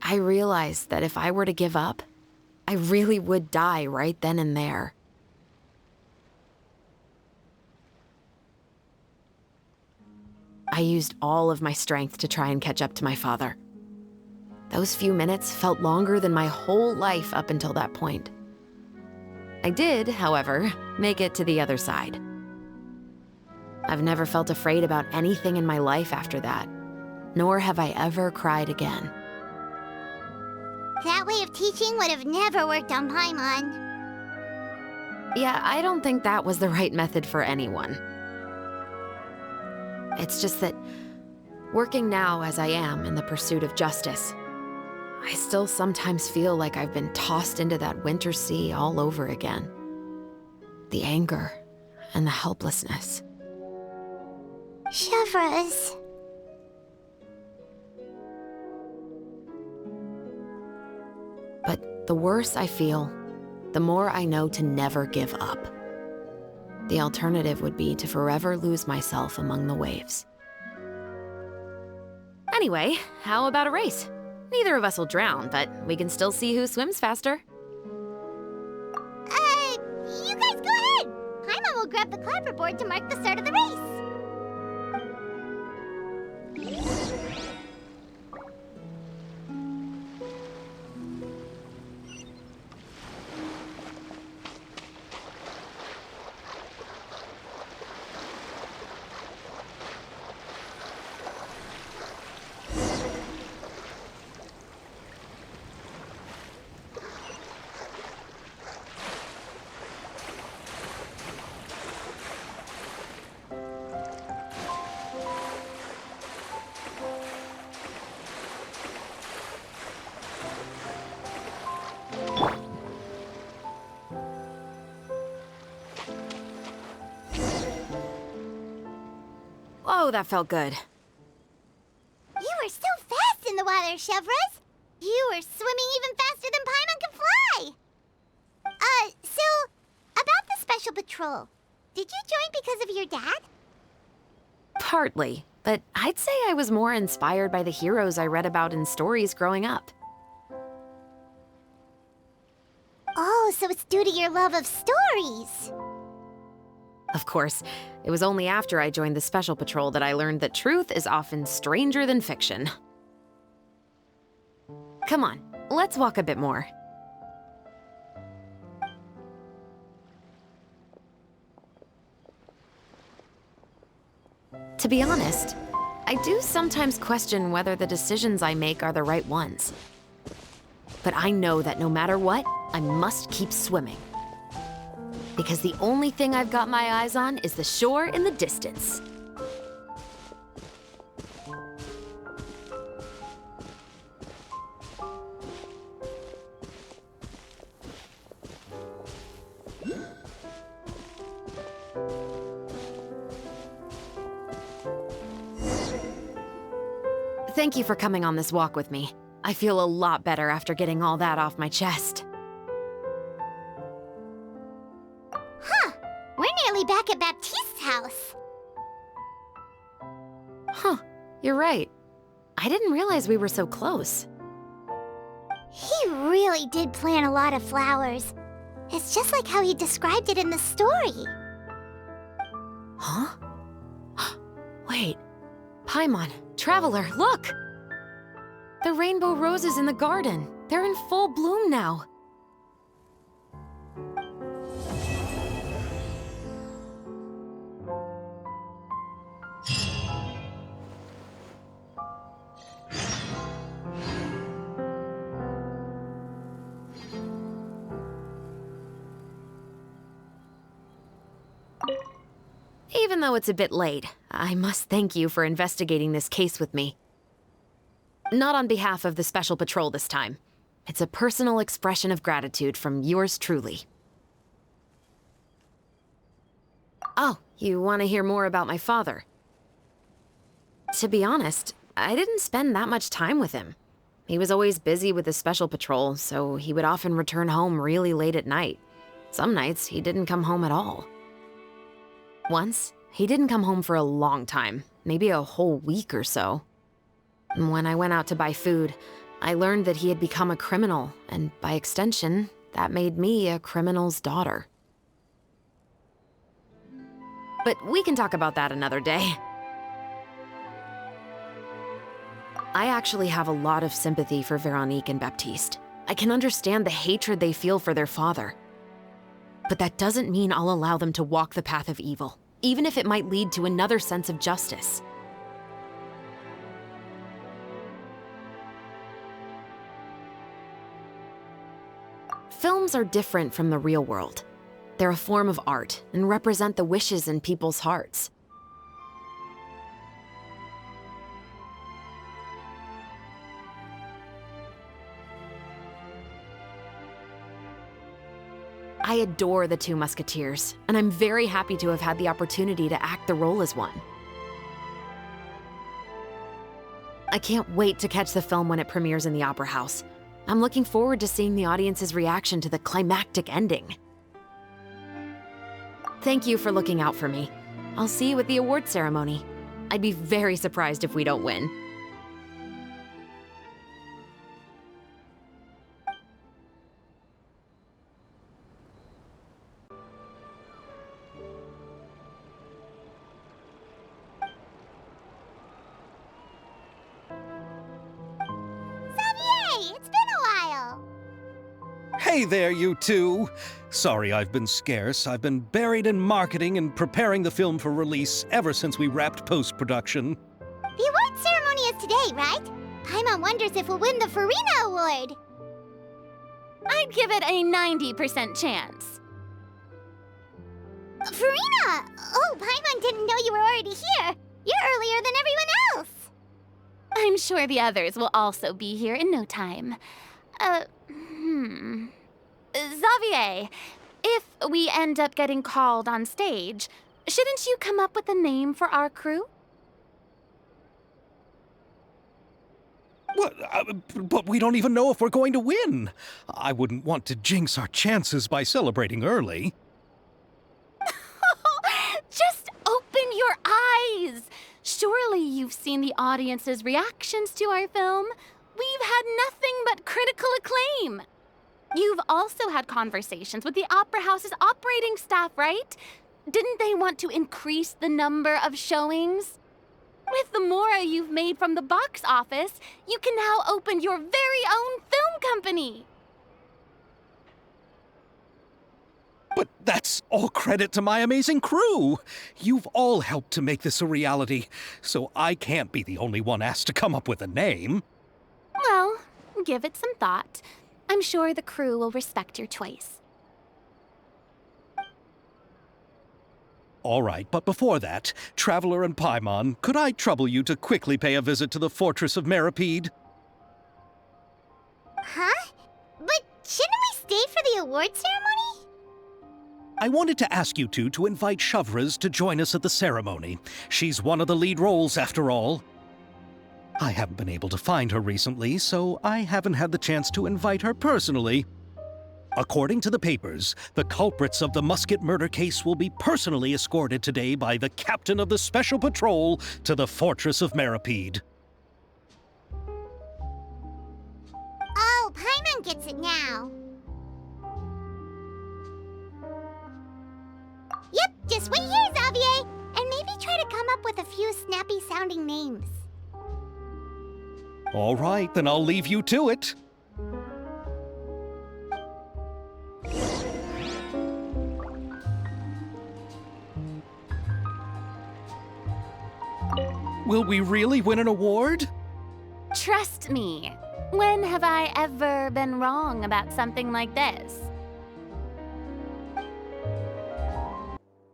I realized that if I were to give up, I really would die right then and there. I used all of my strength to try and catch up to my father. Those few minutes felt longer than my whole life up until that point. I did, however, make it to the other side. I've never felt afraid about anything in my life after that, nor have I ever cried again. That way of teaching would have never worked on Paimon. Yeah, I don't think that was the right method for anyone. It's just that, working now as I am in the pursuit of justice, I still sometimes feel like I've been tossed into that winter sea all over again. The anger and the helplessness. Chevreuse. But the worse I feel, the more I know to never give up. The alternative would be to forever lose myself among the waves. Anyway, how about a race? Neither of us will drown, but we can still see who swims faster. You guys go ahead! Paimon will grab the clapperboard to mark the start of the race. Whoa, that felt good. You were so fast in the water, Chevreuse. You were swimming even faster than Paimon can fly. So, about the Special Patrol, did you join because of your dad? Partly, but I'd say I was more inspired by the heroes I read about in stories growing up. Oh, so it's due to your love of stories. Of course, it was only after I joined the Special Patrol that I learned that truth is often stranger than fiction. Come on, let's walk a bit more. To be honest, I do sometimes question whether the decisions I make are the right ones. But I know that no matter what, I must keep swimming. Because the only thing I've got my eyes on is the shore in the distance. Thank you for coming on this walk with me. I feel a lot better after getting all that off my chest. We're nearly back at Baptiste's house. Huh, you're right. I didn't realize we were so close. He really did plant a lot of flowers. It's just like how he described it in the story. Huh? Wait, Paimon, Traveler, look! The rainbow roses in the garden. They're in full bloom now. Even though it's a bit late, I must thank you for investigating this case with me. Not on behalf of the Special Patrol this time. It's a personal expression of gratitude from yours truly. Oh, you want to hear more about my father? To be honest, I didn't spend that much time with him. He was always busy with the Special Patrol, so he would often return home really late at night. Some nights, he didn't come home at all. Once, he didn't come home for a long time, maybe a whole week or so. When I went out to buy food, I learned that he had become a criminal, and by extension, that made me a criminal's daughter. But we can talk about that another day. I actually have a lot of sympathy for Veronique and Baptiste. I can understand the hatred they feel for their father. But that doesn't mean I'll allow them to walk the path of evil, even if it might lead to another sense of justice. Films are different from the real world. They're a form of art and represent the wishes in people's hearts. I adore the Two Musketeers, and I'm very happy to have had the opportunity to act the role as one. I can't wait to catch the film when it premieres in the Opera House. I'm looking forward to seeing the audience's reaction to the climactic ending. Thank you for looking out for me. I'll see you at the award ceremony. I'd be very surprised if we don't win. Hey there, you two! Sorry I've been scarce. I've been buried in marketing and preparing the film for release ever since we wrapped post-production. The award ceremony is today, right? Paimon wonders if we'll win the Farina Award. I'd give it a 90% chance. Farina! Oh, Paimon didn't know you were already here. You're earlier than everyone else. I'm sure the others will also be here in no time. Xavier, if we end up getting called on stage, shouldn't you come up with a name for our crew? What? But we don't even know if we're going to win. I wouldn't want to jinx our chances by celebrating early. Just open your eyes! Surely you've seen the audience's reactions to our film. We've had nothing but critical acclaim. You've also had conversations with the Opera House's operating staff, right? Didn't they want to increase the number of showings? With the more you've made from the box office, you can now open your very own film company. But that's all credit to my amazing crew. You've all helped to make this a reality, so I can't be the only one asked to come up with a name. Well, give it some thought. I'm sure the crew will respect your choice. All right, but before that, Traveler and Paimon, could I trouble you to quickly pay a visit to the Fortress of Meripede? Huh? But shouldn't we stay for the award ceremony? I wanted to ask you two to invite Chevreuse to join us at the ceremony. She's one of the lead roles, after all. I haven't been able to find her recently, so I haven't had the chance to invite her personally. According to the papers, the culprits of the Musket murder case will be personally escorted today by the captain of the Special Patrol to the Fortress of Meripede. Oh, Paimon gets it now. Yep, just wait here, Xavier, and maybe try to come up with a few snappy-sounding names. All right, then I'll leave you to it. Will we really win an award? Trust me. When have I ever been wrong about something like this?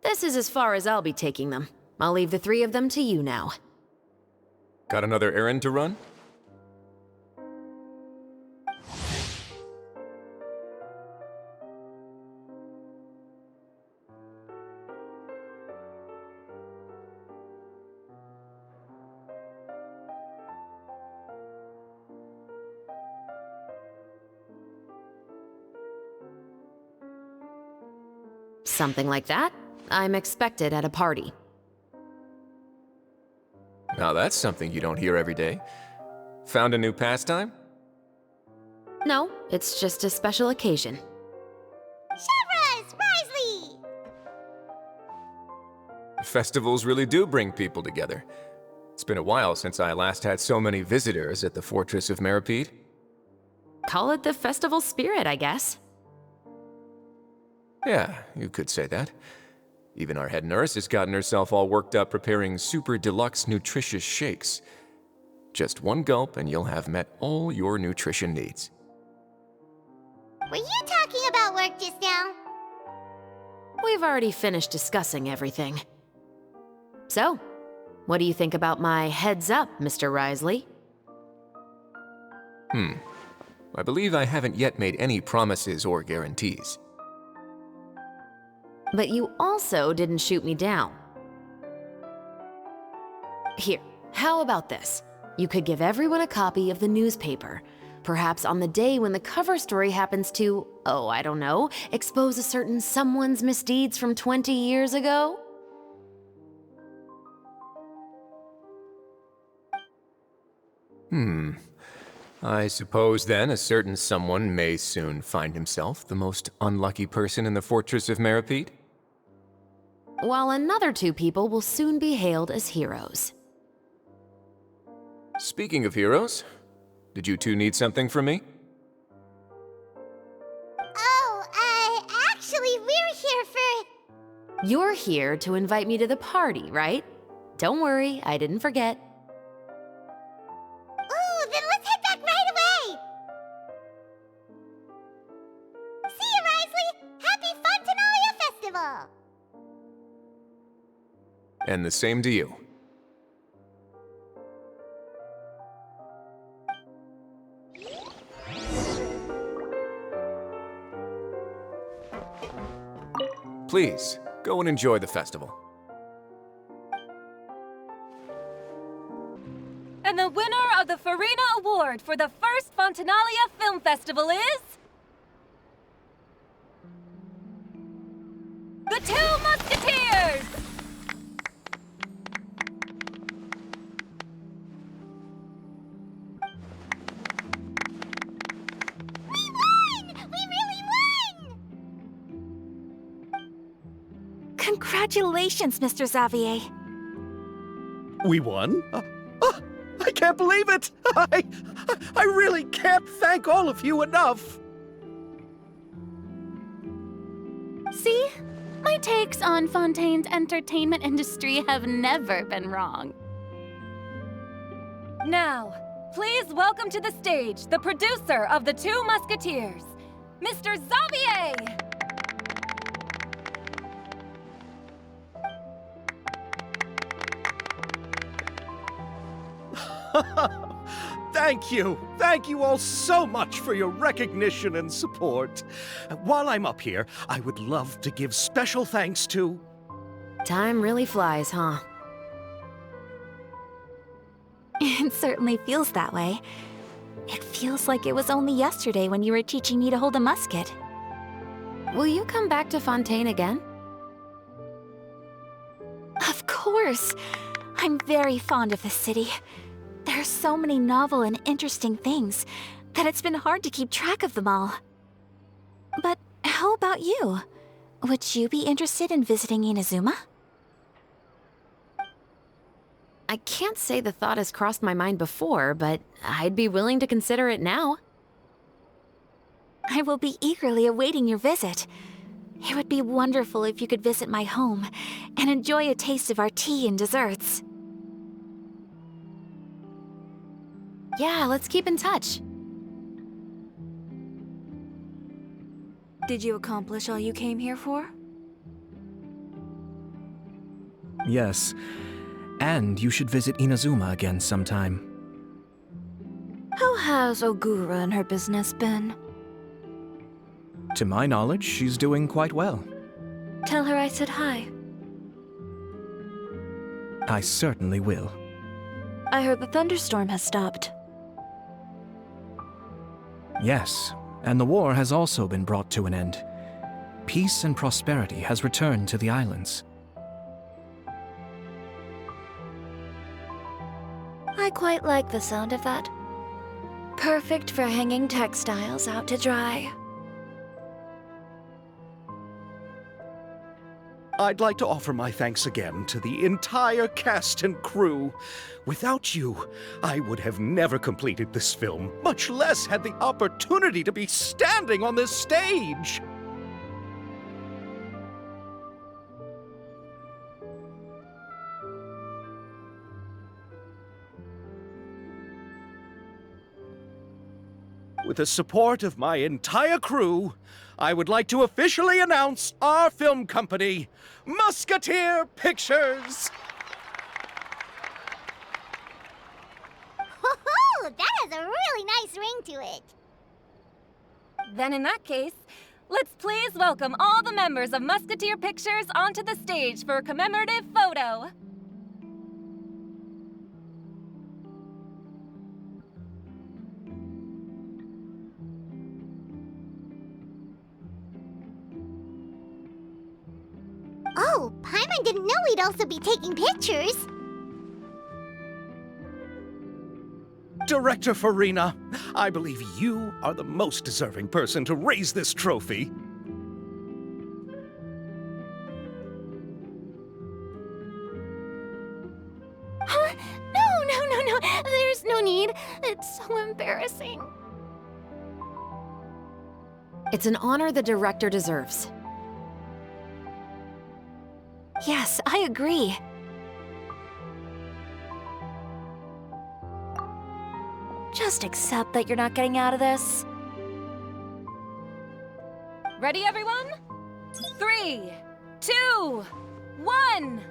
This is as far as I'll be taking them. I'll leave the three of them to you now. Got another errand to run? Something like that. I'm expected at a party. Now that's something you don't hear every day. Found a new pastime? No, it's just a special occasion. Chevreuse! Risley! Festivals really do bring people together. It's been a while since I last had so many visitors at the Fortress of Meripede. Call it the festival spirit, I guess. Yeah, you could say that. Even our head nurse has gotten herself all worked up preparing super deluxe nutritious shakes. Just one gulp and you'll have met all your nutrition needs. Were you talking about work just now? We've already finished discussing everything. So, what do you think about my heads up, Mr. Risley? I believe I haven't yet made any promises or guarantees. But you also didn't shoot me down. Here, how about this? You could give everyone a copy of the newspaper. Perhaps on the day when the cover story happens to, oh, I don't know, expose a certain someone's misdeeds from 20 years ago? I suppose then a certain someone may soon find himself the most unlucky person in the Fortress of Meripede? While another two people will soon be hailed as heroes. Speaking of heroes, did you two need something from me? Oh, actually, we're here for... You're here to invite me to the party, right? Don't worry, I didn't forget. Ooh, then let's head back right away! See you, Risley! Happy Fontanalia Festival! And the same to you. Please, go and enjoy the festival. And the winner of the Farina Award for the first Fontanalia Film Festival is... the Two Musketeers! Congratulations, Mr. Xavier. We won? I can't believe it! I really can't thank all of you enough! See? My takes on Fontaine's entertainment industry have never been wrong. Now, please welcome to the stage the producer of the Two Musketeers, Mr. Xavier! Thank you! Thank you all so much for your recognition and support. While I'm up here, I would love to give special thanks to... Time really flies, huh? It certainly feels that way. It feels like it was only yesterday when you were teaching me to hold a musket. Will you come back to Fontaine again? Of course! I'm very fond of this city. There are so many novel and interesting things that it's been hard to keep track of them all. But how about you? Would you be interested in visiting Inazuma? I can't say the thought has crossed my mind before, but I'd be willing to consider it now. I will be eagerly awaiting your visit. It would be wonderful if you could visit my home and enjoy a taste of our tea and desserts. Yeah, let's keep in touch. Did you accomplish all you came here for? Yes. And you should visit Inazuma again sometime. How has Ogura and her business been? To my knowledge, she's doing quite well. Tell her I said hi. I certainly will. I heard the thunderstorm has stopped. Yes, and the war has also been brought to an end. Peace and prosperity has returned to the islands. I quite like the sound of that. Perfect for hanging textiles out to dry. I'd like to offer my thanks again to the entire cast and crew. Without you, I would have never completed this film, much less had the opportunity to be standing on this stage. With the support of my entire crew, I would like to officially announce our film company, Musketeer Pictures! Ho-ho! That has a really nice ring to it. Then in that case, let's please welcome all the members of Musketeer Pictures onto the stage for a commemorative photo. Oh, Paimon didn't know we'd also be taking pictures. Director Farina, I believe you are the most deserving person to raise this trophy. Huh? No. There's no need. It's so embarrassing. It's an honor the director deserves. Yes, I agree. Just accept that you're not getting out of this. Ready, everyone? 3, 2, 1.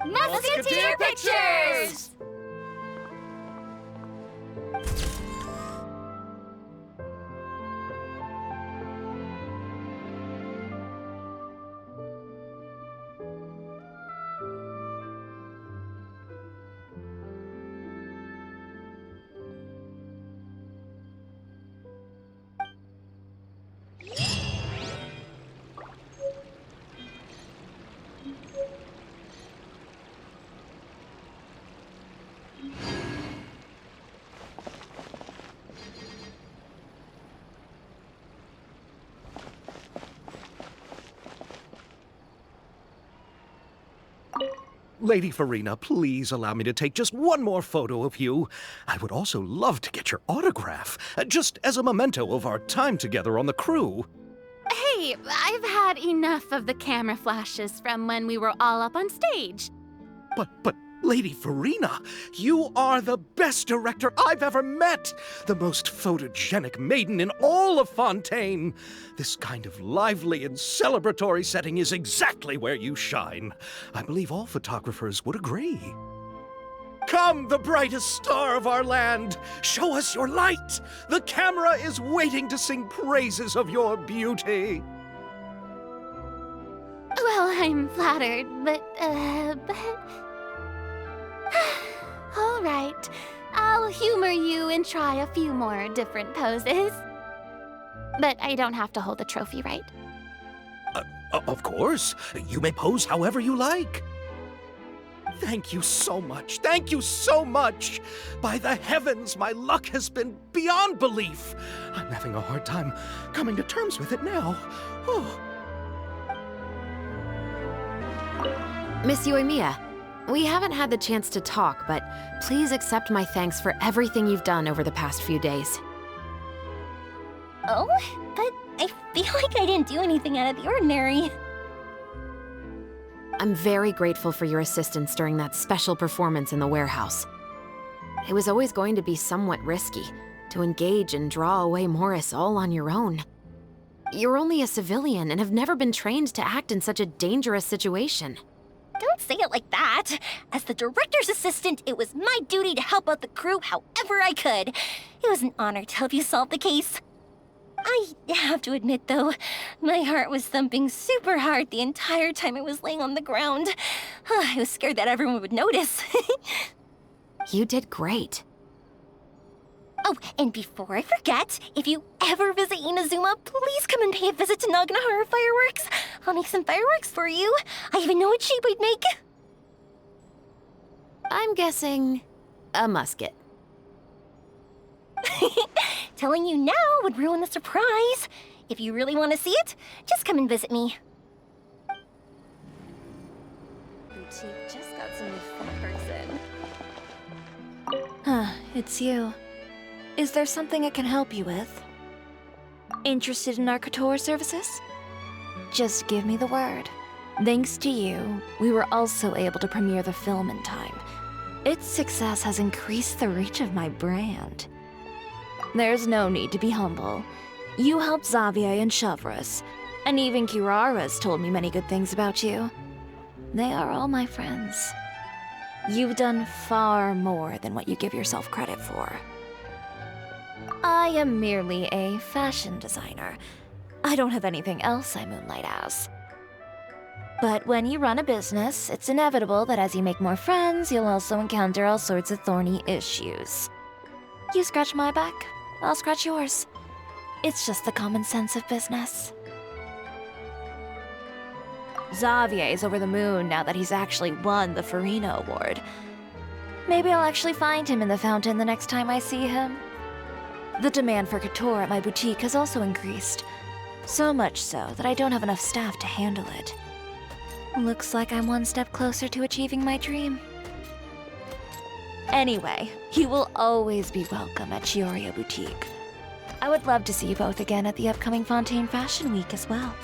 Musketeer Pictures! Lady Farina, please allow me to take just one more photo of you. I would also love to get your autograph, just as a memento of our time together on the crew. Hey, I've had enough of the camera flashes from when we were all up on stage. But, Lady Farina, you are the best director I've ever met! The most photogenic maiden in all of Fontaine! This kind of lively and celebratory setting is exactly where you shine. I believe all photographers would agree. Come, the brightest star of our land! Show us your light! The camera is waiting to sing praises of your beauty! Well, I'm flattered, but... All right, I'll humor you and try a few more different poses. But I don't have to hold the trophy, right? Of course. You may pose however you like. Thank you so much. Thank you so much. By the heavens, my luck has been beyond belief. I'm having a hard time coming to terms with it now. Oh. Miss Yoimiya, we haven't had the chance to talk, but please accept my thanks for everything you've done over the past few days. Oh, but I feel like I didn't do anything out of the ordinary. I'm very grateful for your assistance during that special performance in the warehouse. It was always going to be somewhat risky, to engage and draw away Morris all on your own. You're only a civilian and have never been trained to act in such a dangerous situation. Don't say it like that. As the director's assistant, it was my duty to help out the crew however I could. It was an honor to help you solve the case. I have to admit, though, my heart was thumping super hard the entire time I was laying on the ground. I was scared that everyone would notice. You did great. Oh, and before I forget, if you ever visit Inazuma, please come and pay a visit to Naganohara Fireworks. I'll make some fireworks for you. I even know what shape we'd make. I'm guessing a musket. Telling you now would ruin the surprise. If you really want to see it, just come and visit me. Boutique just got some new flappers in. Huh, it's you. Is there something I can help you with? Interested in our couture services? Just give me the word. Thanks to you, we were also able to premiere the film in time. Its success has increased the reach of my brand. There's no need to be humble. You helped Xavier and Chevreuse, and even Kirara's told me many good things about you. They are all my friends. You've done far more than what you give yourself credit for. I am merely a fashion designer. I don't have anything else I moonlight as. But when you run a business, it's inevitable that as you make more friends, you'll also encounter all sorts of thorny issues. You scratch my back, I'll scratch yours. It's just the common sense of business. Xavier's over the moon now that he's actually won the Farina Award. Maybe I'll actually find him in the fountain the next time I see him. The demand for couture at my boutique has also increased. So much so that I don't have enough staff to handle it. Looks like I'm one step closer to achieving my dream. Anyway, you will always be welcome at Chioria Boutique. I would love to see you both again at the upcoming Fontaine Fashion Week as well.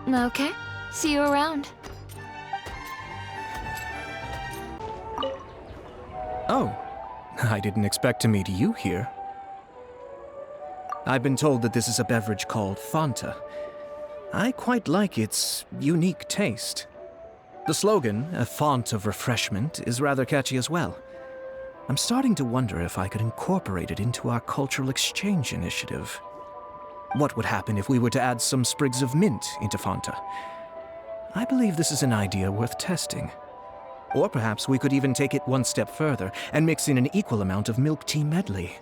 Okay, see you around. Oh, I didn't expect to meet you here. I've been told that this is a beverage called Fanta. I quite like its unique taste. The slogan, a font of refreshment, is rather catchy as well. I'm starting to wonder if I could incorporate it into our cultural exchange initiative. What would happen if we were to add some sprigs of mint into Fanta? I believe this is an idea worth testing. Or perhaps we could even take it one step further and mix in an equal amount of milk tea medley.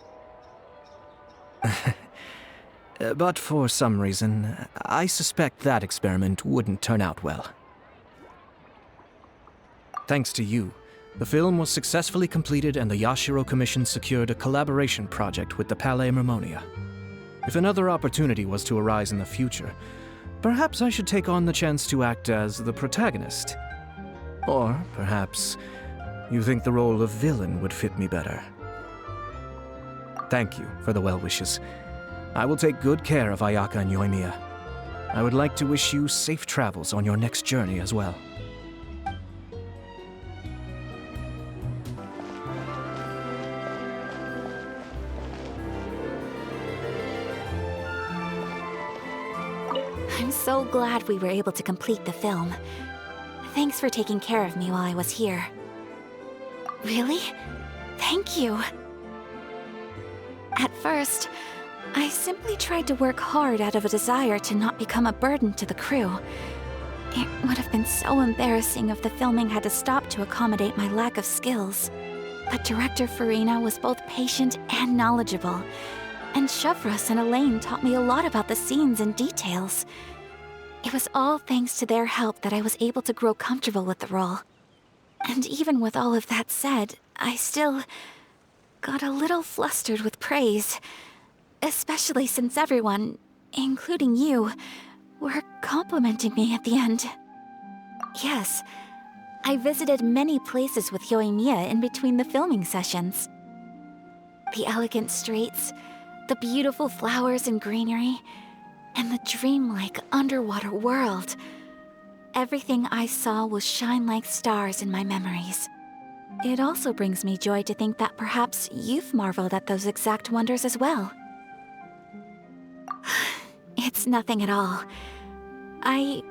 But for some reason, I suspect that experiment wouldn't turn out well. Thanks to you, the film was successfully completed and the Yashiro Commission secured a collaboration project with the Palais Mermonia. If another opportunity was to arise in the future, perhaps I should take on the chance to act as the protagonist. Or perhaps you think the role of villain would fit me better. Thank you for the well wishes. I will take good care of Ayaka and Yoimiya. I would like to wish you safe travels on your next journey as well. I'm so glad we were able to complete the film. Thanks for taking care of me while I was here. Really? Thank you. At first, I simply tried to work hard out of a desire to not become a burden to the crew. It would have been so embarrassing if the filming had to stop to accommodate my lack of skills. But Director Farina was both patient and knowledgeable, and Chevreuse and Elaine taught me a lot about the scenes and details. It was all thanks to their help that I was able to grow comfortable with the role. And even with all of that said, I still got a little flustered with praise. Especially since everyone, including you, were complimenting me at the end. Yes, I visited many places with Yoimiya in between the filming sessions. The elegant streets, the beautiful flowers and greenery, and the dreamlike underwater world. Everything I saw will shine like stars in my memories. It also brings me joy to think that perhaps you've marveled at those exact wonders as well. It's nothing at all. I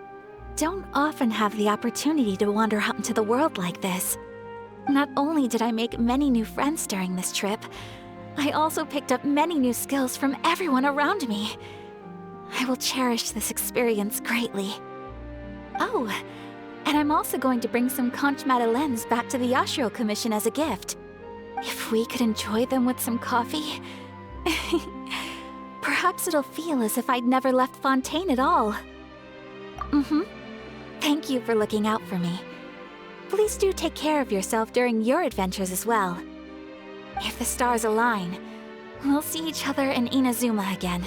don't often have the opportunity to wander out into the world like this. Not only did I make many new friends during this trip, I also picked up many new skills from everyone around me. I will cherish this experience greatly. Oh, and I'm also going to bring some conch madeleines back to the Yashiro Commission as a gift. If we could enjoy them with some coffee, perhaps it'll feel as if I'd never left Fontaine at all. Thank you for looking out for me. Please do take care of yourself during your adventures as well. If the stars align, we'll see each other in Inazuma again.